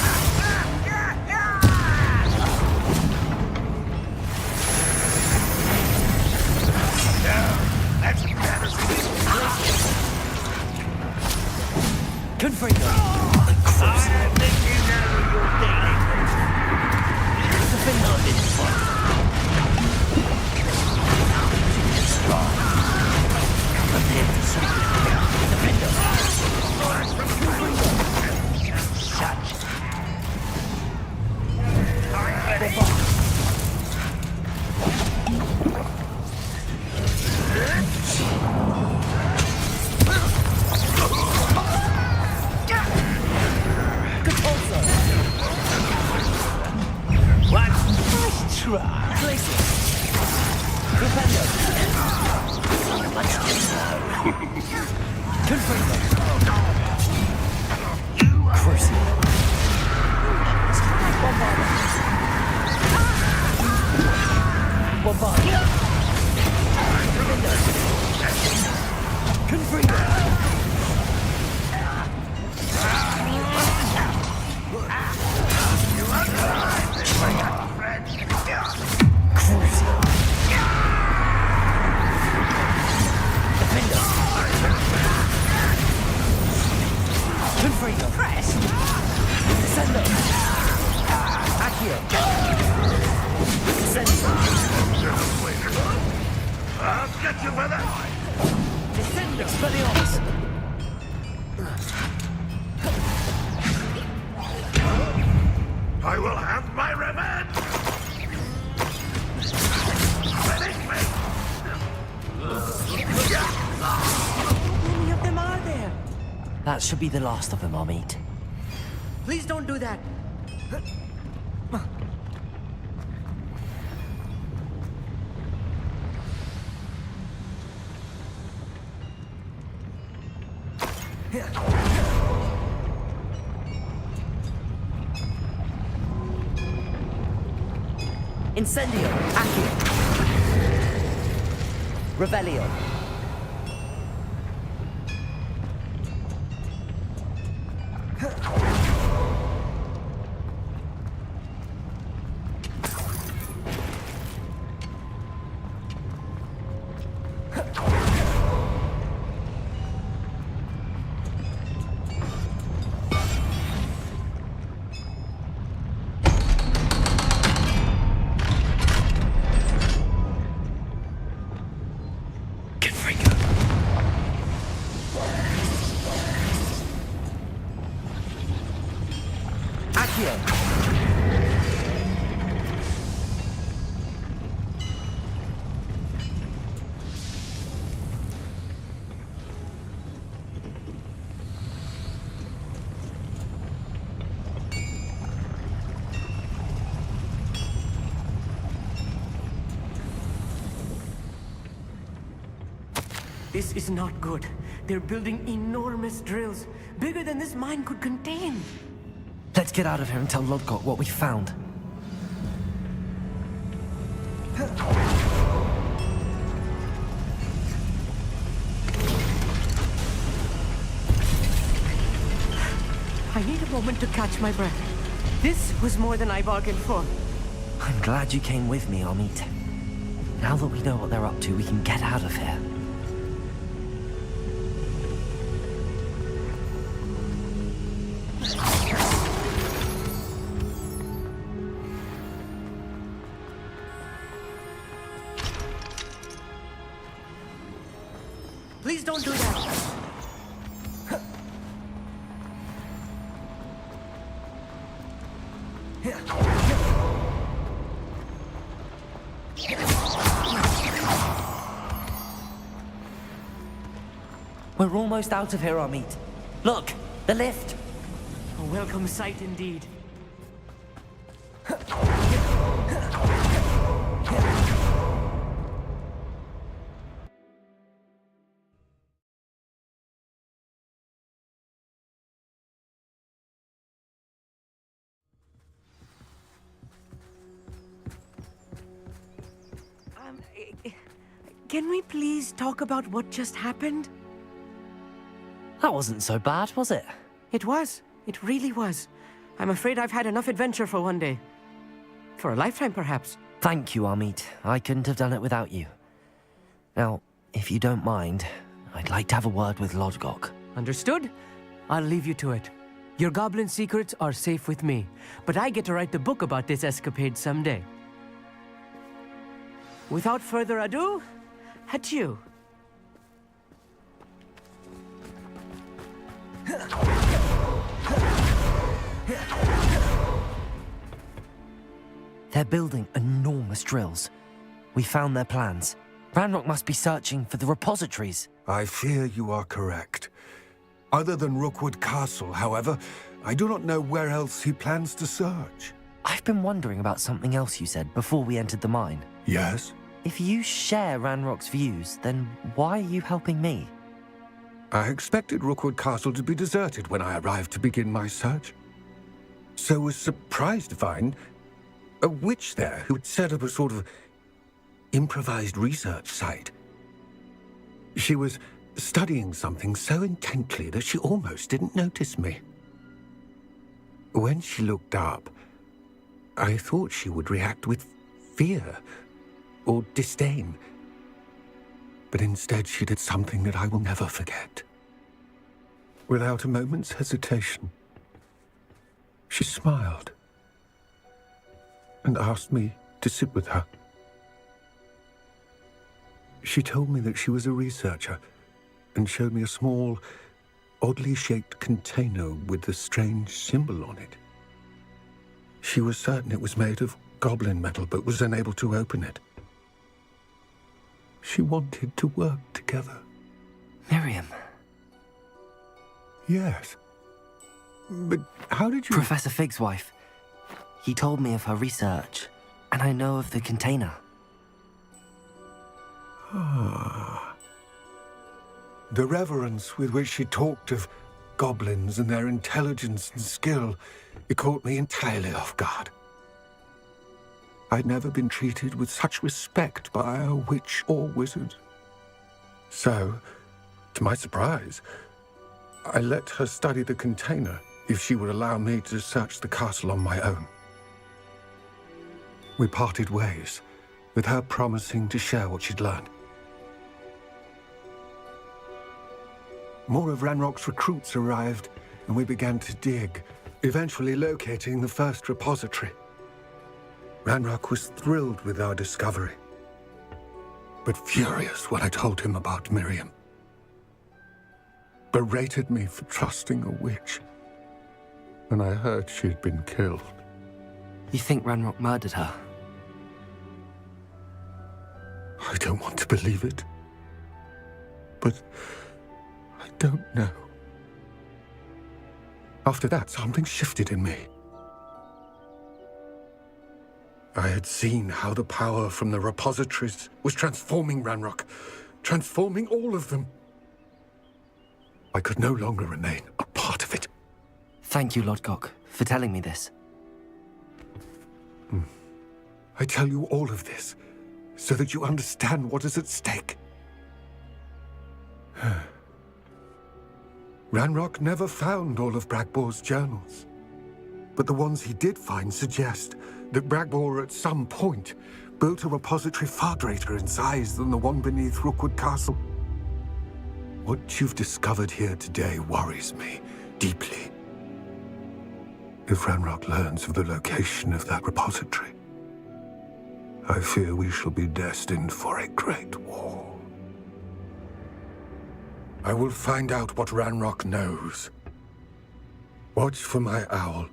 That's embarrassing. Confringo. I think you know who you're dealing with. Defendo. Not this one. Strong. Prepare to something. Defender. Such. One nice try. Glacier. Defendo. Much to know. Confringo. Crucial. Bombarda. Bombarda. Confringo. Crucial. Defender. Confringo. Press. Sendo. Accio. Sendo. I'll get you for that! Descendo. Expelliarmus. I will have my revenge! Finish me! How many of them are there? That should be the last of them I'll meet. Please don't do that. Incendio. Accio. Revelio. This is not good. They're building enormous drills, bigger than this mine could contain. Let's get out of here and tell Lodgott what we found. I need a moment to catch my breath. This was more than I bargained for. I'm glad you came with me, Amit. Now that we know what they're up to, we can get out of here. Please don't do that. We're almost out of here, Amit. Look, the lift. A welcome sight indeed. Can we please talk about what just happened? That wasn't so bad, was it? It was. It really was. I'm afraid I've had enough adventure for one day. For a lifetime, perhaps. Thank you, Amit. I couldn't have done it without you. Now, if you don't mind, I'd like to have a word with Lodgok. Understood? I'll leave you to it. Your goblin secrets are safe with me, but I get to write the book about this escapade someday. Without further ado, adieu. They're building enormous drills. We found their plans. Ranrock must be searching for the repositories. I fear you are correct. Other than Rookwood Castle, however, I do not know where else he plans to search. I've been wondering about something else you said before we entered the mine. Yes? If you share Ranrock's views, then why are you helping me? I expected Rookwood Castle to be deserted when I arrived to begin my search. So was surprised to find a witch there who had set up a sort of improvised research site. She was studying something so intently that she almost didn't notice me. When she looked up, I thought she would react with fear or disdain. But instead she did something that I will never forget. Without a moment's hesitation, she smiled and asked me to sit with her. She told me that she was a researcher and showed me a small, oddly shaped container with a strange symbol on it. She was certain it was made of goblin metal, but was unable to open it. She wanted to work together. Miriam. Yes. But how did you... Professor Fig's wife. He told me of her research, and I know of the container. Ah. The reverence with which she talked of goblins and their intelligence and skill, it caught me entirely off guard. I'd never been treated with such respect by a witch or wizard. So, to my surprise, I let her study the container if she would allow me to search the castle on my own. We parted ways, with her promising to share what she'd learned. More of Ranrock's recruits arrived, and we began to dig, eventually locating the first repository. Ranrock was thrilled with our discovery, but furious when I told him about Miriam. Berated me for trusting a witch, and I heard she'd been killed. You think Ranrock murdered her? I don't want to believe it, but I don't know. After that, something shifted in me. I had seen how the power from the repositories was transforming Ranrock, transforming all of them. I could no longer remain a part of it. Thank you, Lodgok, for telling me this. I tell you all of this so that you understand what is at stake. Ranrock never found all of Bragbor's journals, but the ones he did find suggest that Bragbor at some point built a repository far greater in size than the one beneath Rookwood Castle. What you've discovered here today worries me deeply. If Ranrock learns of the location of that repository, I fear we shall be destined for a great war. I will find out what Ranrock knows. Watch for my owl.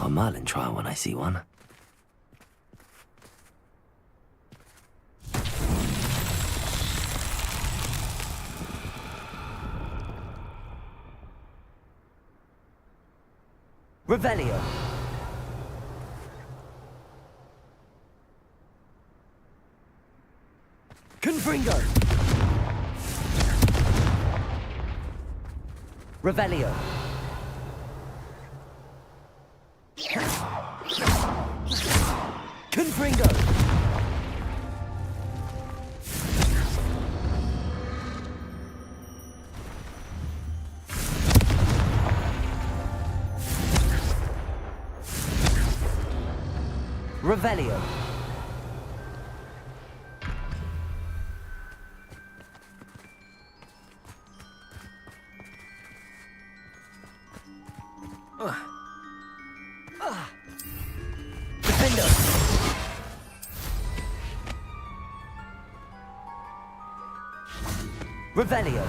A Merlin trial when I see one. Revelio. Confringo. Revelio. Confringo! Revelio. Defender. Revelio.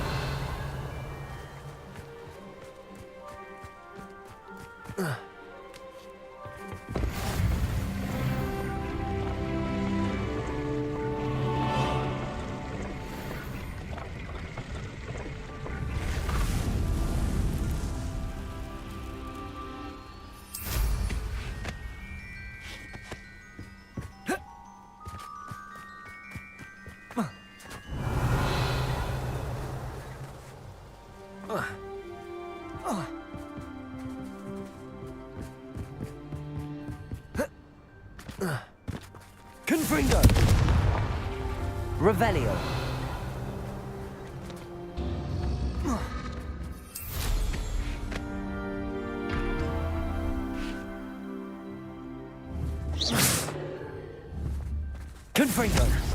Confringo. Revelio. Confringo.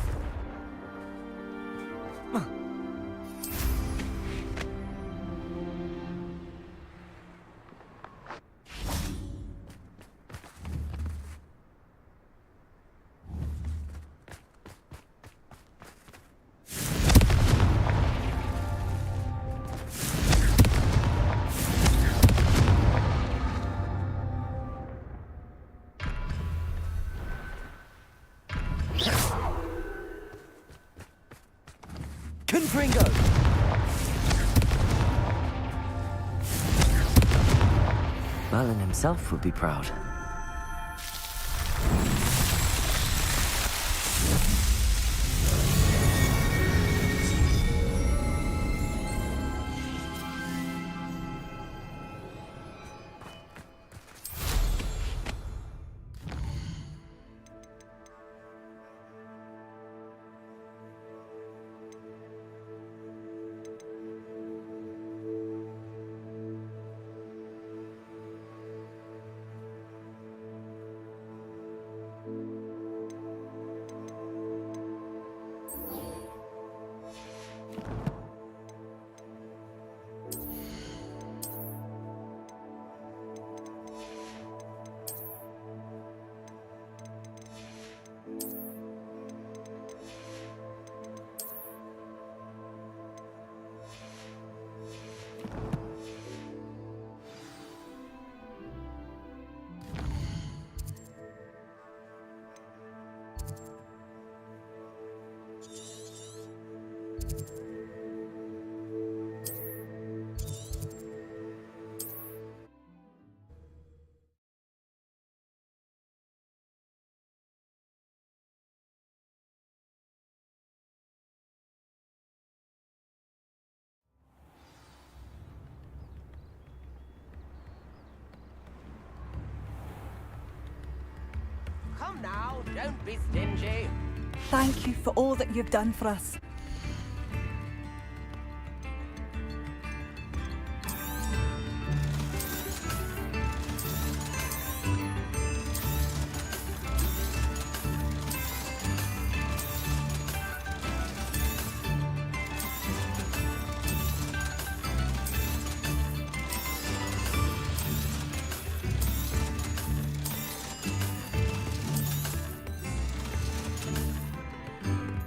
Confringo! Merlin himself would be proud. Come now, don't be stingy. Thank you for all that you've done for us.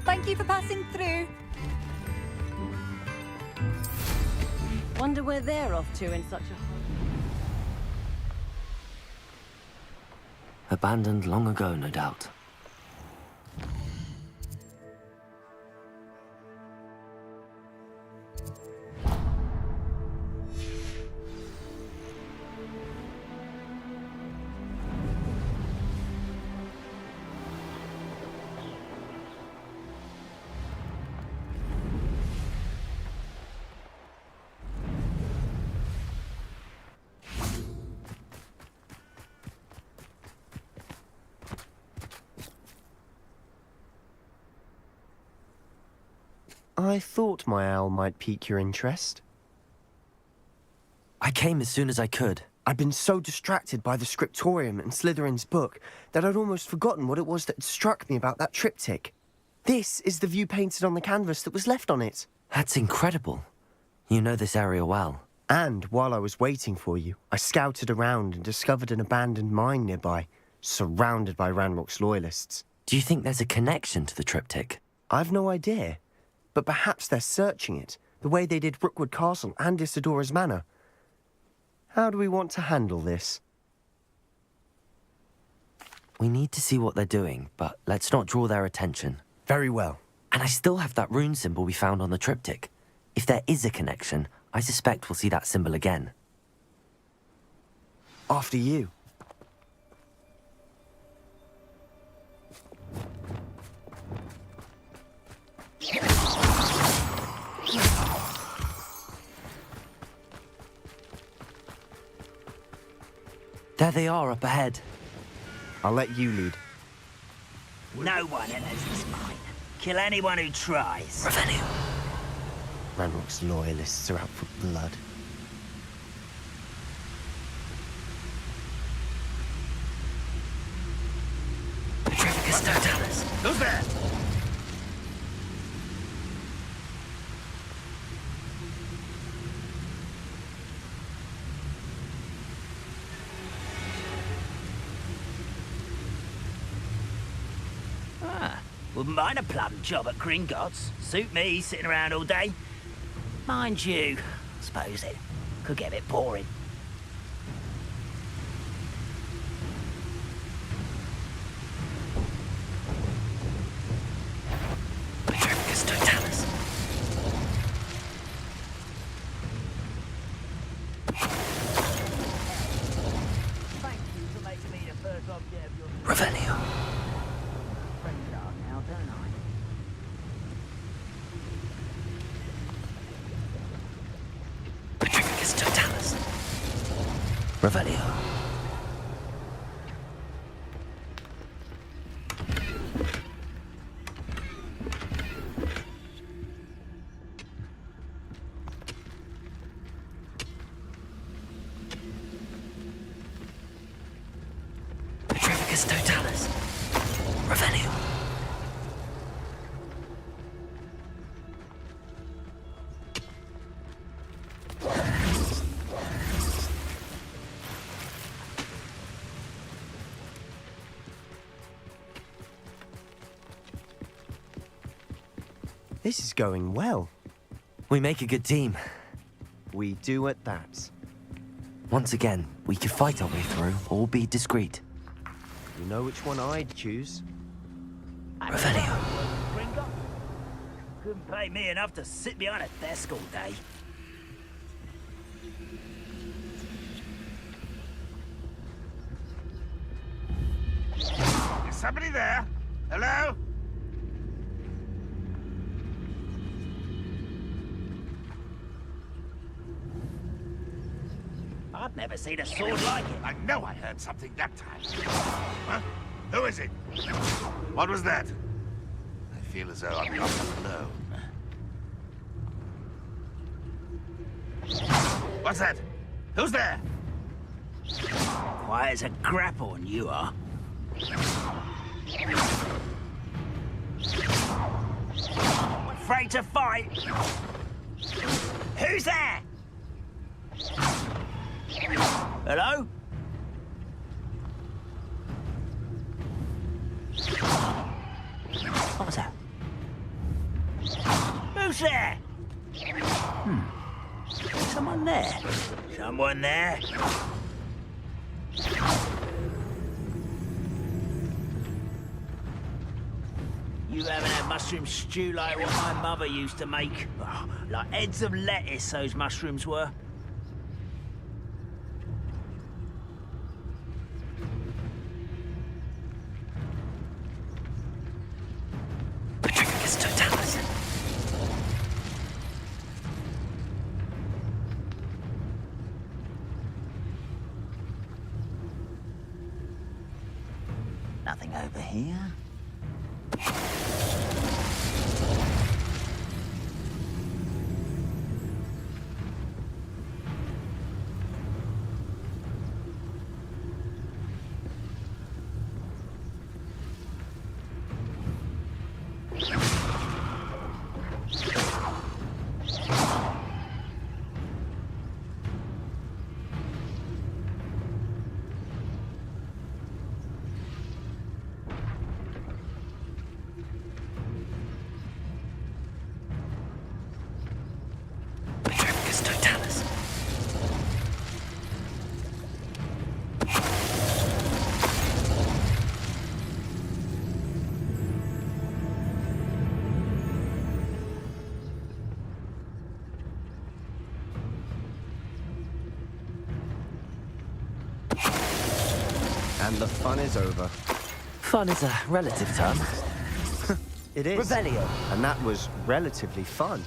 Thank you for passing through. Wonder where they're off to in such a Abandoned long ago, no doubt. I thought my owl might pique your interest. I came as soon as I could. I'd been so distracted by the scriptorium and Slytherin's book that I'd almost forgotten what it was that had struck me about that triptych. This is the view painted on the canvas that was left on it. That's incredible. You know this area well. And while I was waiting for you, I scouted around and discovered an abandoned mine nearby, surrounded by Ranrock's loyalists. Do you think there's a connection to the triptych? I've no idea. But perhaps they're searching it, the way they did Rookwood Castle and Isidora's Manor. How do we want to handle this? We need to see what they're doing, but let's not draw their attention. Very well. And I still have that rune symbol we found on the triptych. If there is a connection, I suspect we'll see that symbol again. After you. There they are up ahead. I'll let you lead. No one enters this mine. Kill anyone who tries. Revenue. Ranrock's loyalists are out for blood. Petrificus totalis. Who's there? Wouldn't mind a plum job at Gringotts. Suit me, sitting around all day. Mind you, I suppose it could get a bit boring. Petrificus totalis. Thank you for making me the first object of your... Revenue. now, don't I? Petrificus totalis. Revelio. Petrificus totalis. Revelio. This is going well. We make a good team. We do at that. Once again, we could fight our way through or be discreet. You know which one I'd choose? Revelio. Couldn't pay me enough to sit behind a desk all day. Is somebody there? Hello? I've never seen a sword like it. I know I heard something that time. Huh? Who is it? What was that? I feel as though I'm not alone. What's that? Who's there? Quiet as a grapple, you are. Afraid to fight? Who's there? Hello? What was that? Who's there? Someone there? Someone there? You haven't had mushroom stew like what my mother used to make. Oh, like heads of lettuce, those mushrooms were. Nothing over here. And the fun is over. Fun is a relative term. It is. Revelio. And that was relatively fun.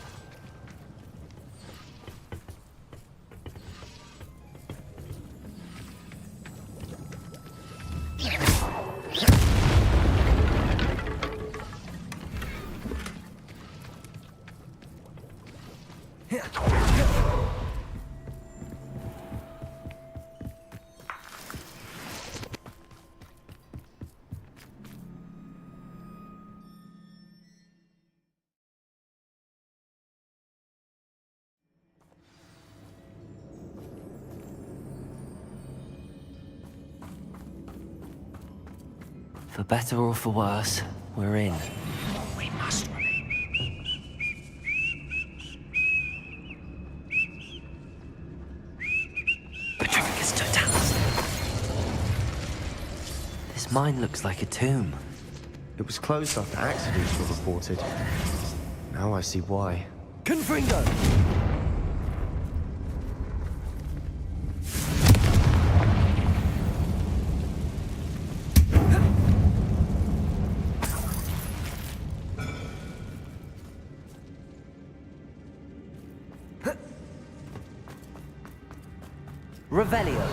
For better or for worse, we're in. We must. Petrificus totalis. This mine looks like a tomb. It was closed after accidents were reported. Now I see why. Confringo! Revelio.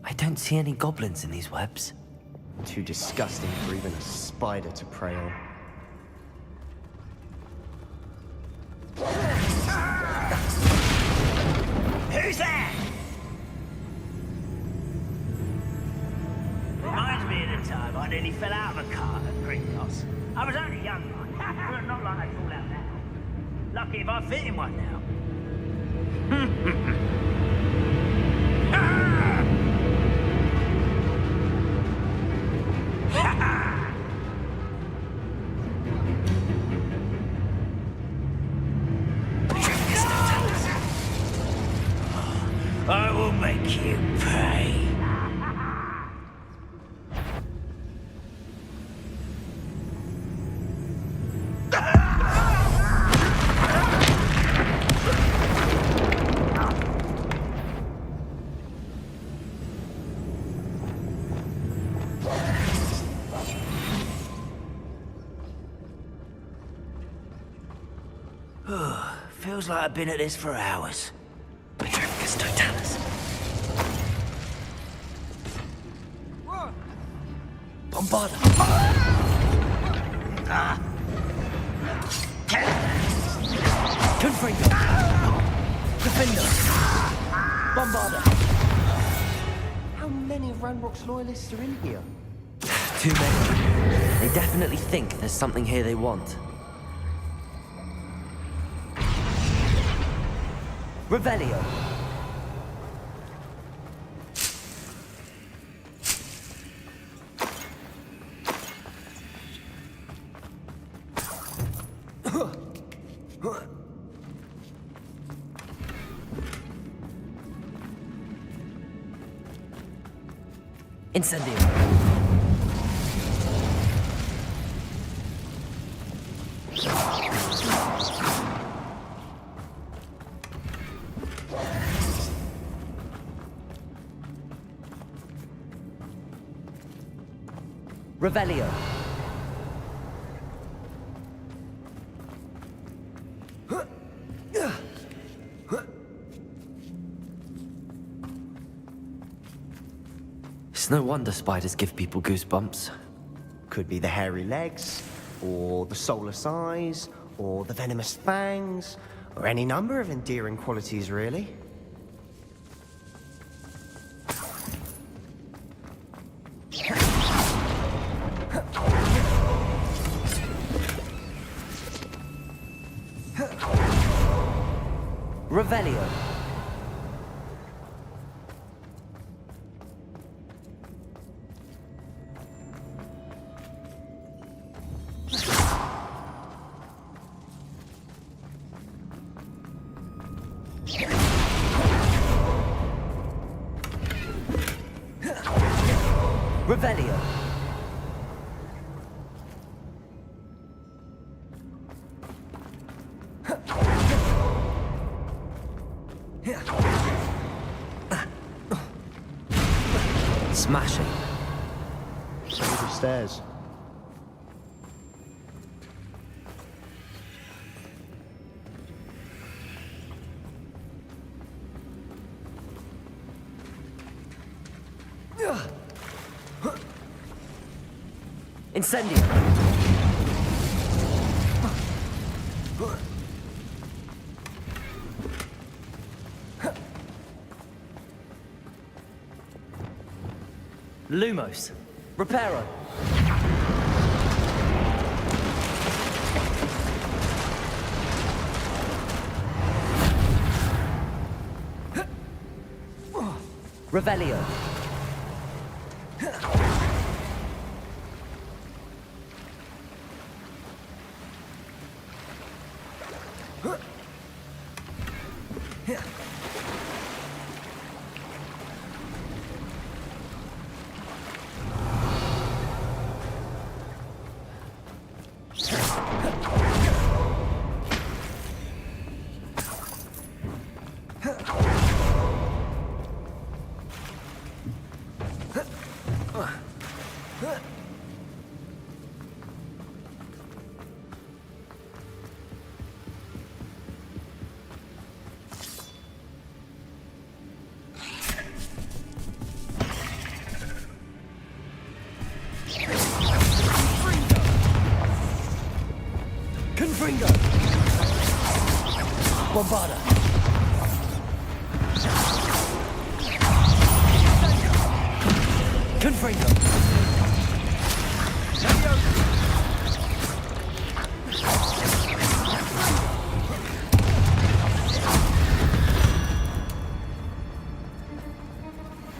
I don't see any goblins in these webs. Too disgusting for even a spider to prey on. Who's there? Reminds me of the time I nearly fell out of a cart at Gringotts. I was only young, but not like I fall out now. Lucky if I fit in one now. Feels like I've been at this for hours. Petrificus totalis. Bombarda. Confringo. Defender. Bombarda. How many of Ranrock's loyalists are in here? Too many. They definitely think there's something here they want. Revelio. Incendio. Revelio. It's no wonder spiders give people goosebumps. Could be the hairy legs, or the soulless eyes, or the venomous fangs, or any number of endearing qualities, really. Revelio. Revelio. Smashing. Over stairs. Incendio. Lumos. Reparo. Revelio. Confringo. Bombarda. Confringo.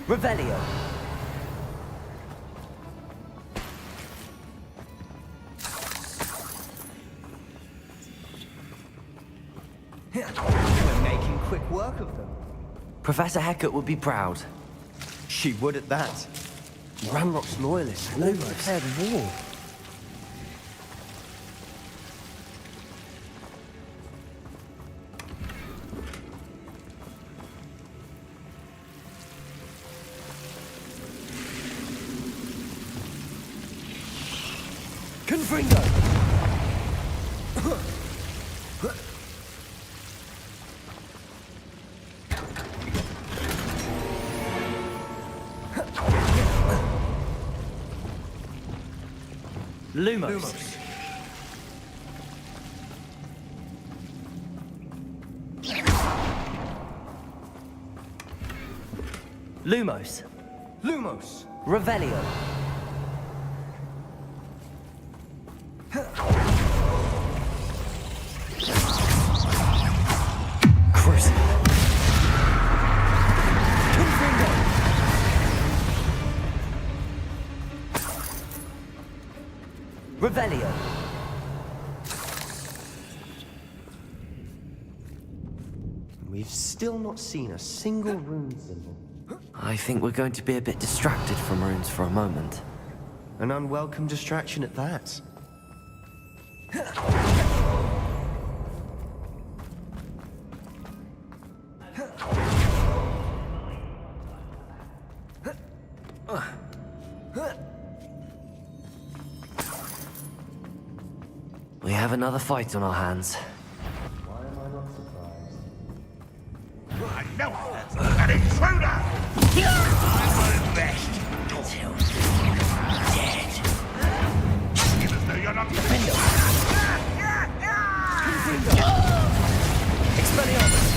Revelio. We're making quick work of them. Professor Hecat would be proud. She would at that. Ranrock's loyalists all prepared war. Confringo. Lumos. Lumos. Lumos. Revelio. Cruise. Revelio. We've still not seen a single rune symbol. I think we're going to be a bit distracted from runes for a moment. An unwelcome distraction at that. We have another fight on our hands. Why am I not surprised? I know an intruder! I'm best until dead. You must know you're not Expelliarmus.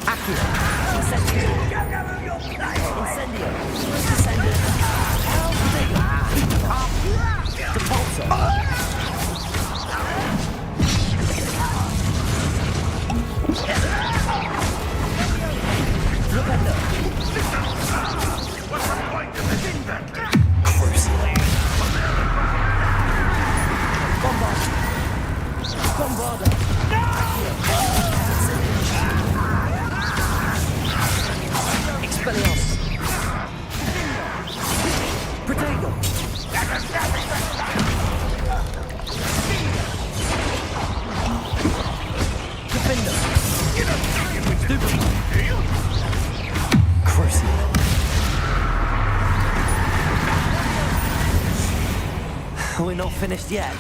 Accio. Incendio. Incendio. Incendio. Depulso. Flipendo. What's the point of this inventory? Bombarda. Bombarda. Expelliarmus. Protego. Defender. Stupid. Crucible. We're not finished yet.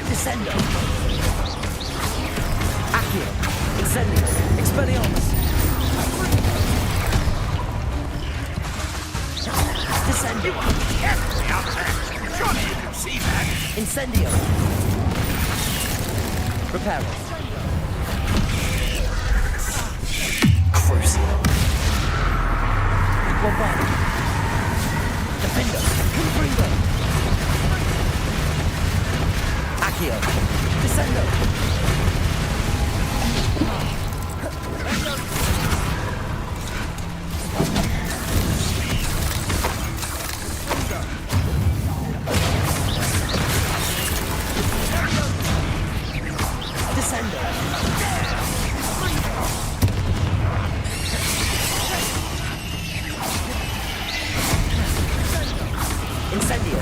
Descendo. Accio. Incendio. Expelliarmus. Descendo. Surely you can see that. Incendio. Reparo. Crucible. Bombarda. Defender. Confringo. Accio. Descendo. Descendo. Incendio.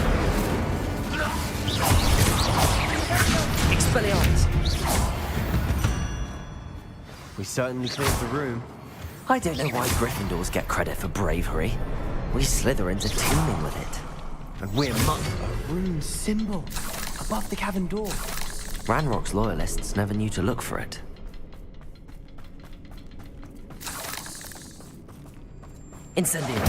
Expelliarmus. We certainly cleared the room. I don't know why Gryffindors get credit for bravery. We Slytherins are teeming with it. And we're a rune symbol above the cavern door. Ranrock's loyalists never knew to look for it. Incendio.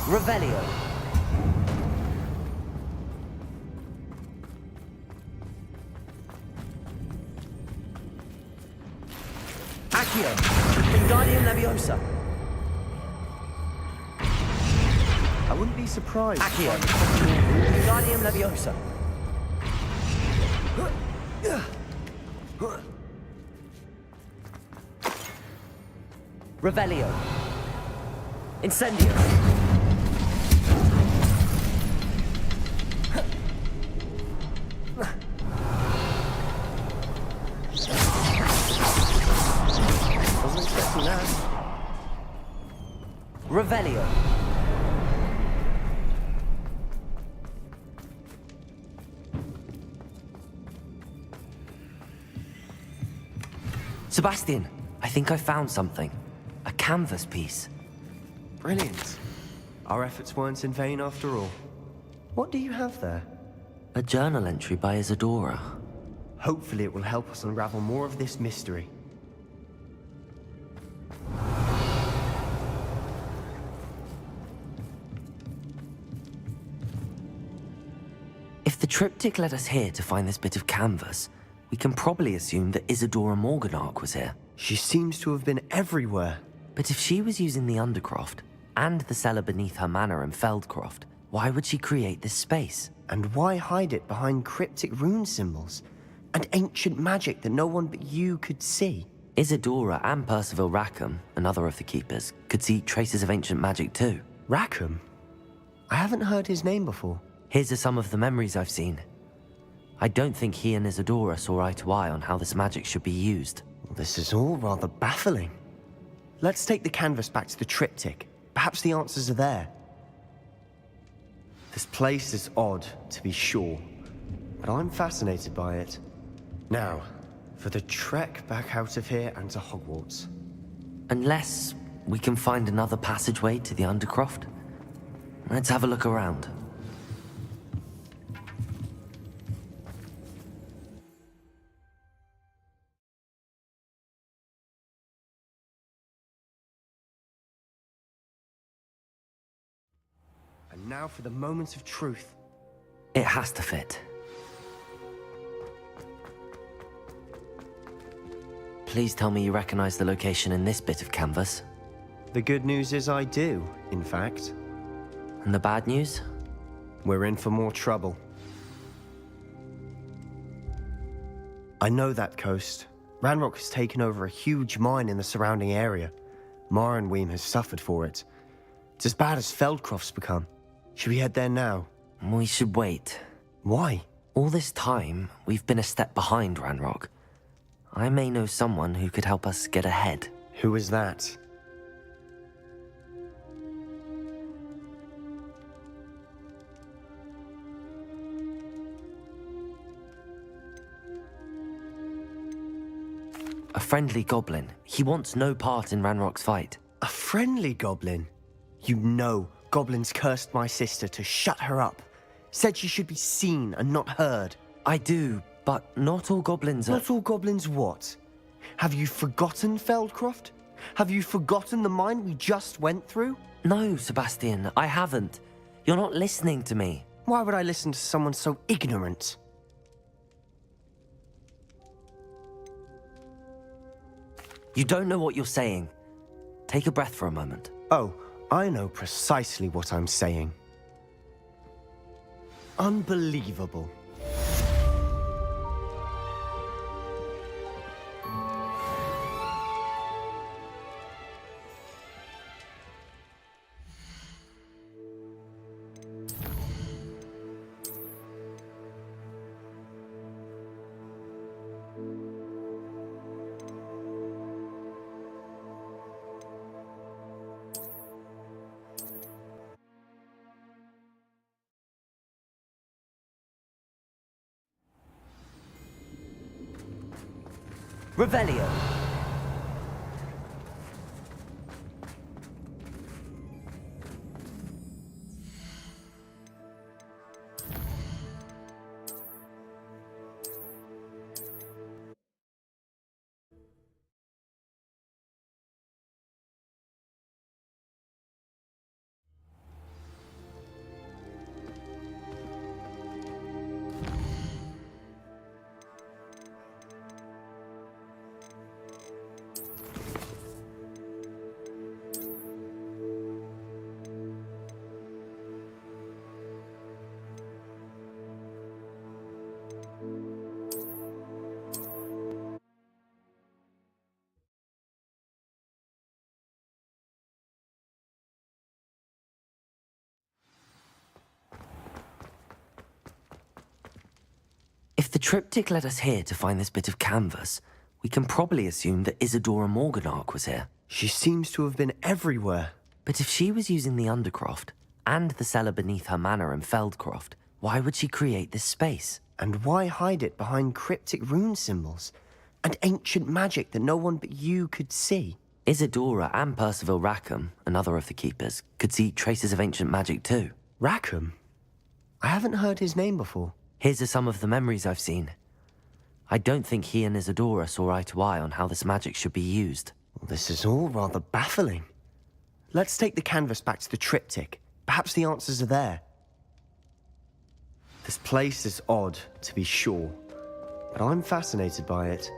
Revelio. Accio. Wingardium Leviosa. I wouldn't be surprised. Accio. Wingardium Leviosa. Revelio. Incendio. Wasn't expecting that. Revelio. Sebastian, I think I found something. A canvas piece. Brilliant. Our efforts weren't in vain after all. What do you have there? A journal entry by Isadora. Hopefully it will help us unravel more of this mystery. If the triptych led us here to find this bit of canvas, we can probably assume that Isadora Morganark was here. She seems to have been everywhere. But if she was using the Undercroft, and the cellar beneath her manor in Feldcroft, why would she create this space? And why hide it behind cryptic rune symbols and ancient magic that no one but you could see? Isadora and Percival Rackham, another of the keepers, could see traces of ancient magic too. Rackham? I haven't heard his name before. Here's some of the memories I've seen. I don't think he and Isadora saw eye to eye on how this magic should be used. This is all rather baffling. Let's take the canvas back to the triptych. Perhaps the answers are there. This place is odd, to be sure, but I'm fascinated by it. Now, for the trek back out of here and to Hogwarts. Unless we can find another passageway to the Undercroft. Let's have a look around. And now for the moment of truth. It has to fit. Please tell me you recognize the location in this bit of canvas. The good news is I do, in fact. And the bad news? We're in for more trouble. I know that coast. Ranrock has taken over a huge mine in the surrounding area. Marrenweem has suffered for it. It's as bad as Feldcroft's become. Should we head there now? We should wait. Why? All this time, we've been a step behind Ranrock. I may know someone who could help us get ahead. Who is that? A friendly goblin. He wants no part in Ranrock's fight. A friendly goblin? You know goblins cursed my sister to shut her up. Said she should be seen and not heard. I do, but not all goblins are... Not all goblins what? Have you forgotten Feldcroft? Have you forgotten the mine we just went through? No, Sebastian, I haven't. You're not listening to me. Why would I listen to someone so ignorant? You don't know what you're saying. Take a breath for a moment. Oh, I know precisely what I'm saying. Unbelievable. Revelio. If the triptych led us here to find this bit of canvas, we can probably assume that Isadora Morganark was here. She seems to have been everywhere. But if she was using the Undercroft, and the cellar beneath her manor in Feldcroft, why would she create this space? And why hide it behind cryptic rune symbols and ancient magic that no one but you could see? Isadora and Percival Rackham, another of the keepers, could see traces of ancient magic too. Rackham? I haven't heard his name before. Here's some of the memories I've seen. I don't think he and Isadora saw eye to eye on how this magic should be used. This is all rather baffling. Let's take the canvas back to the triptych. Perhaps the answers are there. This place is odd, to be sure, but I'm fascinated by it.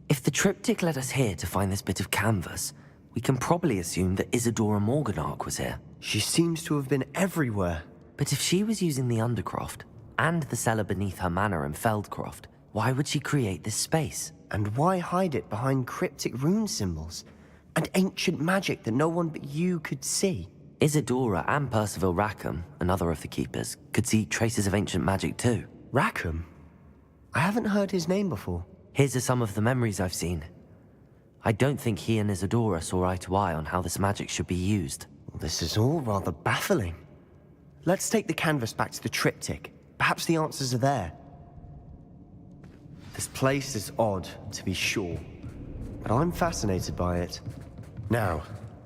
If the triptych led us here to find this bit of canvas, we can probably assume that Isadora Morganark was here. She seems to have been everywhere. But if she was using the Undercroft, and the cellar beneath her manor in Feldcroft, why would she create this space? And why hide it behind cryptic rune symbols? And ancient magic that no one but you could see? Isadora and Percival Rackham, another of the Keepers, could see traces of ancient magic too. Rackham? I haven't heard his name before. Here's are some of the memories I've seen. I don't think he and Isadora saw eye to eye on how this magic should be used. Well, this is all rather baffling. Let's take the canvas back to the triptych. Perhaps the answers are there. This place is odd, to be sure, but I'm fascinated by it. Now,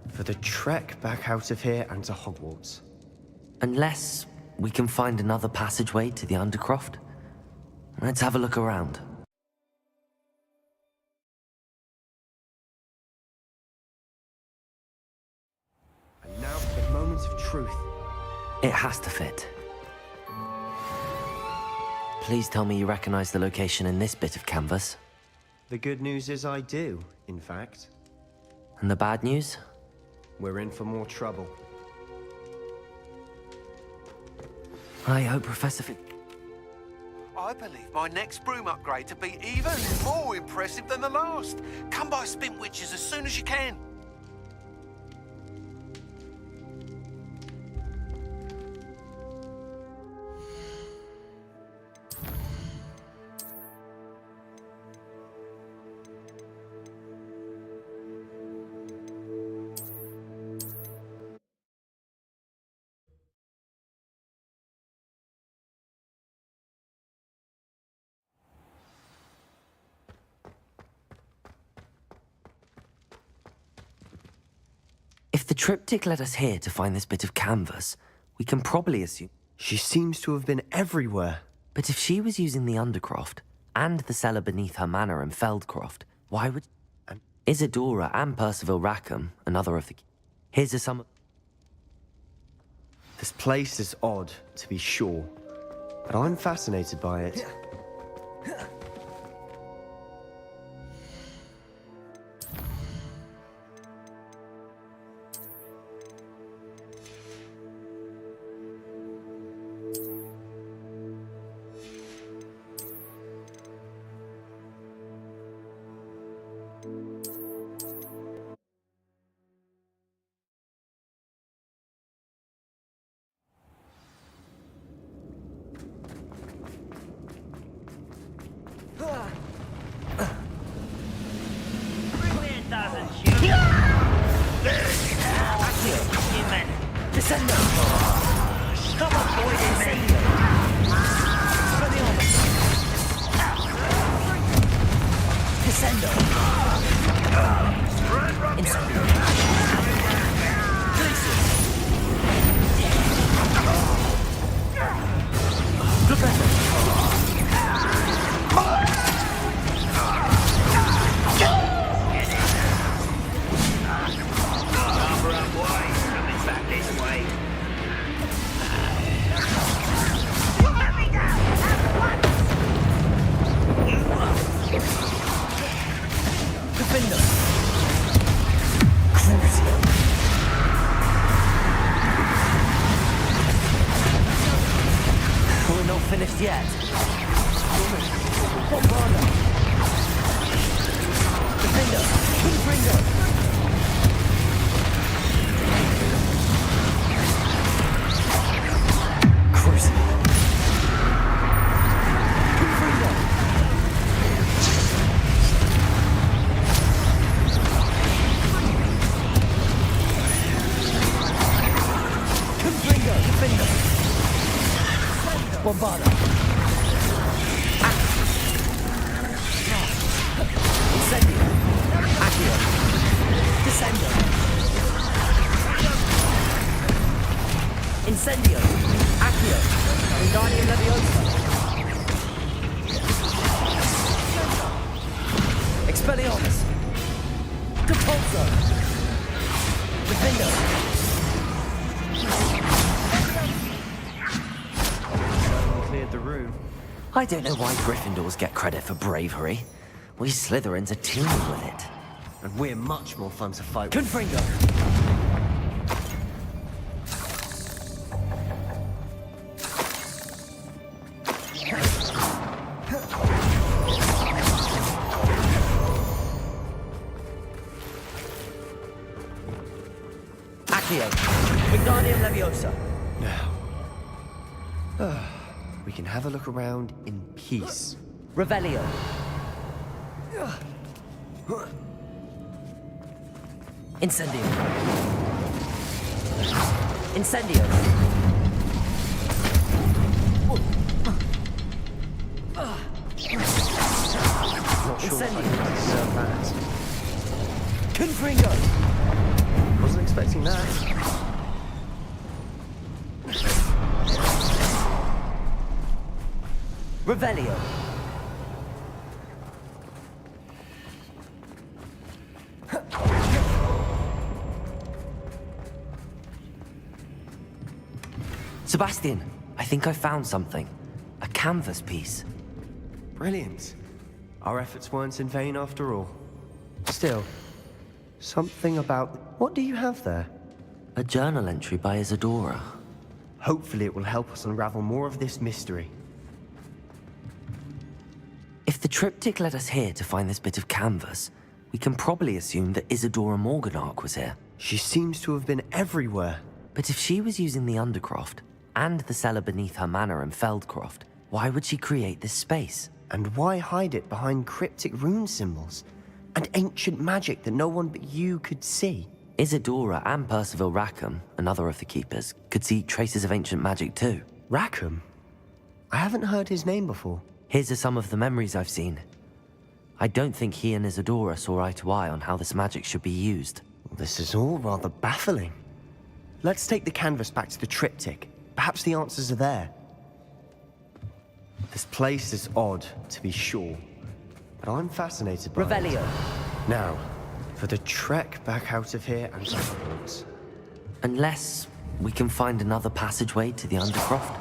for the trek back out of here and to Hogwarts. Unless we can find another passageway to the Undercroft. Let's have a look around. And now for the moment of truth. It has to fit. Please tell me you recognize the location in this bit of canvas. The good news is I do, in fact. And the bad news? We're in for more trouble. I hope Professor I believe my next broom upgrade to be even more impressive than the last. Come by Spintwitches as soon as you can. If the triptych led us here to find this bit of canvas, we can probably assume... She seems to have been everywhere. But if she was using the Undercroft, and the cellar beneath her manor in Feldcroft, why would... Isadora and Percival Rackham, another of the... Here's a sum... This place is odd, to be sure, but I'm fascinated by it. Descendo! Come on, boy, descendo! Descendo! Incendio! We're not finished yet. Bombarda! Defender! Confringo! Crucible! Confringo! Confringo! Defender! Bombarda! Incendio! Accio! Descendo! Incendio! Accio! Wingardium Leviosa! Expelliarmus! Depulso! Defendo! Cleared the room. I don't know why Gryffindors get credit for bravery. We Slytherins are teeming with it. And we're much more fun to fight with. Confringo! Accio! Wingardium Leviosa! Now, we can have a look around in peace. Revelio! Incendio! Incendio! Not sure Incendio! if I deserve that. Confringo! Wasn't expecting that. Revelio! Sebastian, I think I found something. A canvas piece. Brilliant. Our efforts weren't in vain after all. Still, something about... What do you have there? A journal entry by Isadora. Hopefully it will help us unravel more of this mystery. If the triptych led us here to find this bit of canvas, we can probably assume that Isadora Morganach was here. She seems to have been everywhere. But if she was using the Undercroft, and the cellar beneath her manor in Feldcroft, why would she create this space? And why hide it behind cryptic rune symbols? And ancient magic that no one but you could see? Isadora and Percival Rackham, another of the Keepers, could see traces of ancient magic too. Rackham? I haven't heard his name before. Here's some of the memories I've seen. I don't think he and Isadora saw eye to eye on how this magic should be used. This is all rather baffling. Let's take the canvas back to the triptych. Perhaps the answers are there. This place is odd, to be sure. But I'm fascinated by Revelio! it. Now, for the trek back out of here and to Hogwarts. Unless we can find another passageway to the Undercroft.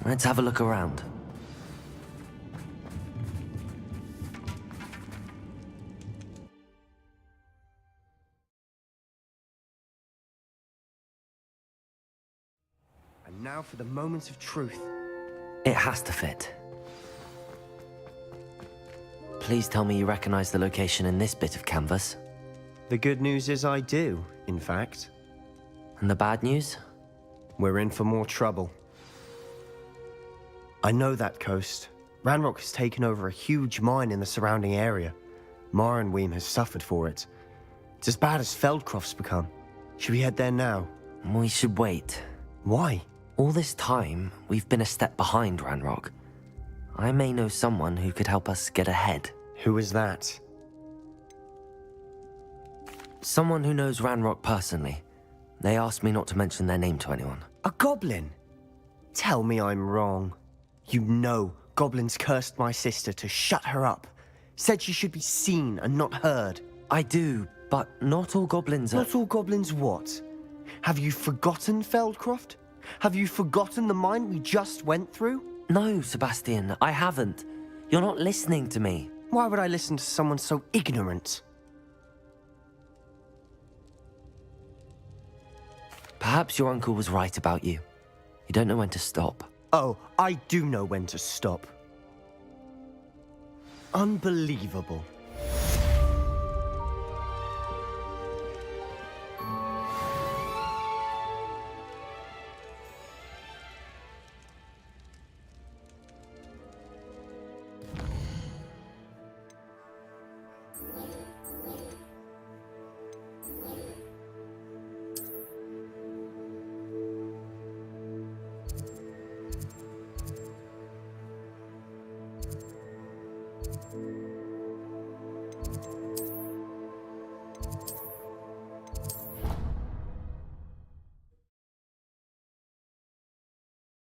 Let's have a look around. And now for the moment of truth. It has to fit. Please tell me you recognize the location in this bit of canvas. The good news is I do, in fact. And the bad news? We're in for more trouble. I know that coast. Ranrock has taken over a huge mine in the surrounding area. Marrenweem has suffered for it. It's as bad as Feldcroft's become. Should we head there now? We should wait. Why? All this time, we've been a step behind Ranrock. I may know someone who could help us get ahead. Who is that? Someone who knows Ranrock personally. They asked me not to mention their name to anyone. A goblin? Tell me I'm wrong. You know goblins cursed my sister to shut her up. Said she should be seen and not heard. I do, but not all goblins are... Not all goblins what? Have you forgotten Feldcroft? Have you forgotten the mine we just went through? No, Sebastian, I haven't. You're not listening to me. Why would I listen to someone so ignorant? Perhaps your uncle was right about you. You don't know when to stop. Oh, I do know when to stop. Unbelievable.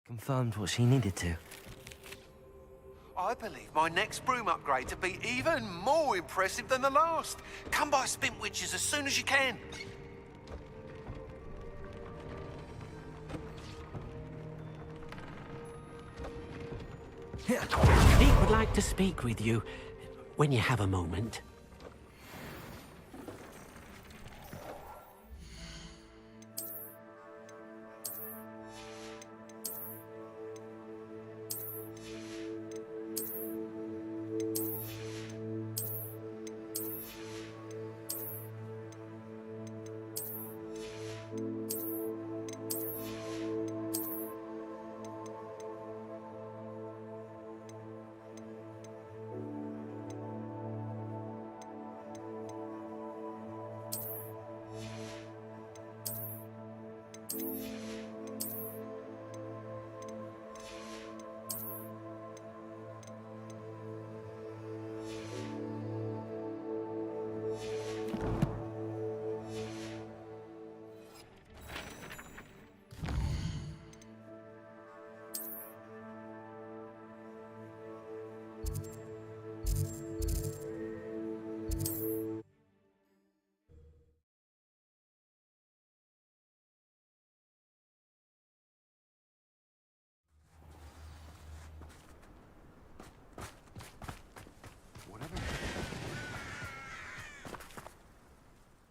Confirmed what she needed to. I believe my next broom upgrade to be even more impressive than the last. Come by Spintwitches as soon as you can. Deek would like to speak with you when you have a moment.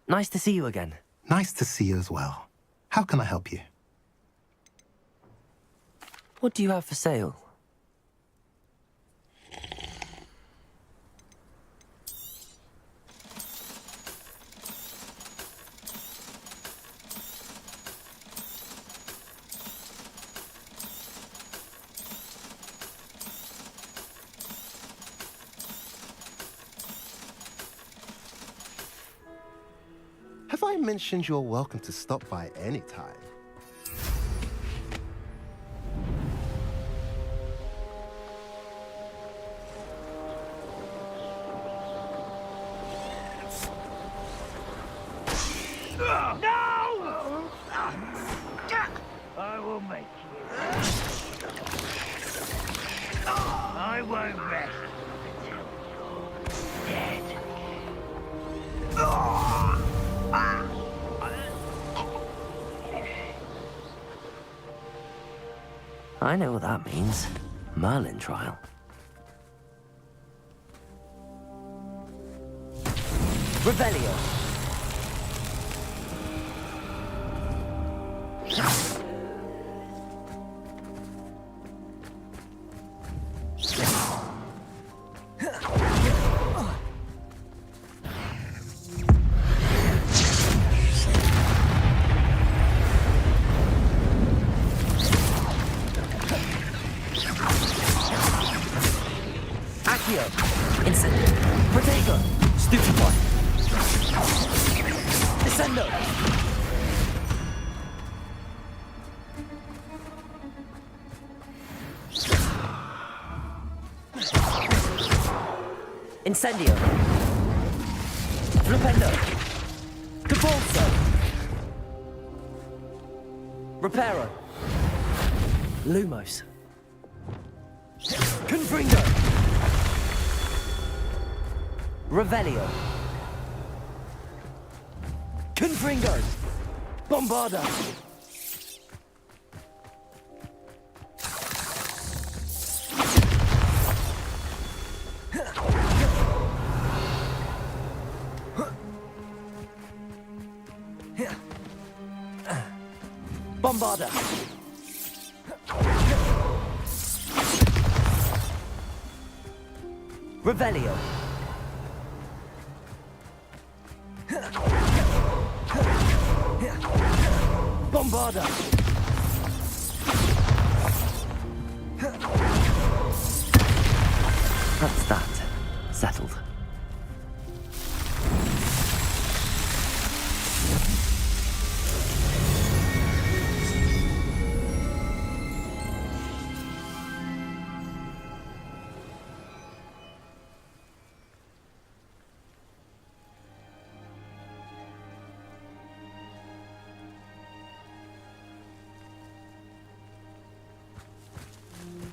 Nice to see you again. Nice to see you as well. How can I help you? What do you have for sale? Have I mentioned you're welcome to stop by any time? No! I will make you. I won't rest until you're dead. I know what that means. Merlin trial. Revelio. Accio. Instant. Protego. Stupefy. Descendo. Incendio. Flipendo. Capulso. Reparo. Lumos. Confringo. Revelio. Confringo. Bombarda. Bombarda. Revelio. Bombarda. That's that. Settled.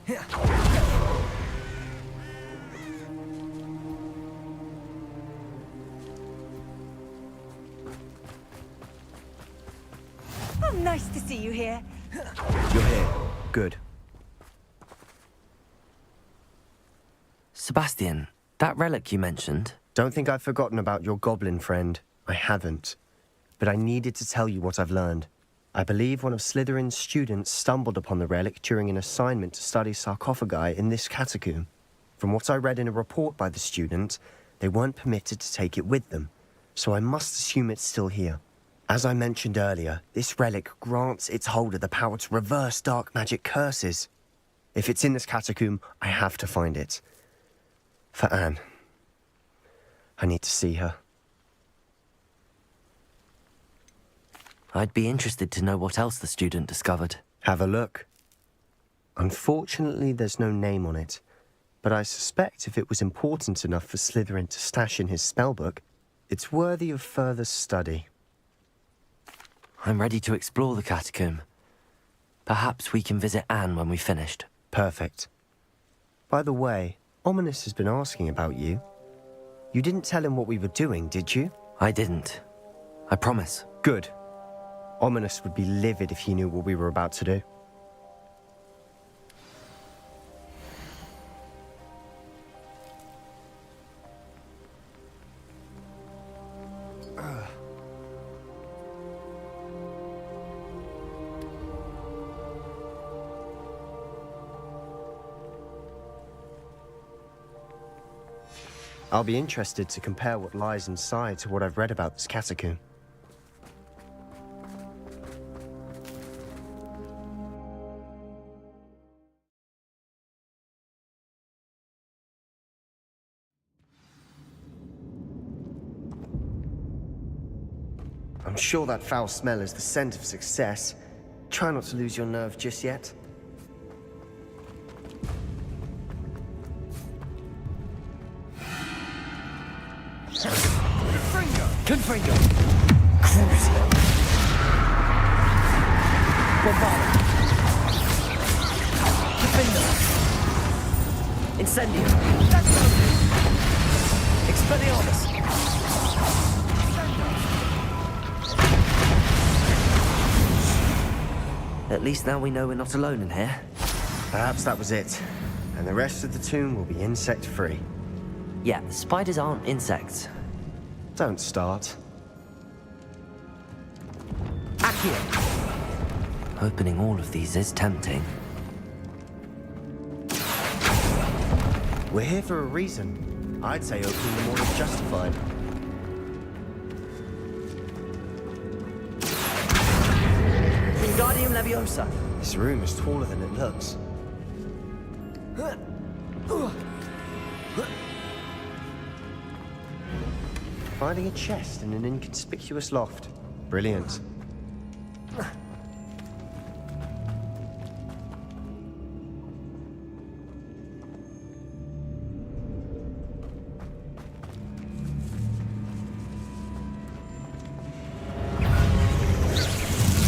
Oh, nice to see you here. You're here. Good. Sebastian, that relic you mentioned. Don't think I've forgotten about your goblin friend. I haven't. But I needed to tell you what I've learned. I believe one of Slytherin's students stumbled upon the relic during an assignment to study sarcophagi in this catacomb. From what I read in a report by the student, they weren't permitted to take it with them, so I must assume it's still here. As I mentioned earlier, this relic grants its holder the power to reverse dark magic curses. If it's in this catacomb, I have to find it. For Anne. I need to see her. I'd be interested to know what else the student discovered. Have a look. Unfortunately, there's no name on it, but I suspect if it was important enough for Slytherin to stash in his spellbook, it's worthy of further study. I'm ready to explore the catacomb. Perhaps we can visit Anne when we've finished. Perfect. By the way, Ominous has been asking about you. You didn't tell him what we were doing, did you? I didn't. I promise. Good. Ominous would be livid if he knew what we were about to do. I'll be interested to compare what lies inside to what I've read about this catacomb. I'm sure that foul smell is the scent of success. Try not to lose your nerve just yet. Confringo! Crucio! Bombada! Defendo! Incendio! Expelliarmus! At least now we know we're not alone in here. Perhaps that was it. And the rest of the tomb will be insect-free. Yeah, spiders aren't insects. Don't start. Accio! Opening all of these is tempting. We're here for a reason. I'd say opening them all is justified. Wingardium Leviosa! This room is taller than it looks. Finding a chest in an inconspicuous loft. Brilliant.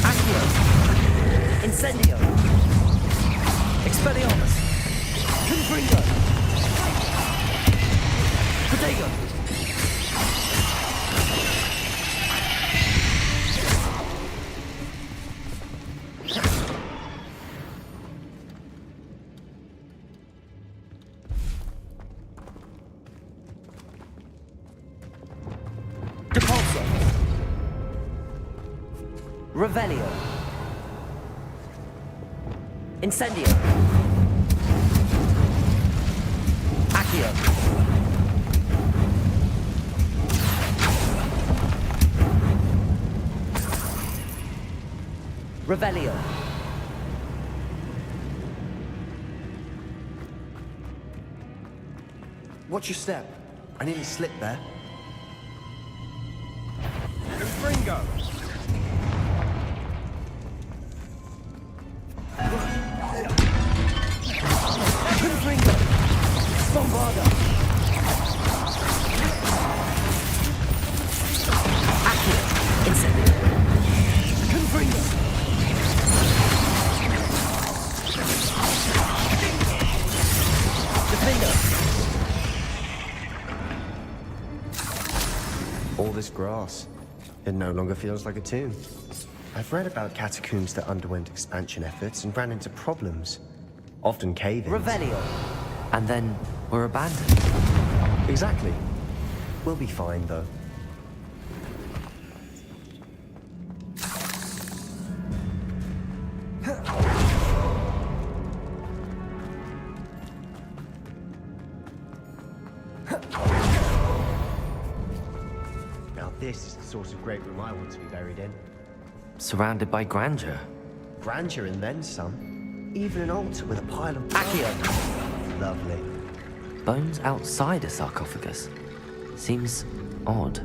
Accio! Incendio! Expelliarmus! Confringo! Protego! Depulso! Revelio! Incendio! Accio! Revelio! Watch your step. I nearly slipped there. Confringo! Confringo! Bombarda! Accio! Incendio! Confringo! all this grass. It no longer feels like a tomb. I've read about catacombs that underwent expansion efforts and ran into problems. Often cave-ins. Revelio. And then were abandoned. Exactly. We'll be fine, though. Now this is the sort of great room I want to be buried in. Surrounded by grandeur. Grandeur and then some. Even an altar with a pile of Accio. Lovely. Bones outside a sarcophagus. Seems odd.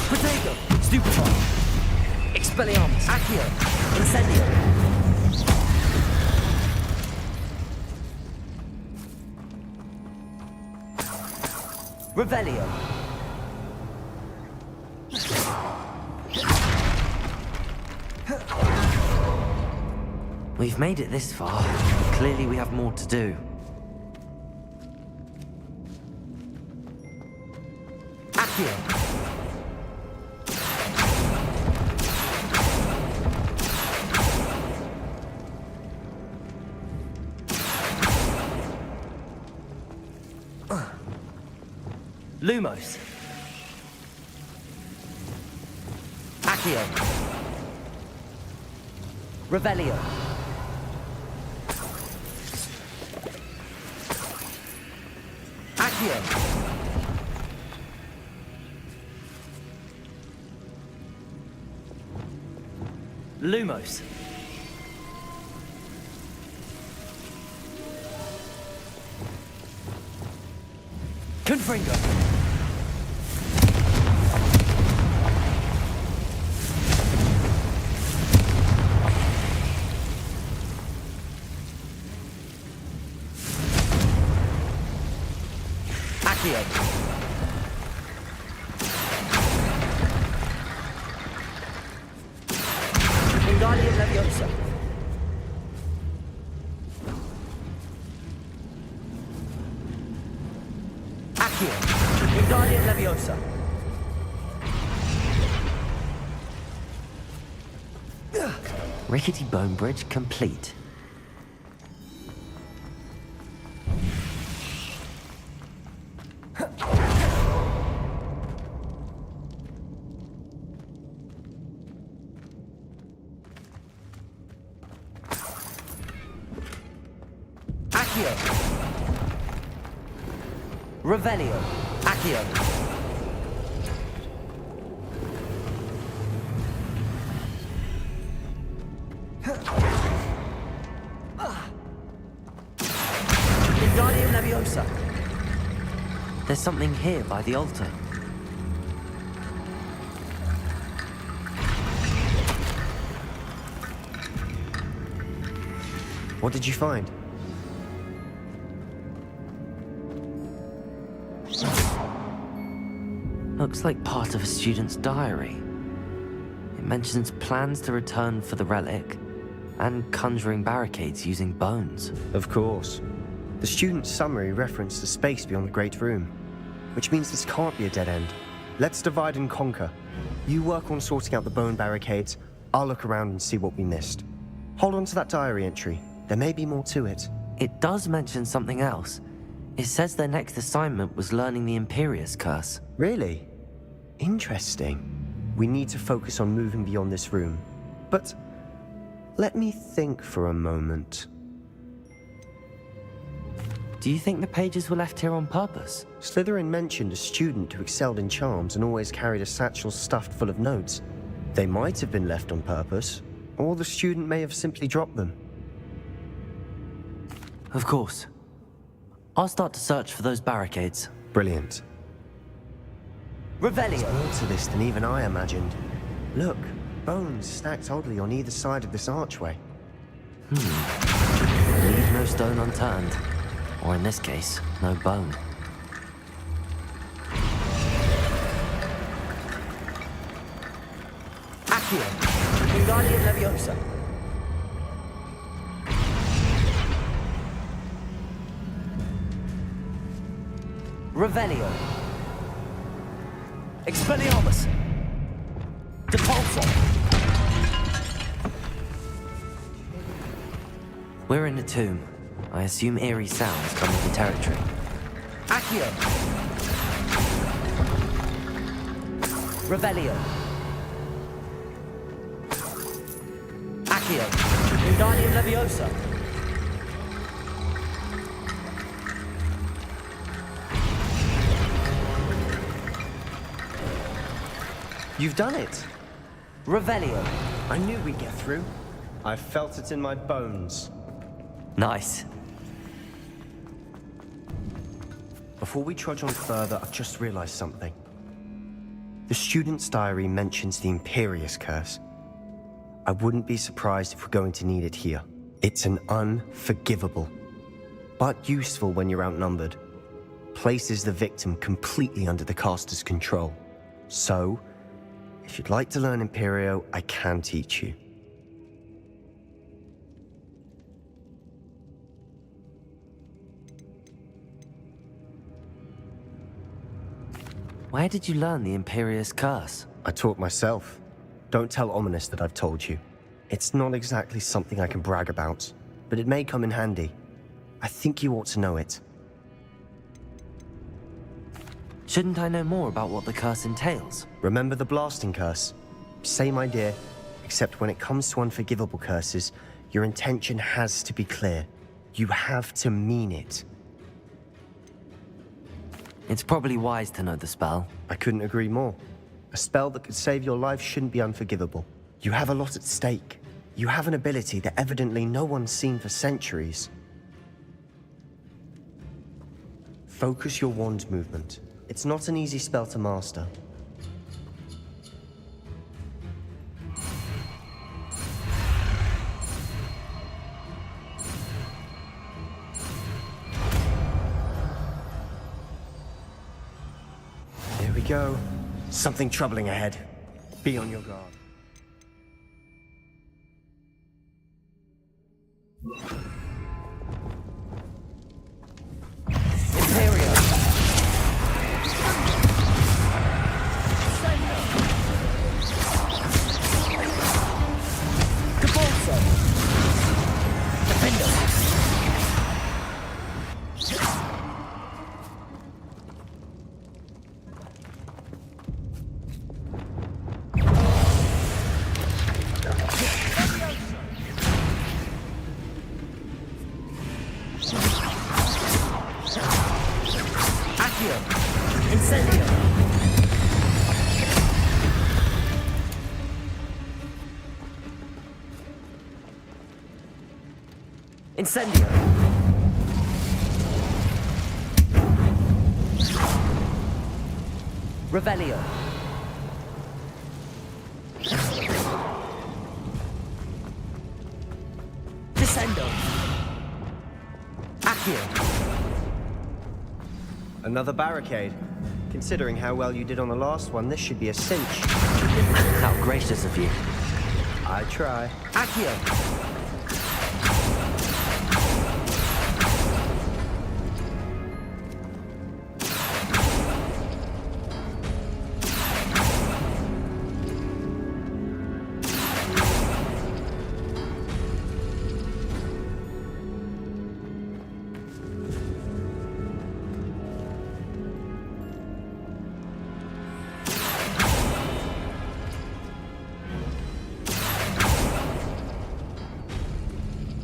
Protego! Stupefy! Expelliarmus! Accio! Incendio! Revelio! We've made it this far. Clearly we have more to do. Accio! Lumos! Accio! Revelio! Accio! Lumos! Confringo! Accio! Wingardium Leviosa! Accio! Wingardium Leviosa! Rickety bone bridge complete. Accio! Revelio! Accio! Wingardium Leviosa! There's something here by the altar. What did you find? Looks like part of a student's diary. It mentions plans to return for the relic and conjuring barricades using bones. Of course. The student's summary referenced the space beyond the Great Room, which means this can't be a dead end. Let's divide and conquer. You work on sorting out the bone barricades, I'll look around and see what we missed. Hold on to that diary entry. There may be more to it. It does mention something else. It says their next assignment was learning the Imperious Curse. Really? Interesting. We need to focus on moving beyond this room. But let me think for a moment. Do you think the pages were left here on purpose? Slytherin mentioned a student who excelled in charms and always carried a satchel stuffed full of notes. They might have been left on purpose, or the student may have simply dropped them. Of course. I'll start to search for those barricades. Brilliant. Revelio! There's more to this than even I imagined. Look, bones stacked oddly on either side of this archway. Leave no stone unturned. Or in this case, no bone. Accio! Wingardium Leviosa. Revelio. Expelliarmus. Depulso. We're in a tomb. I assume eerie sounds come with the territory. Accio. Revelio. Accio. Wingardium Leviosa. You've done it. Revelio. I knew we'd get through. I felt it in my bones. Nice. Before we trudge on further, I've just realized something. The student's diary mentions the Imperious Curse. I wouldn't be surprised if we're going to need it here. It's an unforgivable, but useful when you're outnumbered. Places the victim completely under the caster's control. So, if you'd like to learn Imperio, I can teach you. Where did you learn the Imperious Curse? I taught myself. Don't tell Ominous that I've told you. It's not exactly something I can brag about, but it may come in handy. I think you ought to know it. Shouldn't I know more about what the curse entails? Remember the blasting curse? Same idea, except when it comes to unforgivable curses, your intention has to be clear. You have to mean it. It's probably wise to know the spell. I couldn't agree more. A spell that could save your life shouldn't be unforgivable. You have a lot at stake. You have an ability that evidently no one's seen for centuries. Focus your wand movement. It's not an easy spell to master. There we go. Something troubling ahead. Be on your guard. Imperio. Depulso. Defendo. Accio. Incendio. Incendio. Revelio. Descendo. Accio. Another barricade. Considering how well you did on the last one, this should be a cinch. How gracious of you. I try. Accio.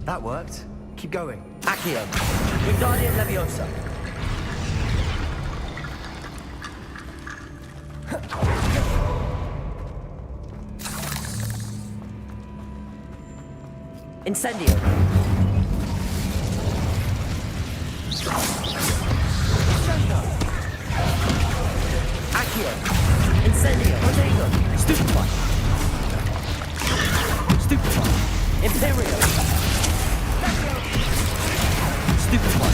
That worked. Keep going. Accio. Wingardium Leviosa. Incendio. Accio. Incendio. Protego. Stupefy. Stupefy. Imperio. Stupefy.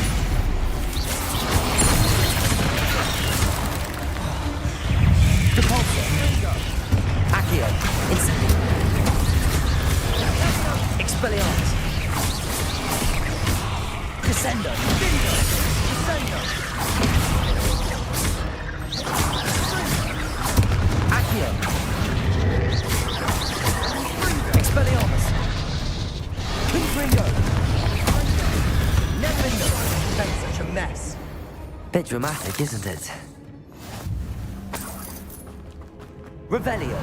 Depulso. Accio. Incendio. dramatic, isn't it? Revelio.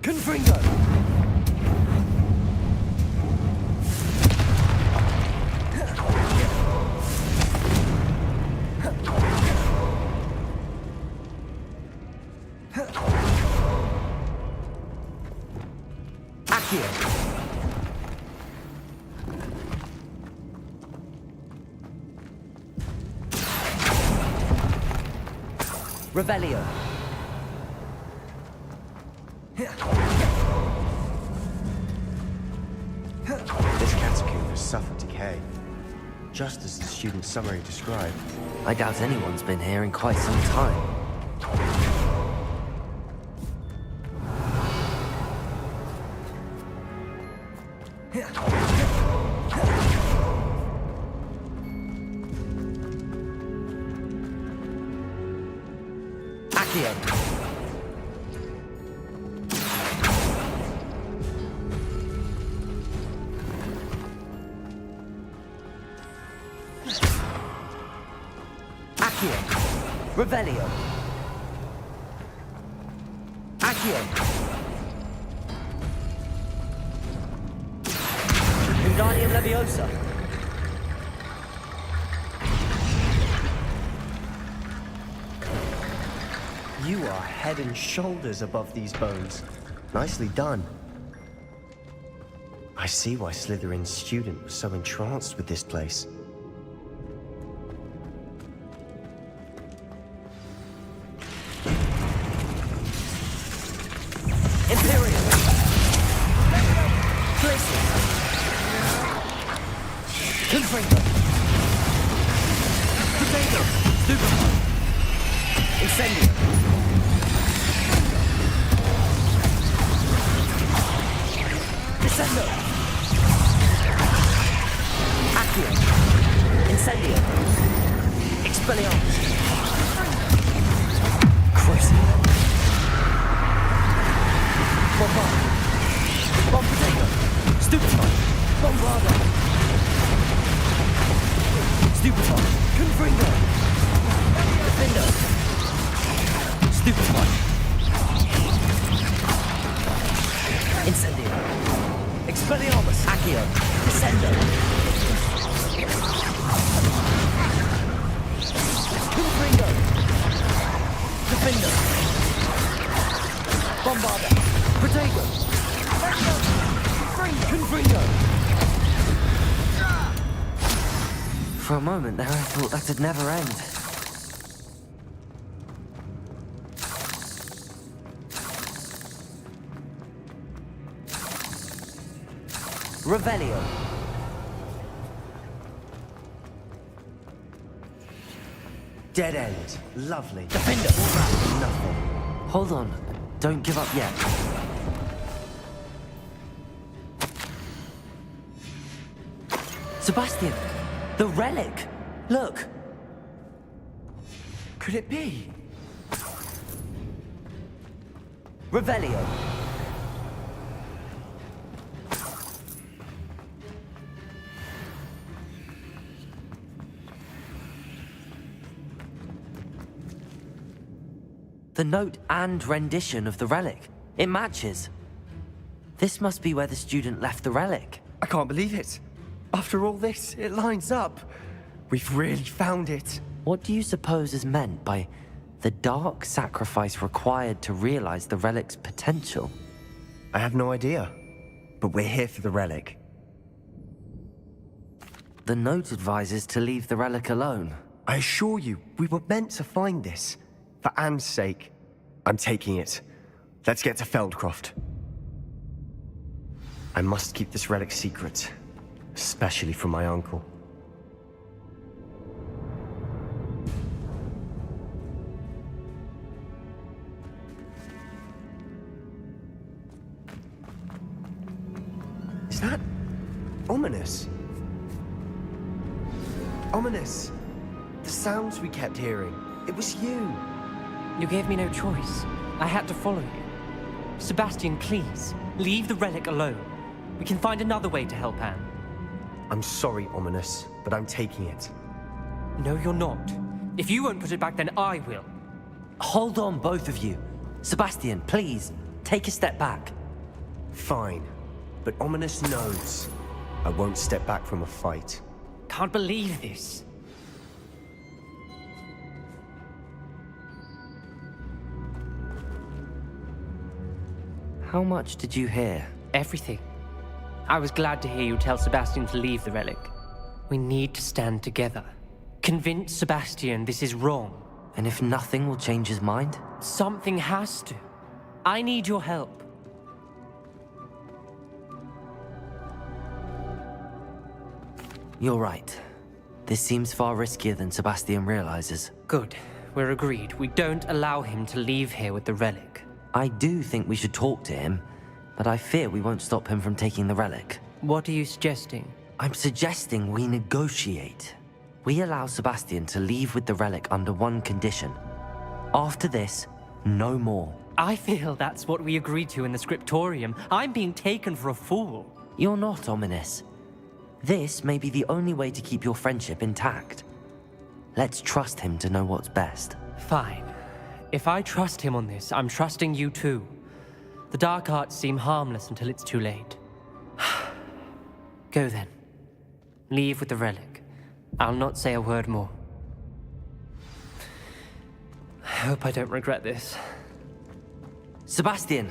Confringo. Accio. Revelio. This catacomb has suffered decay, just as the student summary described. I doubt anyone's been here in quite some time. Accio. Accio. Revelio. Accio. Wingardium Leviosa. You are head and shoulders above these bones. Nicely done. I see why Slytherin's student was so entranced with this place. Imperium. Glacier. Confringo. Potato. Stupefy. Incendio. Descendo. Accio. Incendio. Expelliarmus. Crucible. Bombard. Bomb potato. Stupefy. Bombardo. Stupefy. Confringo. Defender. Stupefy. Incendio. Expelliarmus. Accio. Descendo. Confringo. Defender. Bombarda. Protego. Confringo. For a moment there, I thought that'd never end. Revelio. Dead end. Lovely. Defender. Nothing. Hold on. Don't give up yet. Sebastian. The relic. Look. Could it be? Revelio. The note and rendition of the relic. It matches. This must be where the student left the relic. I can't believe it. After all this, it lines up. We've really found it. What do you suppose is meant by the dark sacrifice required to realize the relic's potential? I have no idea. But we're here for the relic. The note advises to leave the relic alone. I assure you, we were meant to find this. For Anne's sake. I'm taking it. Let's get to Feldcroft. I must keep this relic secret. Especially from my uncle. Is that ominous? Ominous. The sounds we kept hearing. It was you. You gave me no choice. I had to follow you. Sebastian, please. Leave the relic alone. We can find another way to help Anne. I'm sorry, Ominous, but I'm taking it. No, you're not. If you won't put it back, then I will. Hold on, both of you. Sebastian, please, take a step back. Fine, but Ominous knows I won't step back from a fight. Can't believe this. How much did you hear? Everything. I was glad to hear you tell Sebastian to leave the relic. We need to stand together. Convince Sebastian this is wrong. And if nothing will change his mind? Something has to. I need your help. You're right. This seems far riskier than Sebastian realizes. Good. We're agreed. We don't allow him to leave here with the relic. I do think we should talk to him, but I fear we won't stop him from taking the relic. What are you suggesting? I'm suggesting we negotiate. We allow Sebastian to leave with the relic under one condition. After this, no more. I feel that's what we agreed to in the scriptorium. I'm being taken for a fool. You're not, Ominous. This may be the only way to keep your friendship intact. Let's trust him to know what's best. Fine. If I trust him on this, I'm trusting you too. The dark arts seem harmless until it's too late. Go then. Leave with the relic. I'll not say a word more. I hope I don't regret this. Sebastian,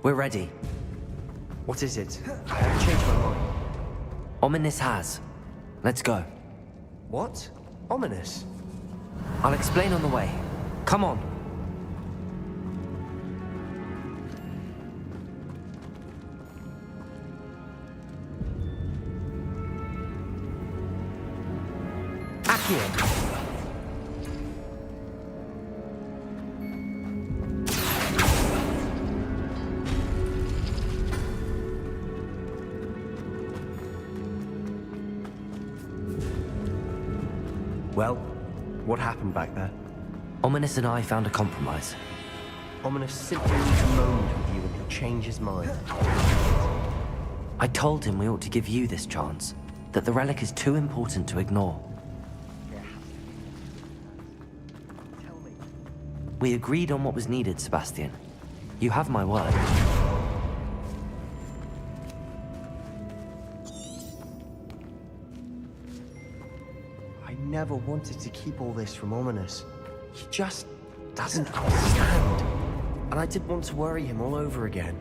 we're ready. What is it? I haven't changed my mind. Ominous has. Let's go. What? Ominous? I'll explain on the way. Come on. Accio. Well, what happened back there? Ominous and I found a compromise. Ominous simply needs a moment with you and he'll change his mind. I told him we ought to give you this chance, that the relic is too important to ignore. We agreed on what was needed, Sebastian. You have my word. I never wanted to keep all this from Ominous. He just doesn't understand. And I didn't want to worry him all over again.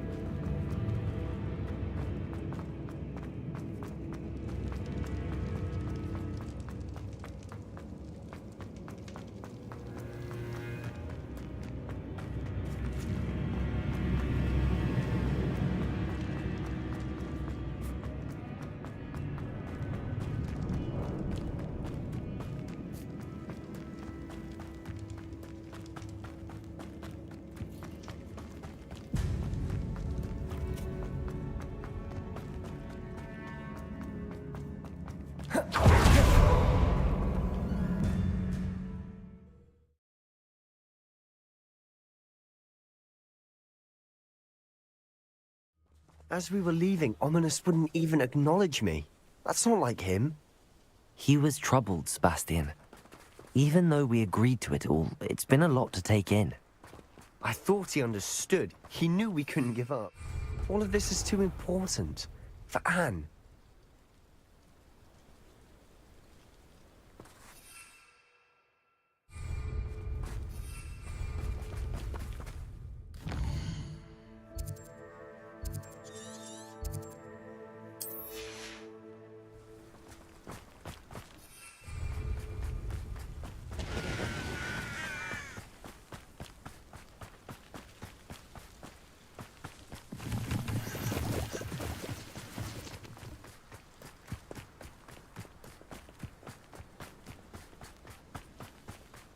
As we were leaving, Ominous wouldn't even acknowledge me. That's not like him. He was troubled, Sebastian. Even though we agreed to it all, it's been a lot to take in. I thought he understood. He knew we couldn't give up. All of this is too important. For Anne.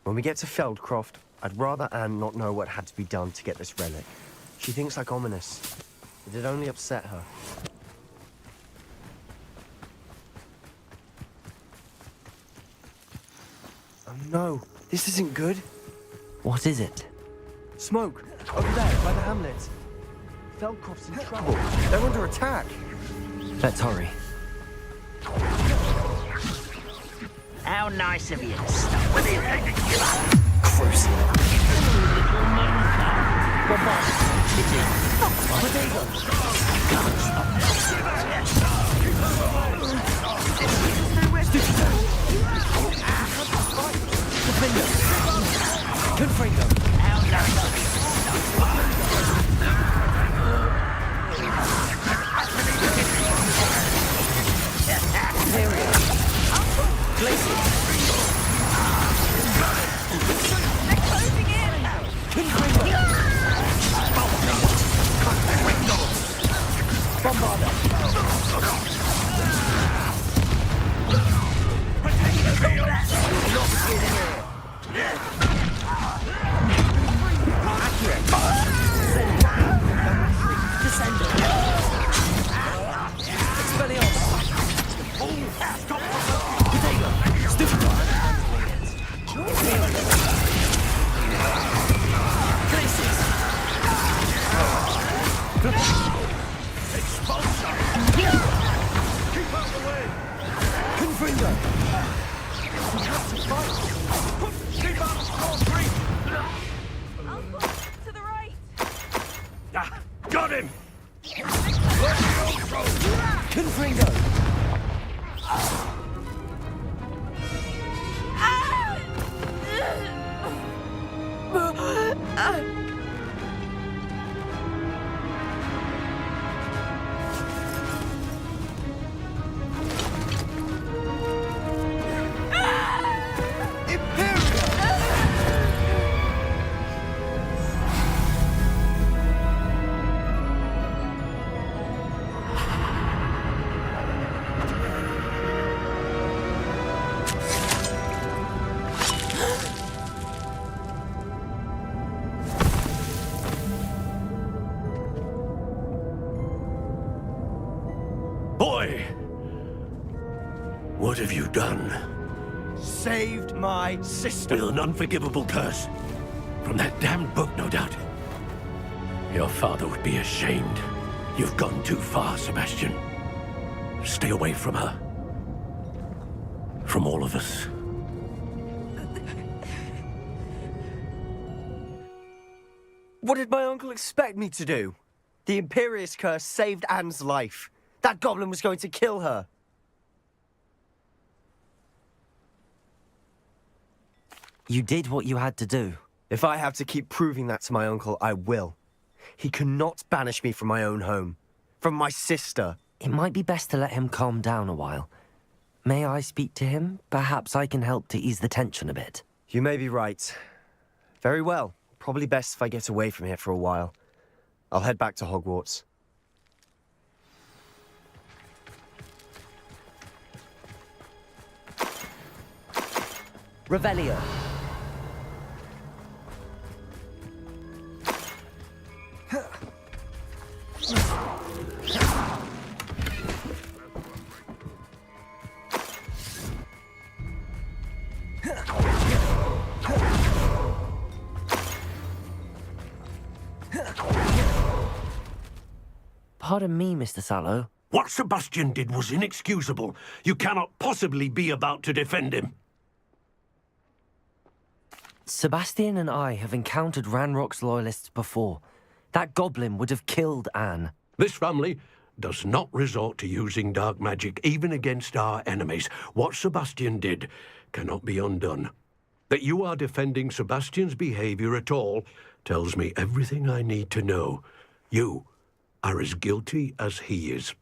When we get to Feldcroft, I'd rather Anne not know what had to be done to get this relic. She thinks like Ominous, but it only upset her. Oh no, this isn't good. What is it? Smoke, over there, by the hamlet. Feldcroft's in trouble. They're under attack. Let's hurry. How nice of you to stop with it. Cruising. Little monkey. Got him! Boy! What have you done? Saved my sister. With an unforgivable curse. From that damned book, no doubt. Your father would be ashamed. You've gone too far, Sebastian. Stay away from her. From all of us. What did my uncle expect me to do? The Imperious curse saved Anne's life. That goblin was going to kill her. You did what you had to do. If I have to keep proving that to my uncle, I will. He cannot banish me from my own home. From my sister. It might be best to let him calm down a while. May I speak to him? Perhaps I can help to ease the tension a bit. You may be right. Very well. Probably best if I get away from here for a while. I'll head back to Hogwarts. Revelio. Pardon me, Mr. Sallow. What Sebastian did was inexcusable. You cannot possibly be about to defend him. Sebastian and I have encountered Ranrock's loyalists before. That goblin would have killed Anne. This family does not resort to using dark magic even against our enemies. What Sebastian did cannot be undone. That you are defending Sebastian's behavior at all tells me everything I need to know. You are as guilty as he is.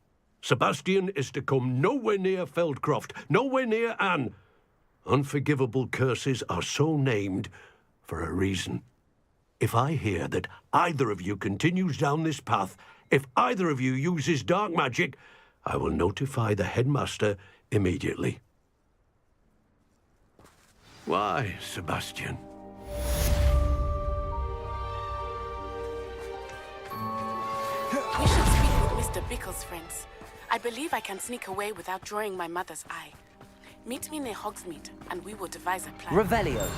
Sebastian is to come nowhere near Feldcroft, nowhere near Anne. Unforgivable curses are so named for a reason. If I hear that either of you continues down this path, if either of you uses dark magic, I will notify the headmaster immediately. Why, Sebastian? We should speak with Mr. Bickle's friends. I believe I can sneak away without drawing my mother's eye. Meet me near Hogsmeade, and we will devise a plan. Revelio.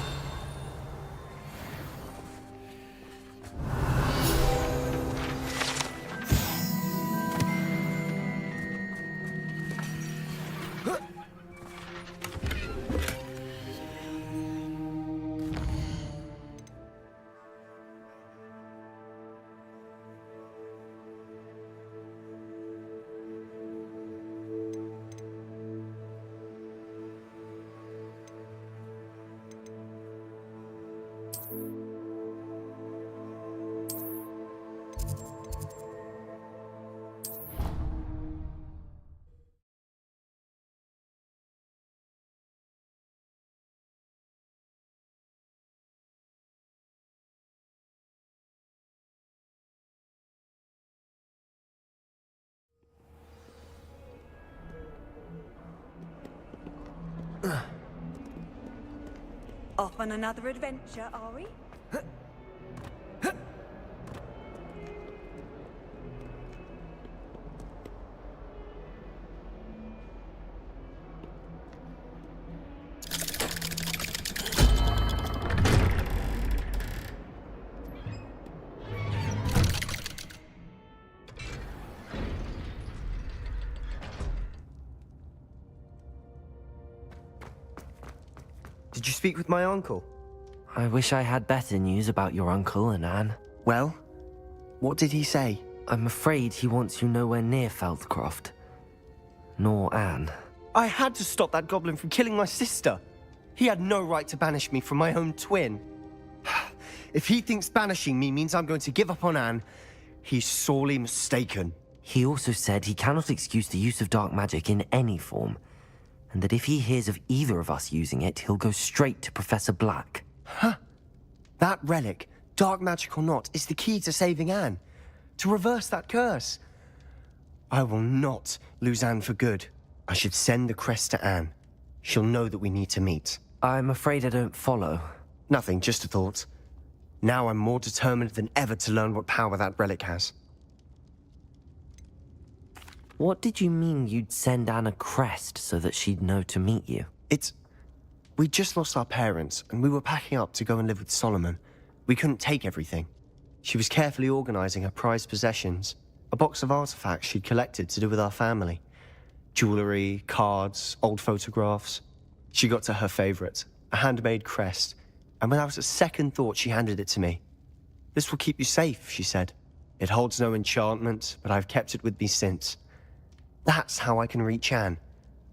Off on another adventure, are we? Did you speak with my uncle? I wish I had better news about your uncle and Anne. Well, what did he say? I'm afraid he wants you nowhere near Feldcroft. Nor Anne. I had to stop that goblin from killing my sister. He had no right to banish me from my own twin. If he thinks banishing me means I'm going to give up on Anne, he's sorely mistaken. He also said he cannot excuse the use of dark magic in any form, and that if he hears of either of us using it, he'll go straight to Professor Black. Huh? That relic, dark magic or not, is the key to saving Anne. To reverse that curse. I will not lose Anne for good. I should send the crest to Anne. She'll know that we need to meet. I'm afraid I don't follow. Nothing, just a thought. Now I'm more determined than ever to learn what power that relic has. What did you mean you'd send Anne a crest so that she'd know to meet you? We just lost our parents, and we were packing up to go and live with Solomon. We couldn't take everything. She was carefully organizing her prized possessions, a box of artifacts she'd collected to do with our family. Jewelry, cards, old photographs. She got to her favorite, a handmade crest, and without a second thought she handed it to me. This will keep you safe, she said. It holds no enchantment, but I've kept it with me since. That's how I can reach Anne.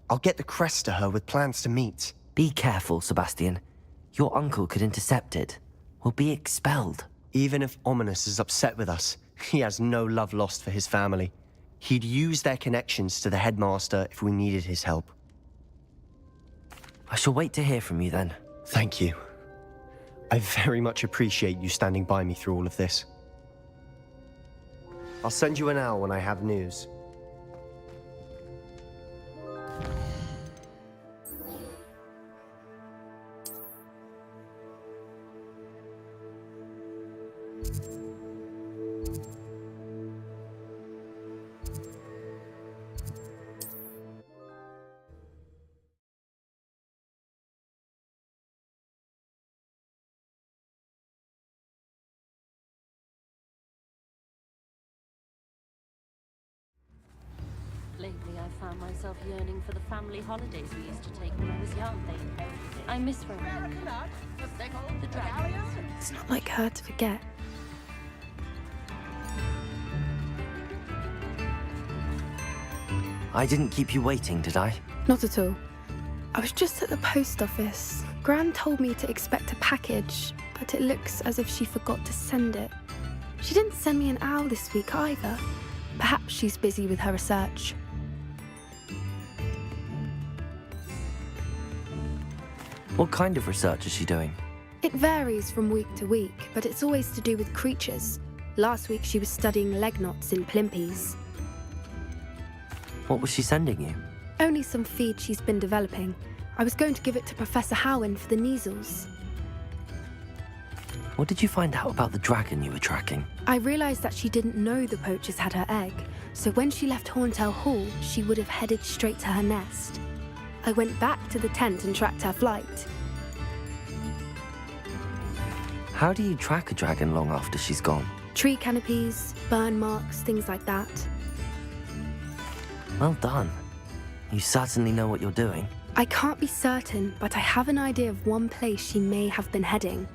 I'll get the crest to her with plans to meet. Be careful, Sebastian. Your uncle could intercept it. We'll be expelled. Even if Ominous is upset with us, he has no love lost for his family. He'd use their connections to the headmaster if we needed his help. I shall wait to hear from you then. Thank you. I very much appreciate you standing by me through all of this. I'll send you an owl when I have news. Lately, I found myself yearning for the family holidays we used to take when I was young. I miss Rome. The dragons. It's not like her to forget. I didn't keep you waiting, did I? Not at all. I was just at the post office. Gran told me to expect a package, but it looks as if she forgot to send it. She didn't send me an owl this week either. Perhaps she's busy with her research. What kind of research is she doing? It varies from week to week, but it's always to do with creatures. Last week she was studying leg knots in plimpies. What was she sending you? Only some feed she's been developing. I was going to give it to Professor Howin for the measles. What did you find out about the dragon you were tracking? I realised that she didn't know the poachers had her egg, so when she left Horntail Hall, she would have headed straight to her nest. I went back to the tent and tracked her flight. How do you track a dragon long after she's gone? Tree canopies, burn marks, things like that. Well done. You certainly know what you're doing. I can't be certain, but I have an idea of one place she may have been heading.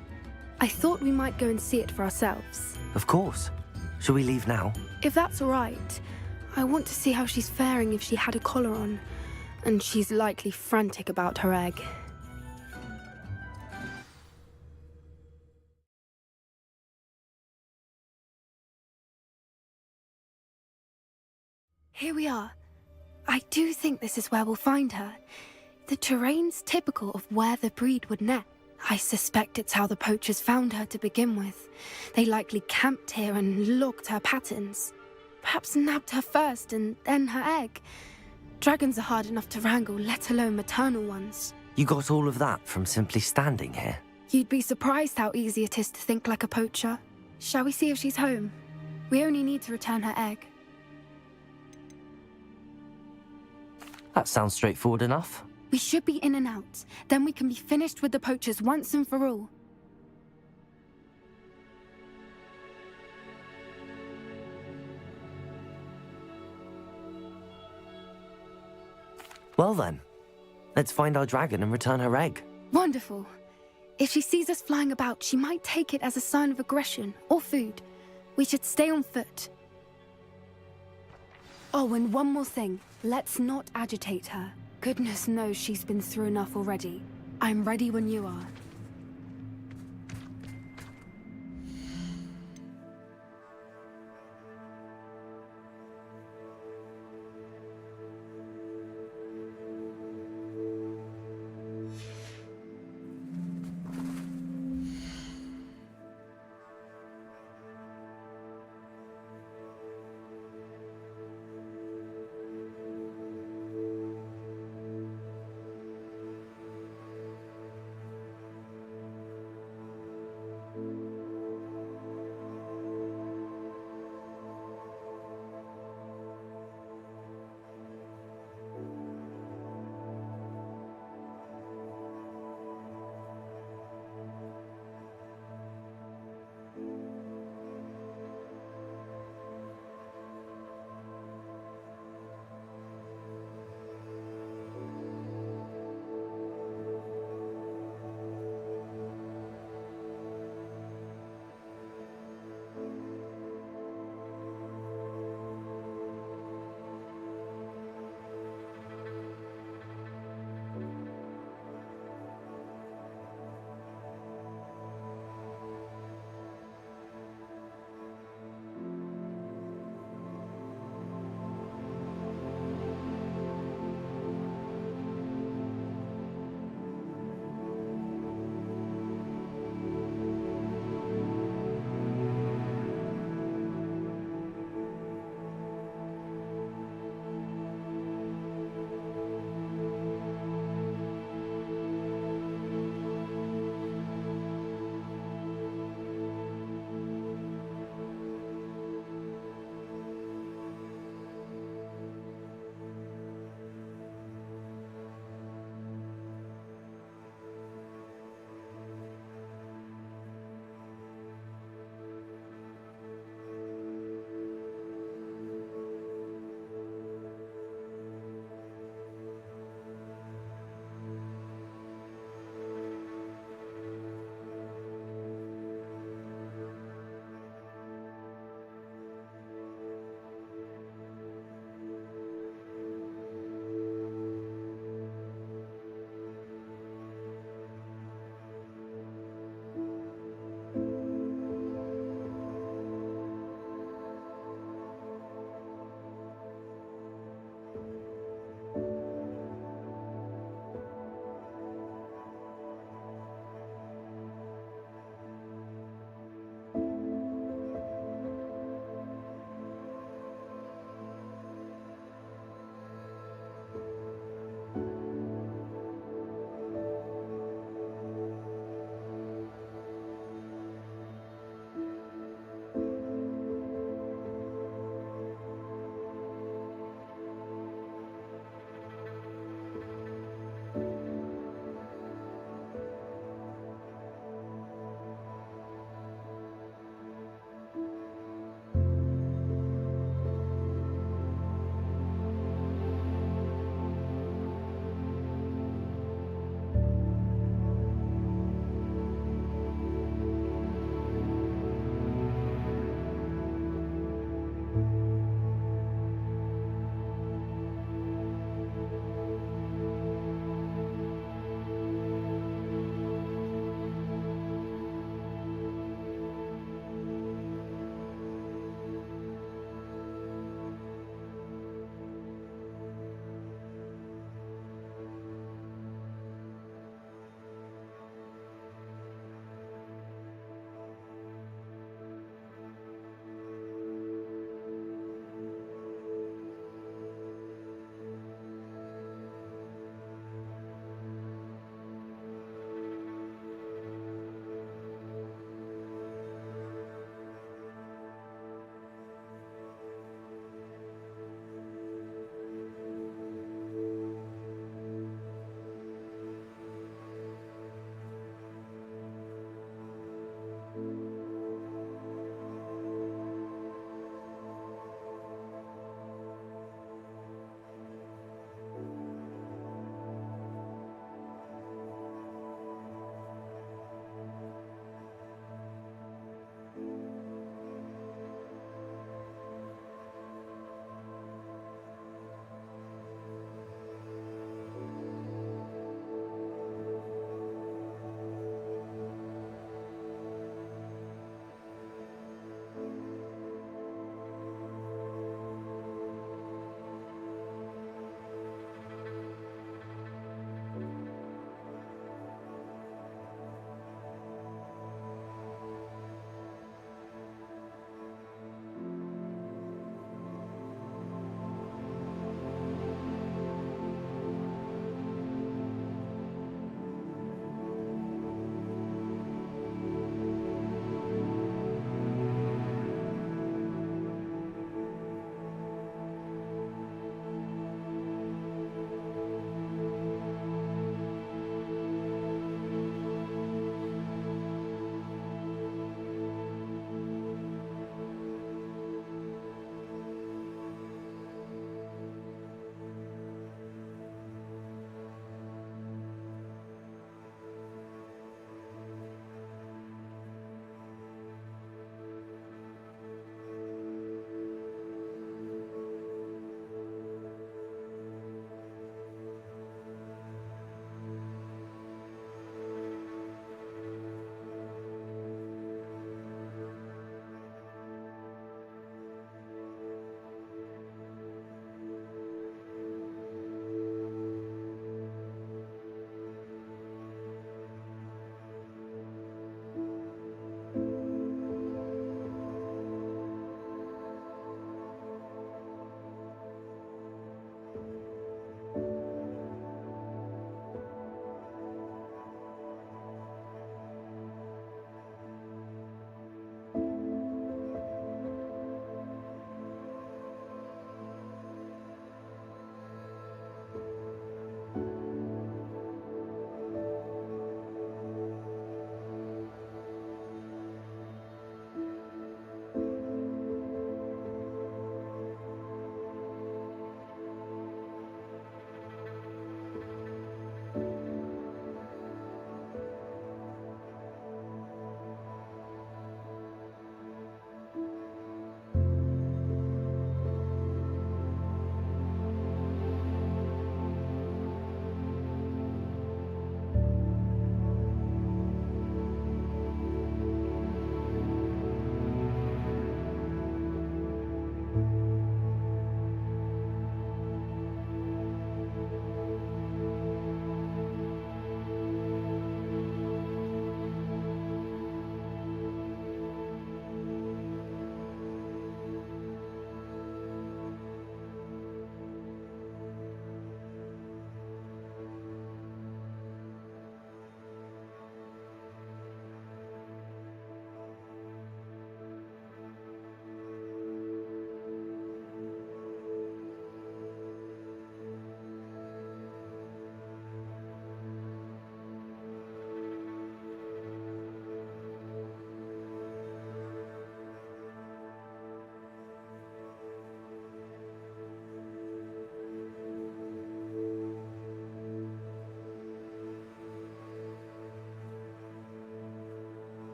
I thought we might go and see it for ourselves. Of course. Shall we leave now? If that's all right. I want to see how she's faring if she had a collar on. And she's likely frantic about her egg. Here we are. I do think this is where we'll find her. The terrain's typical of where the breed would nest. I suspect it's how the poachers found her to begin with. They likely camped here and logged her patterns. Perhaps nabbed her first and then her egg. Dragons are hard enough to wrangle, let alone maternal ones. You got all of that from simply standing here? You'd be surprised how easy it is to think like a poacher. Shall we see if she's home? We only need to return her egg. That sounds straightforward enough. We should be in and out. Then we can be finished with the poachers once and for all. Well then, let's find our dragon and return her egg. Wonderful. If she sees us flying about, she might take it as a sign of aggression or food. We should stay on foot. Oh, and one more thing. Let's not agitate her. Goodness knows she's been through enough already. I'm ready when you are.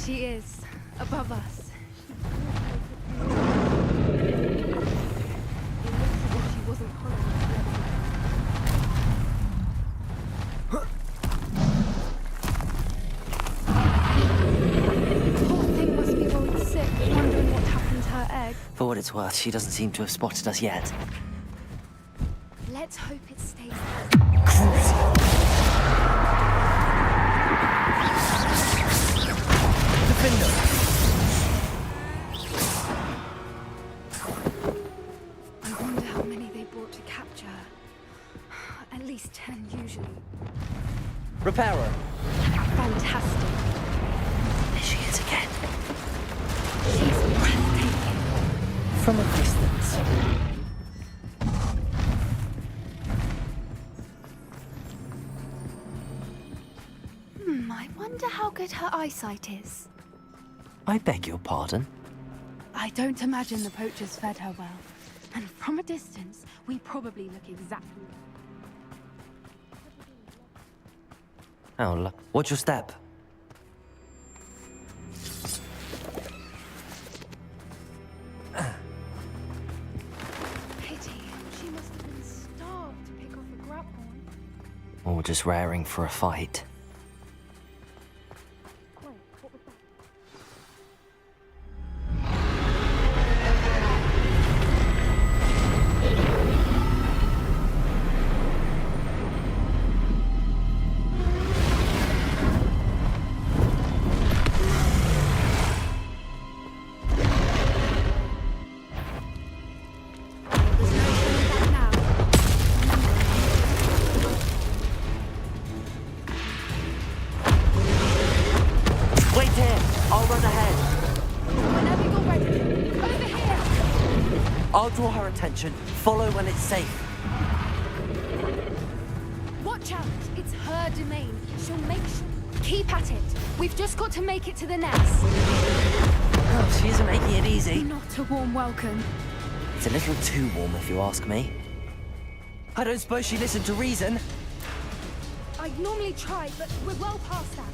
she is, above us. She wasn't Poor thing must be worried sick, wondering what happened to her egg. For what it's worth, she doesn't seem to have spotted us yet. Let's hope it stays. Defender! I wonder how many they brought to capture her. At least 10 usually. Repairer. Fantastic. There she is again. She's breathtaking. From a distance. I wonder how good her eyesight is. I beg your pardon? I don't imagine the poachers fed her well. And from a distance, we probably look exactly Oh, watch your step. Pity. She must have been starved to pick off a graphorn. Or just raring for a fight. Wait here! I'll run ahead. Whenever you're ready. Over here! I'll draw her attention. Follow when it's safe. Watch out! It's her domain. She'll make sure. Keep at it. We've just got to make it to the nest. Oh, she isn't making it easy. Not a warm welcome. It's a little too warm, if you ask me. I don't suppose she listened to reason. I'd normally try, but we're well past that.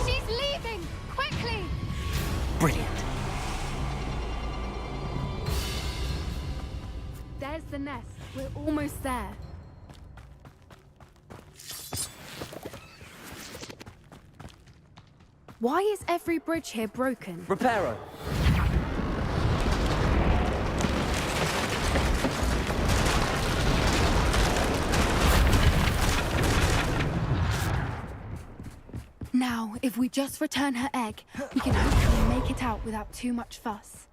She's leaving! Quickly! Brilliant. There's the nest. We're almost there. Why is every bridge here broken? Repairer. Now, if we just return her egg, we can hopefully make it out without too much fuss.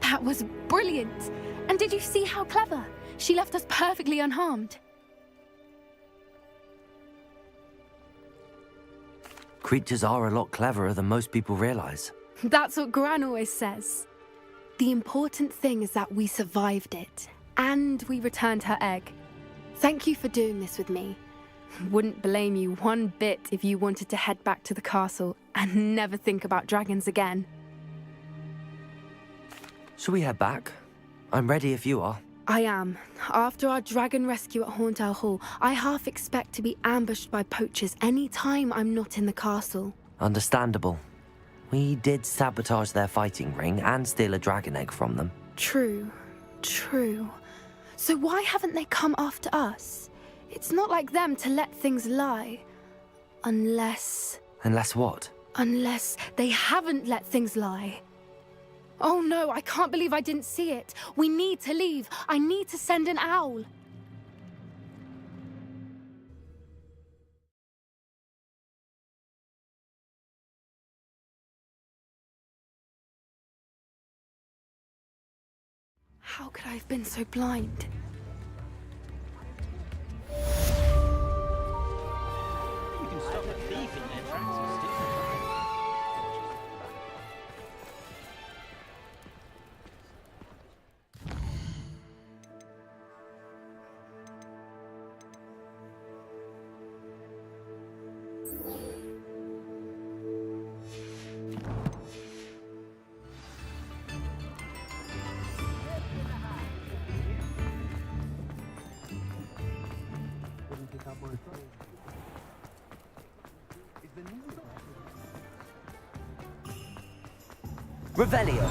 That was brilliant! And did you see how clever? She left us perfectly unharmed. Creatures are a lot cleverer than most people realize. That's what Gran always says. The important thing is that we survived it, and we returned her egg. Thank you for doing this with me. Wouldn't blame you one bit if you wanted to head back to the castle and never think about dragons again. Shall we head back? I'm ready if you are. I am. After our dragon rescue at Hauntel Hall, I half expect to be ambushed by poachers any time I'm not in the castle. Understandable. We did sabotage their fighting ring and steal a dragon egg from them. True. True. So why haven't they come after us? It's not like them to let things lie. Unless... Unless what? Unless they haven't let things lie. Oh no, I can't believe I didn't see it. We need to leave. I need to send an owl. How could I have been so blind? We can stop a thief in their tracks and steal it. Revelio.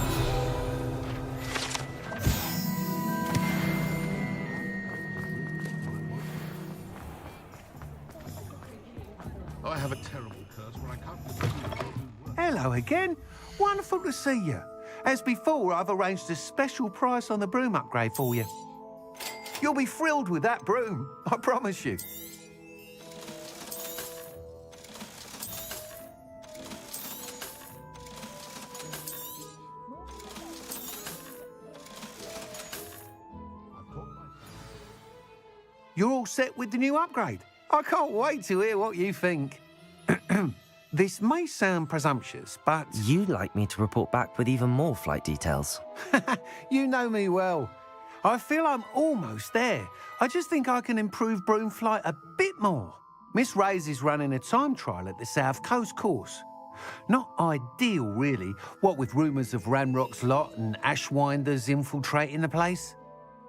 I have a terrible curse where I can't... Hello again. Wonderful to see you. As before, I've arranged a special price on the broom upgrade for you. You'll be thrilled with that broom, I promise you. You're all set with the new upgrade. I can't wait to hear what you think. This may sound presumptuous, but... You'd like me to report back with even more flight details. You know me well. I feel I'm almost there. I just think I can improve broom flight a bit more. Miss Ray's is running a time trial at the South Coast course. Not ideal, really, what with rumours of Ranrock's lot and Ashwinders infiltrating the place.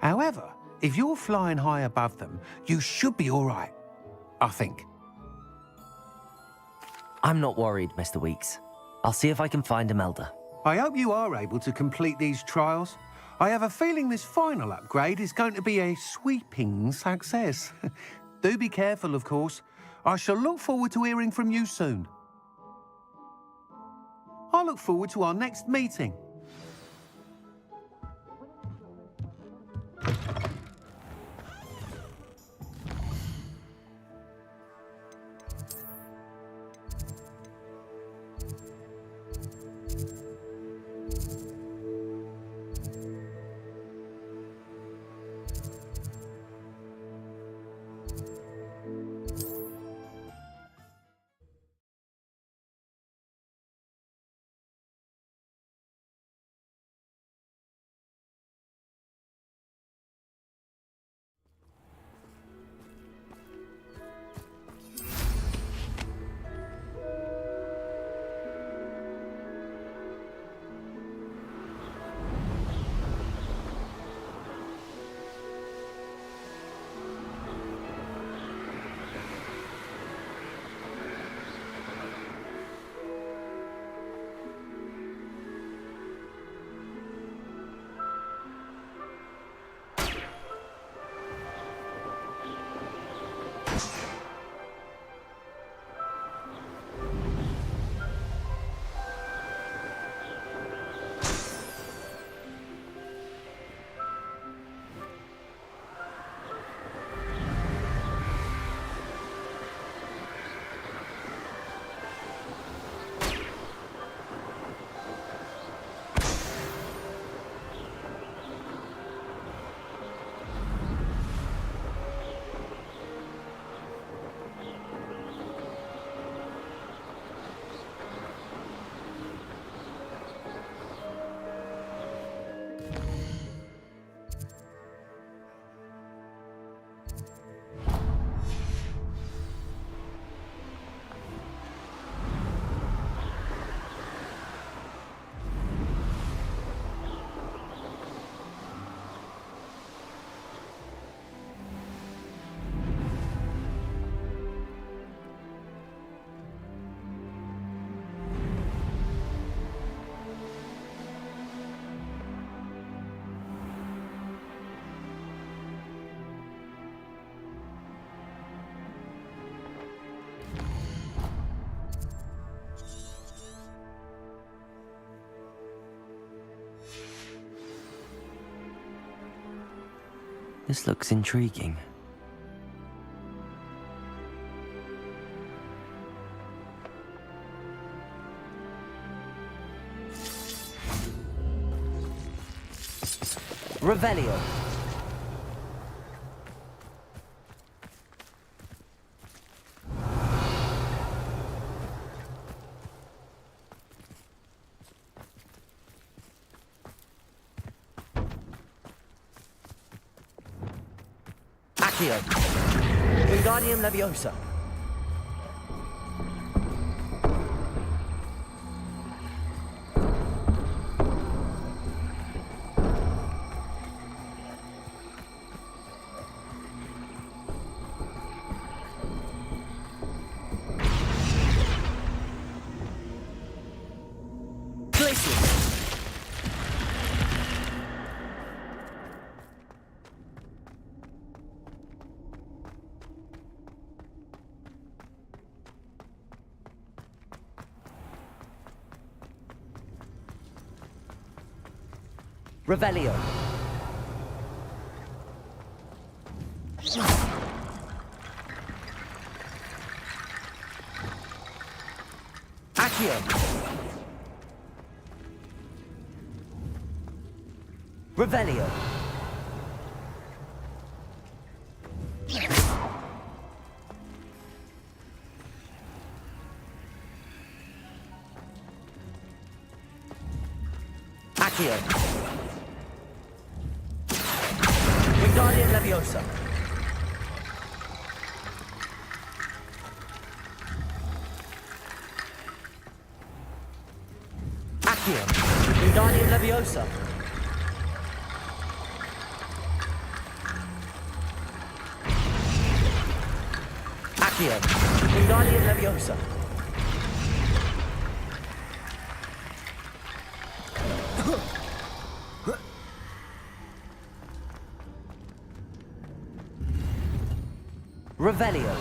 However, if you're flying high above them, you should be all right, I think. I'm not worried, Mr. Weeks. I'll see if I can find Imelda. I hope you are able to complete these trials. I have a feeling this final upgrade is going to be a sweeping success. Do be careful, of course. I shall look forward to hearing from you soon. I look forward to our next meeting. This looks intriguing. Revelio. Accio. Wingardium Leviosa. Revelio. Accio. Revelio. Accio. Wingardium Leviosa. Accio. Wingardium Leviosa. Accio. Wingardium Leviosa. Revelio.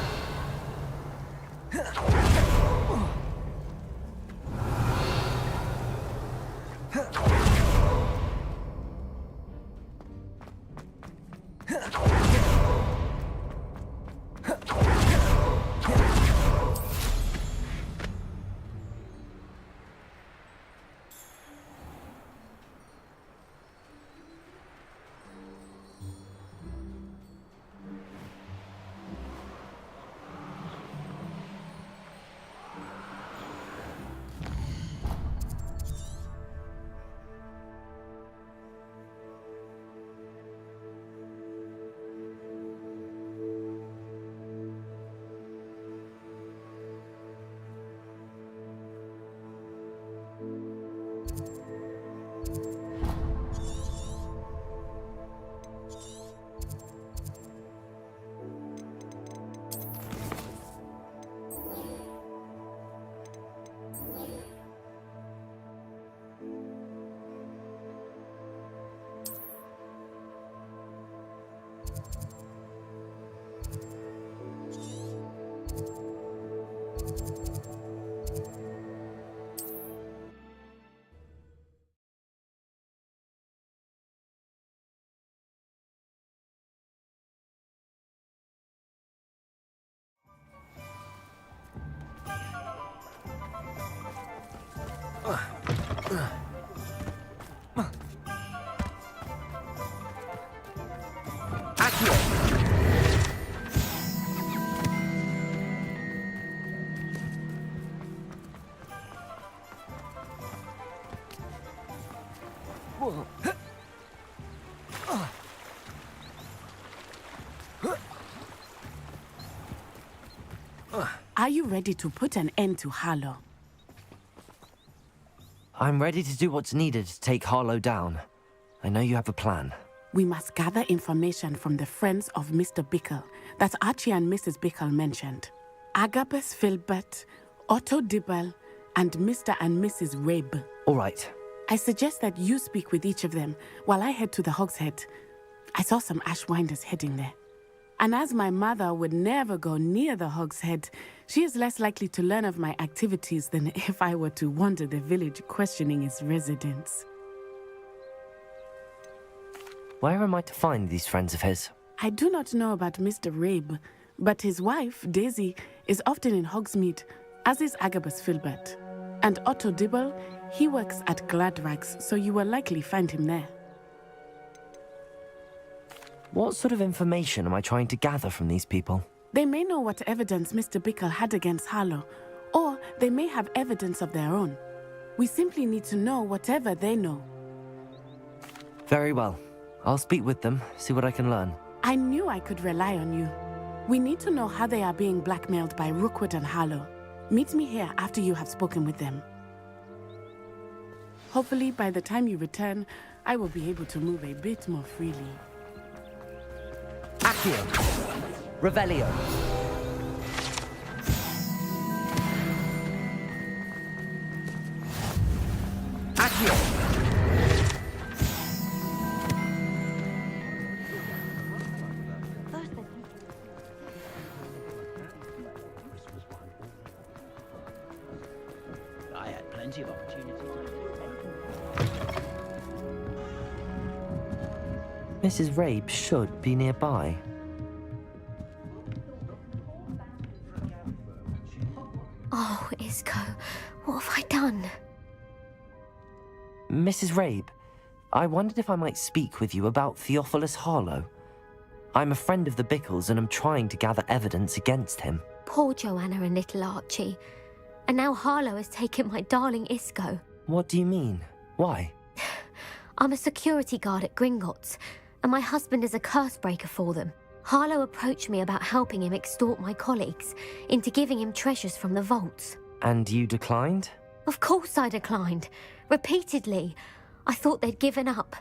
Are you ready to put an end to Harlow? I'm ready to do what's needed to take Harlow down. I know you have a plan. We must gather information from the friends of Mr. Bickle that Archie and Mrs. Bickle mentioned. Agabus Filbert, Otto Dibble, and Mr. and Mrs. Rabe. All right. I suggest that you speak with each of them while I head to the Hogshead. I saw some Ashwinders heading there. And as my mother would never go near the Hogshead, she is less likely to learn of my activities than if I were to wander the village questioning its residents. Where am I to find these friends of his? I do not know about Mr. Rabe, but his wife, Daisy, is often in Hogsmeade, as is Agabus Filbert. And Otto Dibble, he works at Gladrags, so you will likely find him there. What sort of information am I trying to gather from these people? They may know what evidence Mr. Bickle had against Harlow, or they may have evidence of their own. We simply need to know whatever they know. Very well. I'll speak with them, see what I can learn. I knew I could rely on you. We need to know how they are being blackmailed by Rookwood and Harlow. Meet me here after you have spoken with them. Hopefully, by the time you return, I will be able to move a bit more freely. Accio. Revelio. Accio. I had plenty of opportunity. Mrs. Rabe should be nearby. Oh, Isco, what have I done? Mrs. Rabe, I wondered if I might speak with you about Theophilus Harlow. I'm a friend of the Bickles and am trying to gather evidence against him. Poor Joanna and little Archie. And now Harlow has taken my darling Isco. What do you mean? Why? I'm a security guard at Gringotts, and my husband is a curse breaker for them. Harlow approached me about helping him extort my colleagues into giving him treasures from the vaults. And you declined? Of course I declined. Repeatedly. I thought they'd given up,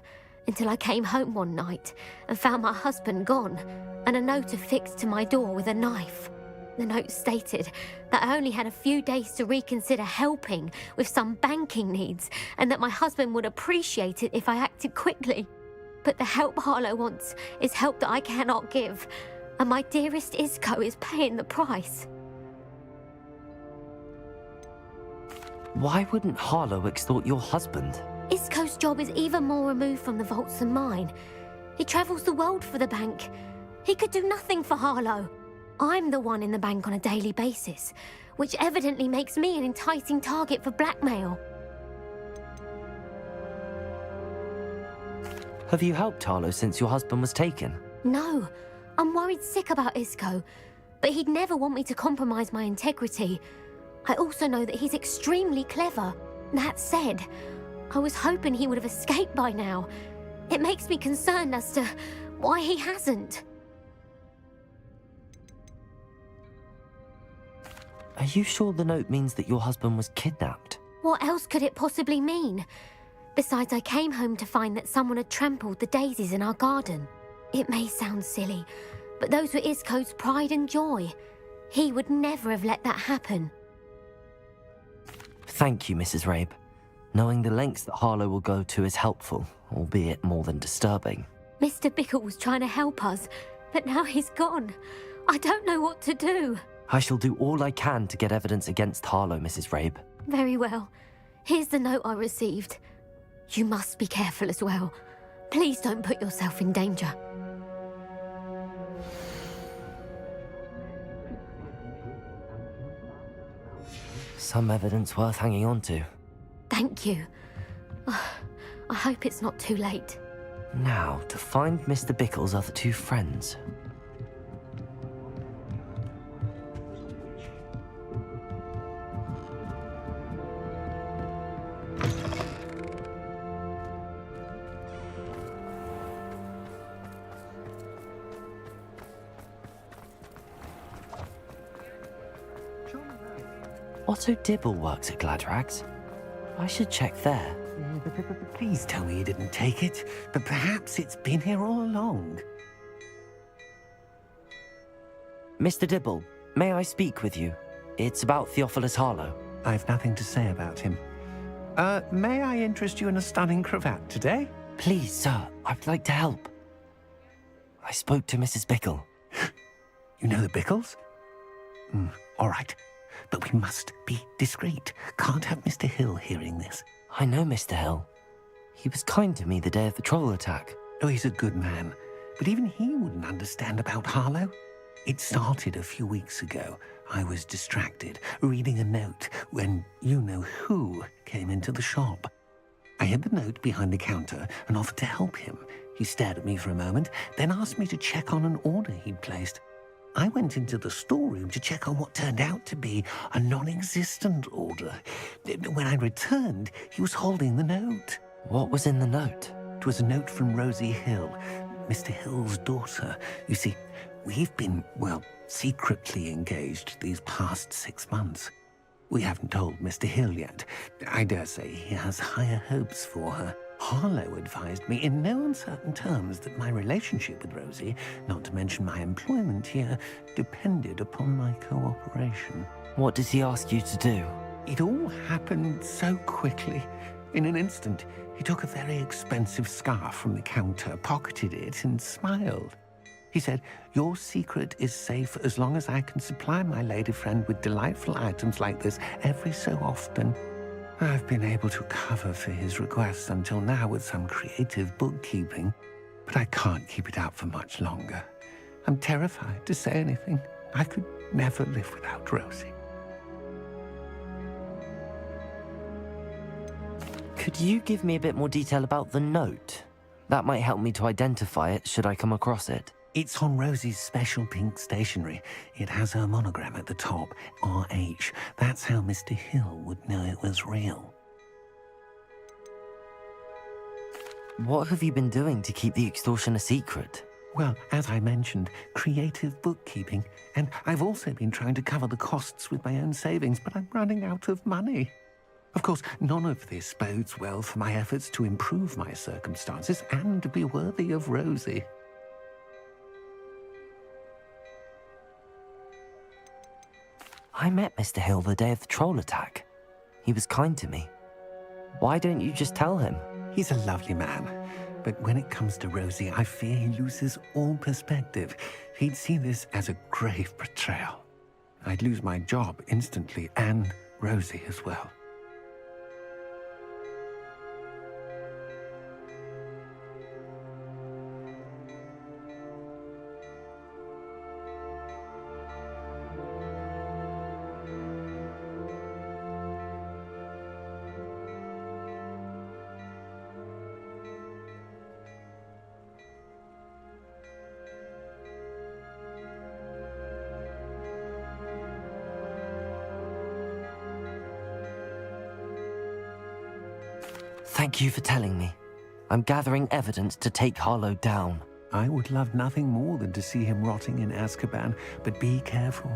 until I came home one night and found my husband gone, and a note affixed to my door with a knife. The note stated that I only had a few days to reconsider helping with some banking needs, and that my husband would appreciate it if I acted quickly. But the help Harlow wants is help that I cannot give, and my dearest Isco is paying the price. Why wouldn't Harlow extort your husband? Isco's job is even more removed from the vaults than mine. He travels the world for the bank. He could do nothing for Harlow. I'm the one in the bank on a daily basis, which evidently makes me an enticing target for blackmail. Have you helped Harlow since your husband was taken? No, I'm worried sick about Isco, but he'd never want me to compromise my integrity. I also know that he's extremely clever. That said, I was hoping he would have escaped by now. It makes me concerned as to why he hasn't. Are you sure the note means that your husband was kidnapped? What else could it possibly mean? Besides, I came home to find that someone had trampled the daisies in our garden. It may sound silly, but those were Isco's pride and joy. He would never have let that happen. Thank you, Mrs. Rabe. Knowing the lengths that Harlow will go to is helpful, albeit more than disturbing. Mr. Bickle was trying to help us, but now he's gone. I don't know what to do. I shall do all I can to get evidence against Harlow, Mrs. Rabe. Very well. Here's the note I received. You must be careful as well. Please don't put yourself in danger. Some evidence worth hanging on to. Thank you. I hope it's not too late. Now, to find Mr. Bickle's other two friends. Otto Dibble works at Gladrags. I should check there. Please tell me you didn't take it, but perhaps it's been here all along. Mr. Dibble, may I speak with you? It's about Theophilus Harlow. I've nothing to say about him. May I interest you in a stunning cravat today? Please, sir, I'd like to help. I spoke to Mrs. Bickle. You know the Bickles? All right. But we must be discreet. Can't have Mr. Hill hearing this. I know Mr. Hill. He was kind to me the day of the troll attack. Oh, he's a good man. but even he wouldn't understand about Harlow. It started a few weeks ago. I was distracted, reading a note, when you-know-who came into the shop. I hid the note behind the counter and offered to help him. He stared at me for a moment, then asked me to check on an order he'd placed. I went into the storeroom to check on what turned out to be a non-existent order. When I returned, he was holding the note. What was in the note? It was a note from Rosie Hill, Mr. Hill's daughter. You see, we've been, well, secretly engaged these past 6 months. We haven't told Mr. Hill yet. I dare say he has higher hopes for her. Harlow advised me in no uncertain terms that my relationship with Rosie, not to mention my employment here, depended upon my cooperation. What did he ask you to do? It all happened so quickly. In an instant, he took a very expensive scarf from the counter, pocketed it, and smiled. He said, "Your secret is safe as long as I can supply my lady friend with delightful items like this every so often." I've been able to cover for his requests until now with some creative bookkeeping, but I can't keep it up for much longer. I'm terrified to say anything. I could never live without Rosie. Could you give me a bit more detail about the note? That might help me to identify it should I come across it. It's on Rosie's special pink stationery. It has her monogram at the top, RH. That's how Mr. Hill would know it was real. What have you been doing to keep the extortion a secret? Well, as I mentioned, creative bookkeeping. And I've also been trying to cover the costs with my own savings, but I'm running out of money. Of course, none of this bodes well for my efforts to improve my circumstances and to be worthy of Rosie. I met Mr. Hill the day of the troll attack. He was kind to me. Why don't you just tell him? He's a lovely man. But when it comes to Rosie, I fear he loses all perspective. He'd see this as a grave betrayal. I'd lose my job instantly, and Rosie as well. Thank you for telling me. I'm gathering evidence to take Harlow down. I would love nothing more than to see him rotting in Azkaban, but be careful.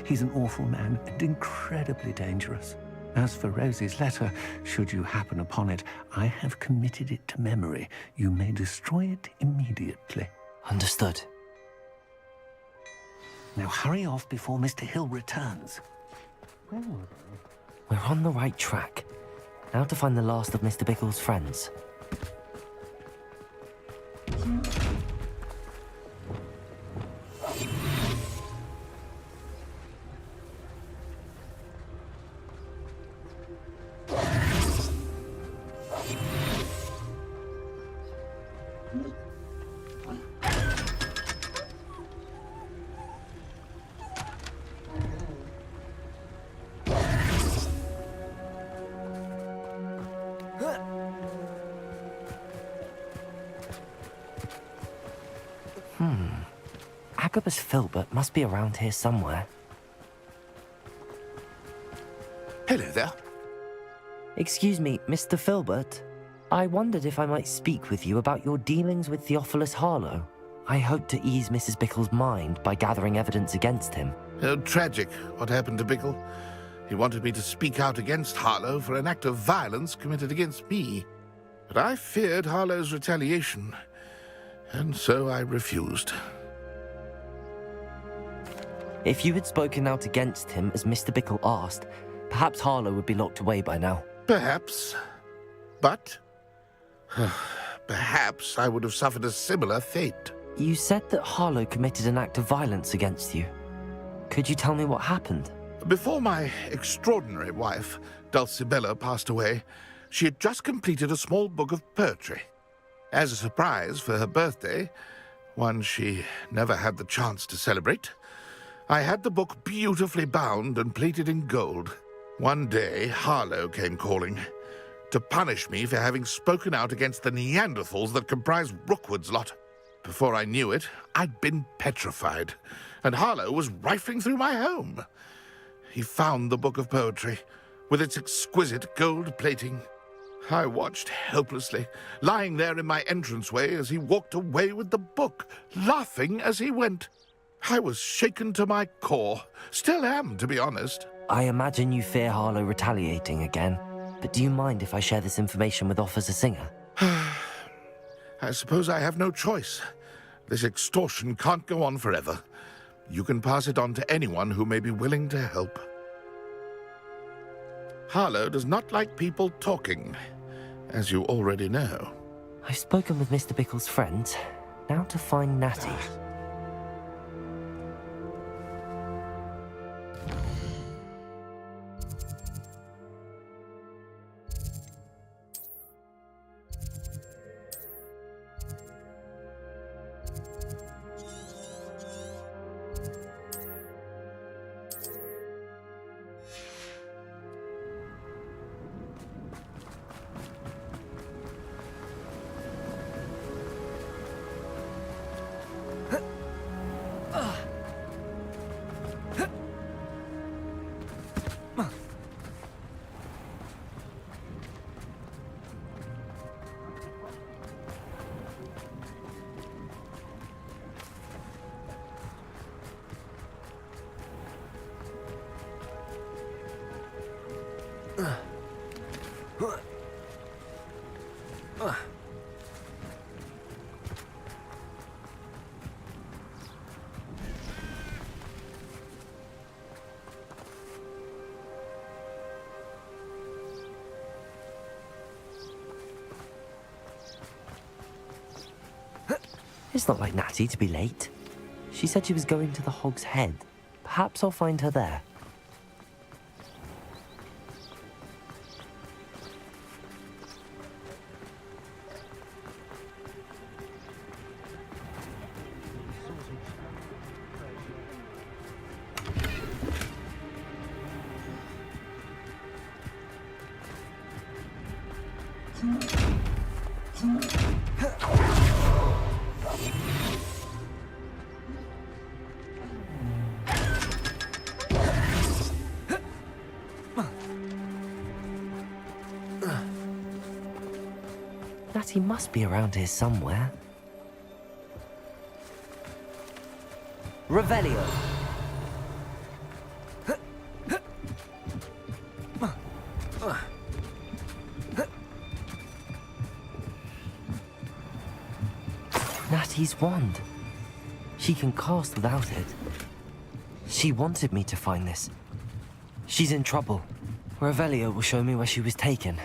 He's an awful man and incredibly dangerous. As for Rosie's letter, should you happen upon it, I have committed it to memory. You may destroy it immediately. Understood. Now hurry off before Mr. Hill returns. We're on the right track. Now to find the last of Mr. Bickle's friends. Agabus Filbert must be around here somewhere. Hello there. Excuse me, Mr. Filbert. I wondered if I might speak with you about your dealings with Theophilus Harlow. I hope to ease Mrs. Bickle's mind by gathering evidence against him. Oh, tragic what happened to Bickle. He wanted me to speak out against Harlow for an act of violence committed against me. But I feared Harlow's retaliation, and so I refused. If you had spoken out against him as Mr. Bickle asked, perhaps Harlow would be locked away by now. Perhaps. But perhaps I would have suffered a similar fate. You said that Harlow committed an act of violence against you. Could you tell me what happened? Before my extraordinary wife, Dulcibella, passed away, she had just completed a small book of poetry. As a surprise for her birthday, one she never had the chance to celebrate. I had the book beautifully bound and plated in gold. One day, Harlow came calling to punish me for having spoken out against the Neanderthals that comprise Rookwood's lot. Before I knew it, I'd been petrified, and Harlow was rifling through my home. He found the book of poetry, with its exquisite gold plating. I watched helplessly, lying there in my entranceway as he walked away with the book, laughing as he went. I was shaken to my core. Still am, to be honest. I imagine you fear Harlow retaliating again. But do you mind if I share this information with Officer Singer? I suppose I have no choice. This extortion can't go on forever. You can pass it on to anyone who may be willing to help. Harlow does not like people talking, as you already know. I've spoken with Mr. Bickle's friends. Now to find Natty. It's not like Natty to be late. She said she was going to the Hog's Head. Perhaps I'll find her there. Natty must be around here somewhere. Revelio. Natty's wand. She can cast without it. She wanted me to find this. She's in trouble. Revelio will show me where she was taken.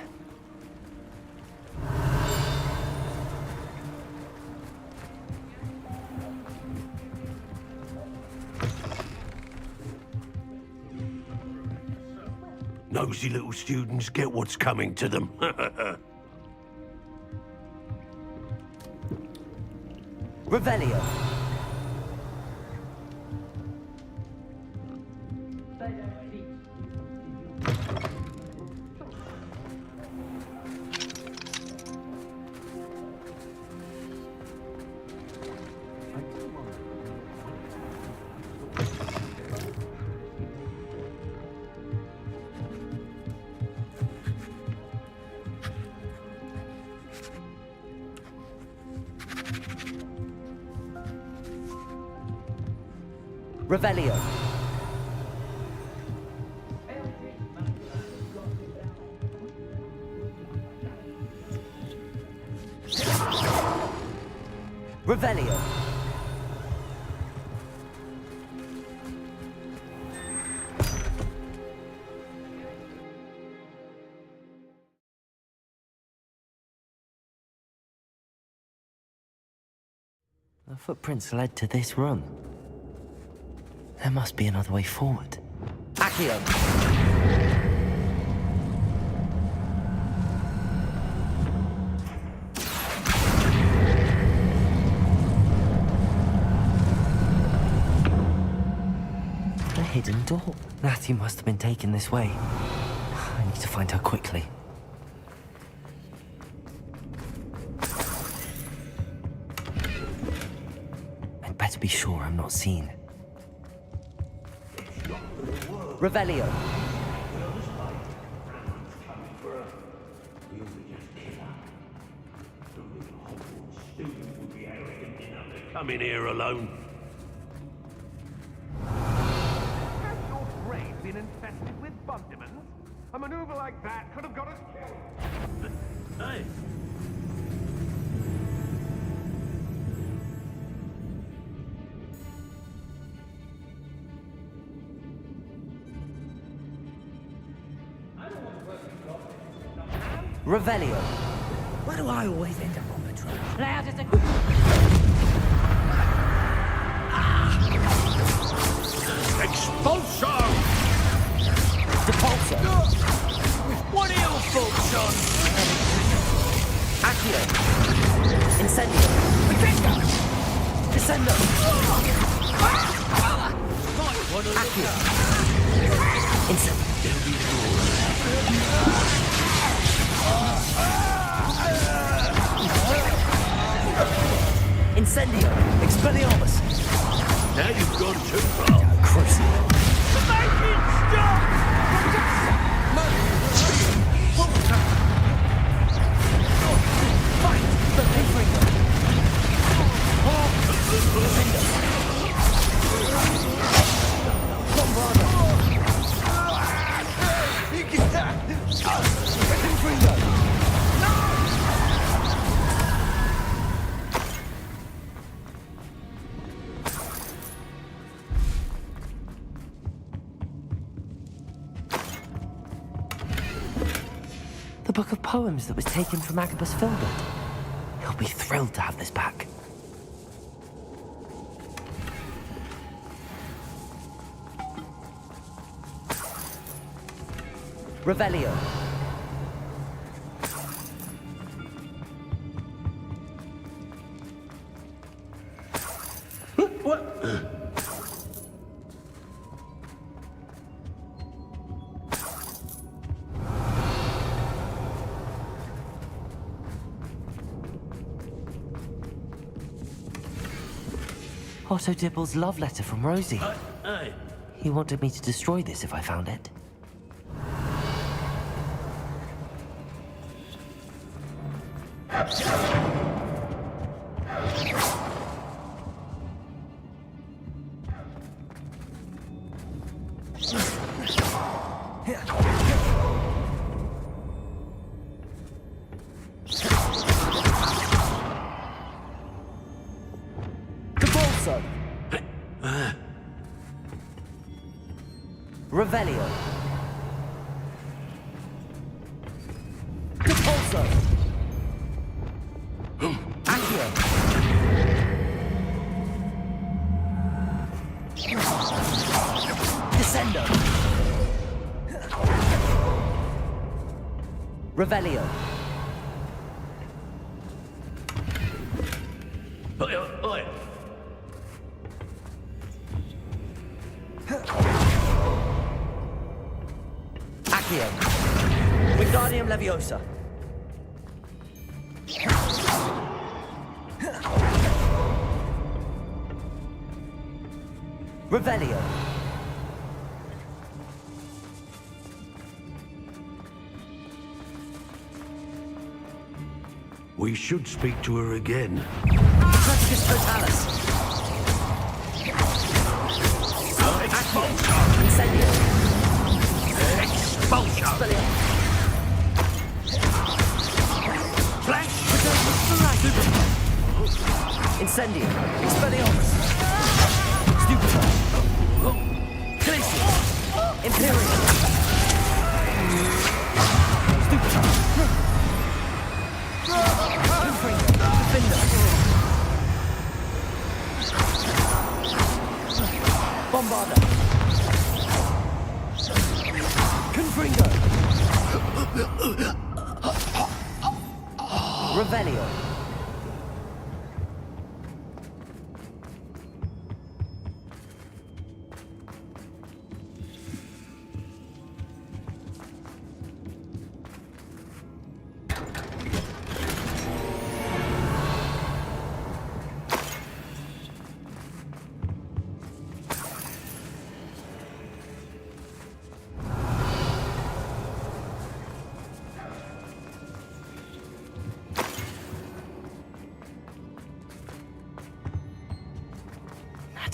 Nosy little students get what's coming to them. Revelio. Revelio. Revelio. The footprints led to this room. There must be another way forward. Accio! hidden door. Natty must have been taken this way. I need to find her quickly. I'd better be sure I'm not seen. Revelio. Come in here alone. Has your brain been infested with bundemons? A maneuver like that could have got us killed. Hey. Revelio. Why do I always end up on patrol? Loud as a... Expulsion! Depulso. What are your thoughts, John? Accio. Incendio. Vikinga. Descendo. Accio. Incendio. Expelliarmus. Now you've gone too far. Crucible. Make it stop! What was that? Fight! The Pinfinger. Bombarda. Pinfinger. The book of poems that was taken from Agabus Filbert. He'll be thrilled to have this back. Revelio. Otto Dibble's love letter from Rosie. Hey. He wanted me to destroy this if I found it. Depulso. Revelio. Depulso. Accio. Descendo. Revelio. Oi, oi. Accio. Wingardium Leviosa. Revelio. We should speak to her again. Practicus Totalis. Expulsion! Incendio. Expulsion! Expelliarmus. Flash! Incendio. Expelliarmus. Stupefy. Glacius. Imperium. Stupefy. Confringo. Defender. Bombarda. Confringo. Revelio.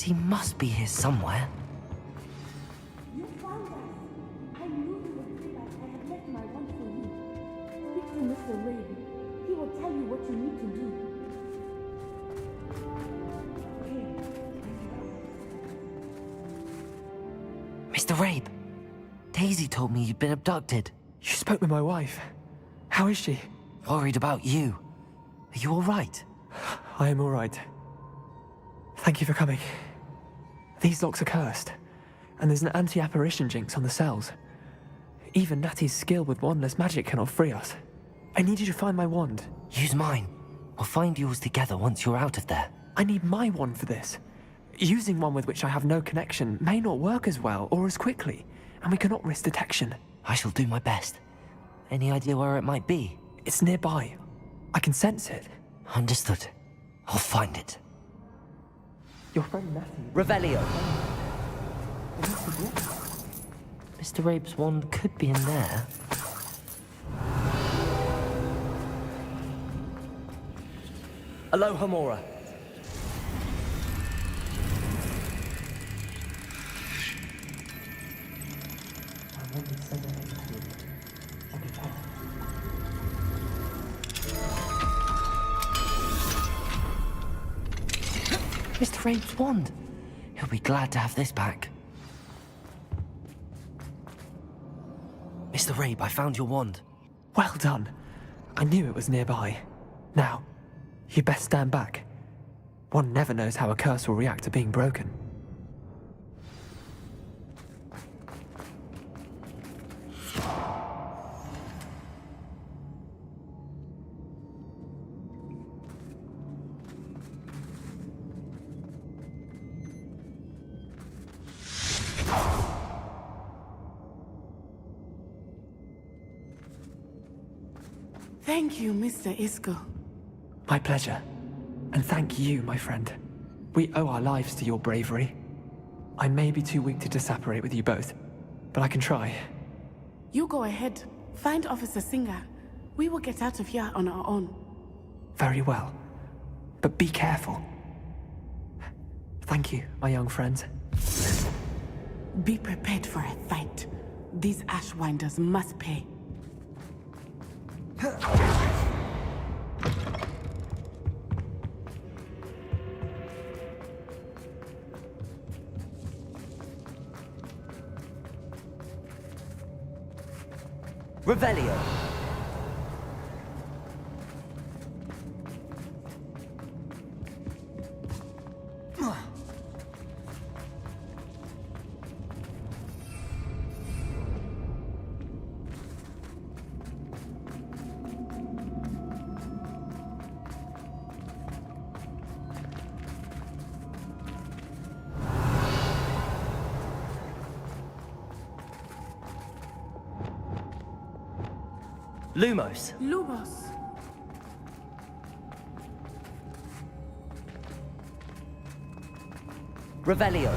Natty must be here somewhere. You found us. I knew you would feel like I had left my wand for you. Speak to Mr. Raven. He will tell you what you need to do. Mr. Rabe, Daisy told me you'd been abducted. You spoke with my wife. How is she? Worried about you. Are you all right? I am all right. Thank you for coming. These locks are cursed, and there's an anti-apparition jinx on the cells. Even Natty's skill with wandless magic cannot free us. I need you to find my wand. Use mine. We'll find yours together once you're out of there. I need my wand for this. Using one with which I have no connection may not work as well or as quickly, and we cannot risk detection. I shall do my best. Any idea where it might be? It's nearby. I can sense it. Understood. I'll find it. Your friend Natty. Revelio. Mr. Rabe's wand could be in there. Aloha Mora. Mr. Rabe's wand. He'll be glad to have this back. Mr. Rabe, I found your wand. Well done. I knew it was nearby. Now, you best stand back. One never knows how a curse will react to being broken. Thank you, Mr. Isco. My pleasure. And thank you, my friend. We owe our lives to your bravery. I may be too weak to disapparate with you both, but I can try. You go ahead. Find Officer Singer. We will get out of here on our own. Very well. But be careful. Thank you, my young friends. Be prepared for a fight. These Ashwinders must pay. Revelio. Lumos. Lumos. Revelio.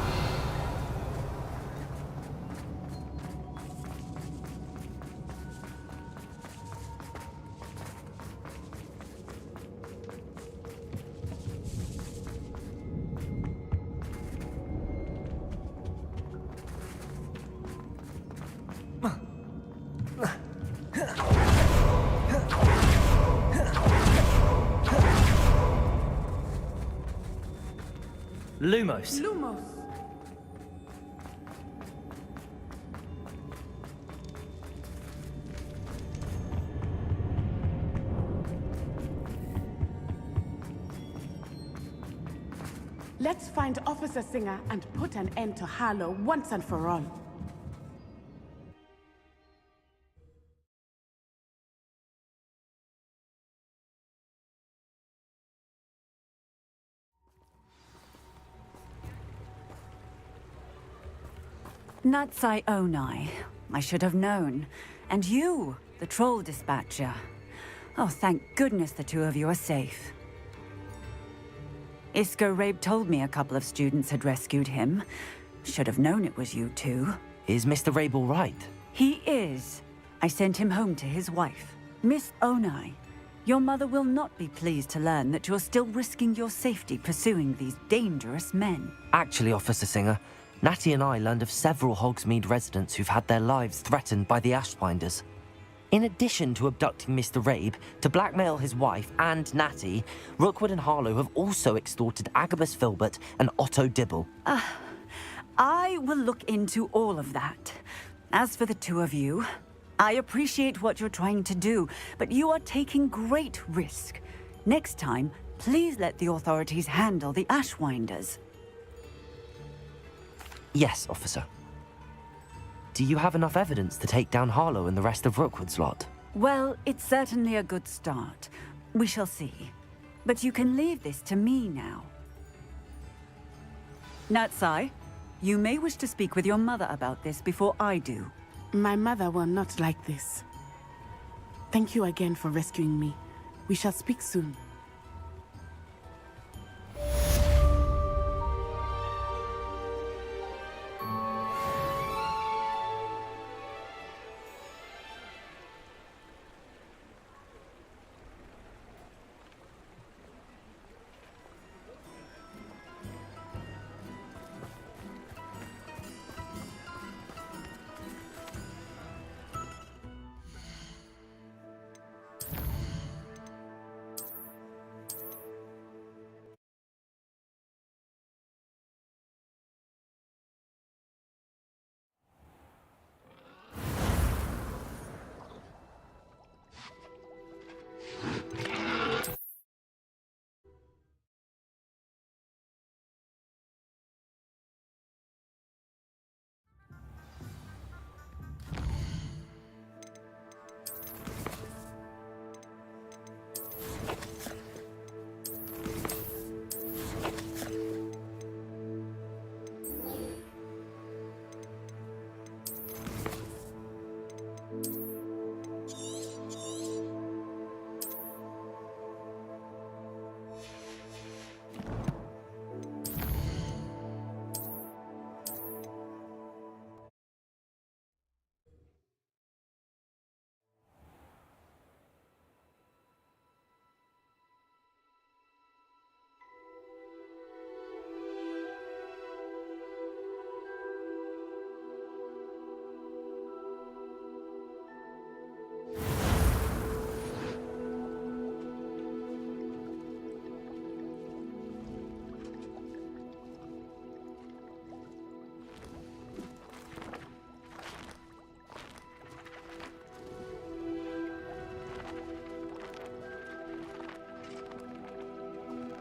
Lumos. Lumos. Let's find Officer Singer and put an end to Harlow once and for all. Natsai Onai. I should have known. And you, the troll dispatcher. Oh, thank goodness the two of you are safe. Isco Rabe told me a couple of students had rescued him. Should have known it was you two. Is Mr. Rabe all right? He is. I sent him home to his wife, Miss Onai. Your mother will not be pleased to learn that you're still risking your safety pursuing these dangerous men. Actually, Officer Singer, Natty and I learned of several Hogsmeade residents who've had their lives threatened by the Ashwinders. In addition to abducting Mr. Rabe to blackmail his wife and Natty, Rookwood and Harlow have also extorted Agabus Filbert and Otto Dibble. I will look into all of that. As for the two of you, I appreciate what you're trying to do, but you are taking great risk. Next time, please let the authorities handle the Ashwinders. Yes, officer. Do you have enough evidence to take down Harlow and the rest of Rookwood's lot? Well, it's certainly a good start. We shall see. But you can leave this to me now. Natsai, you may wish to speak with your mother about this before I do. My mother will not like this. Thank you again for rescuing me. We shall speak soon.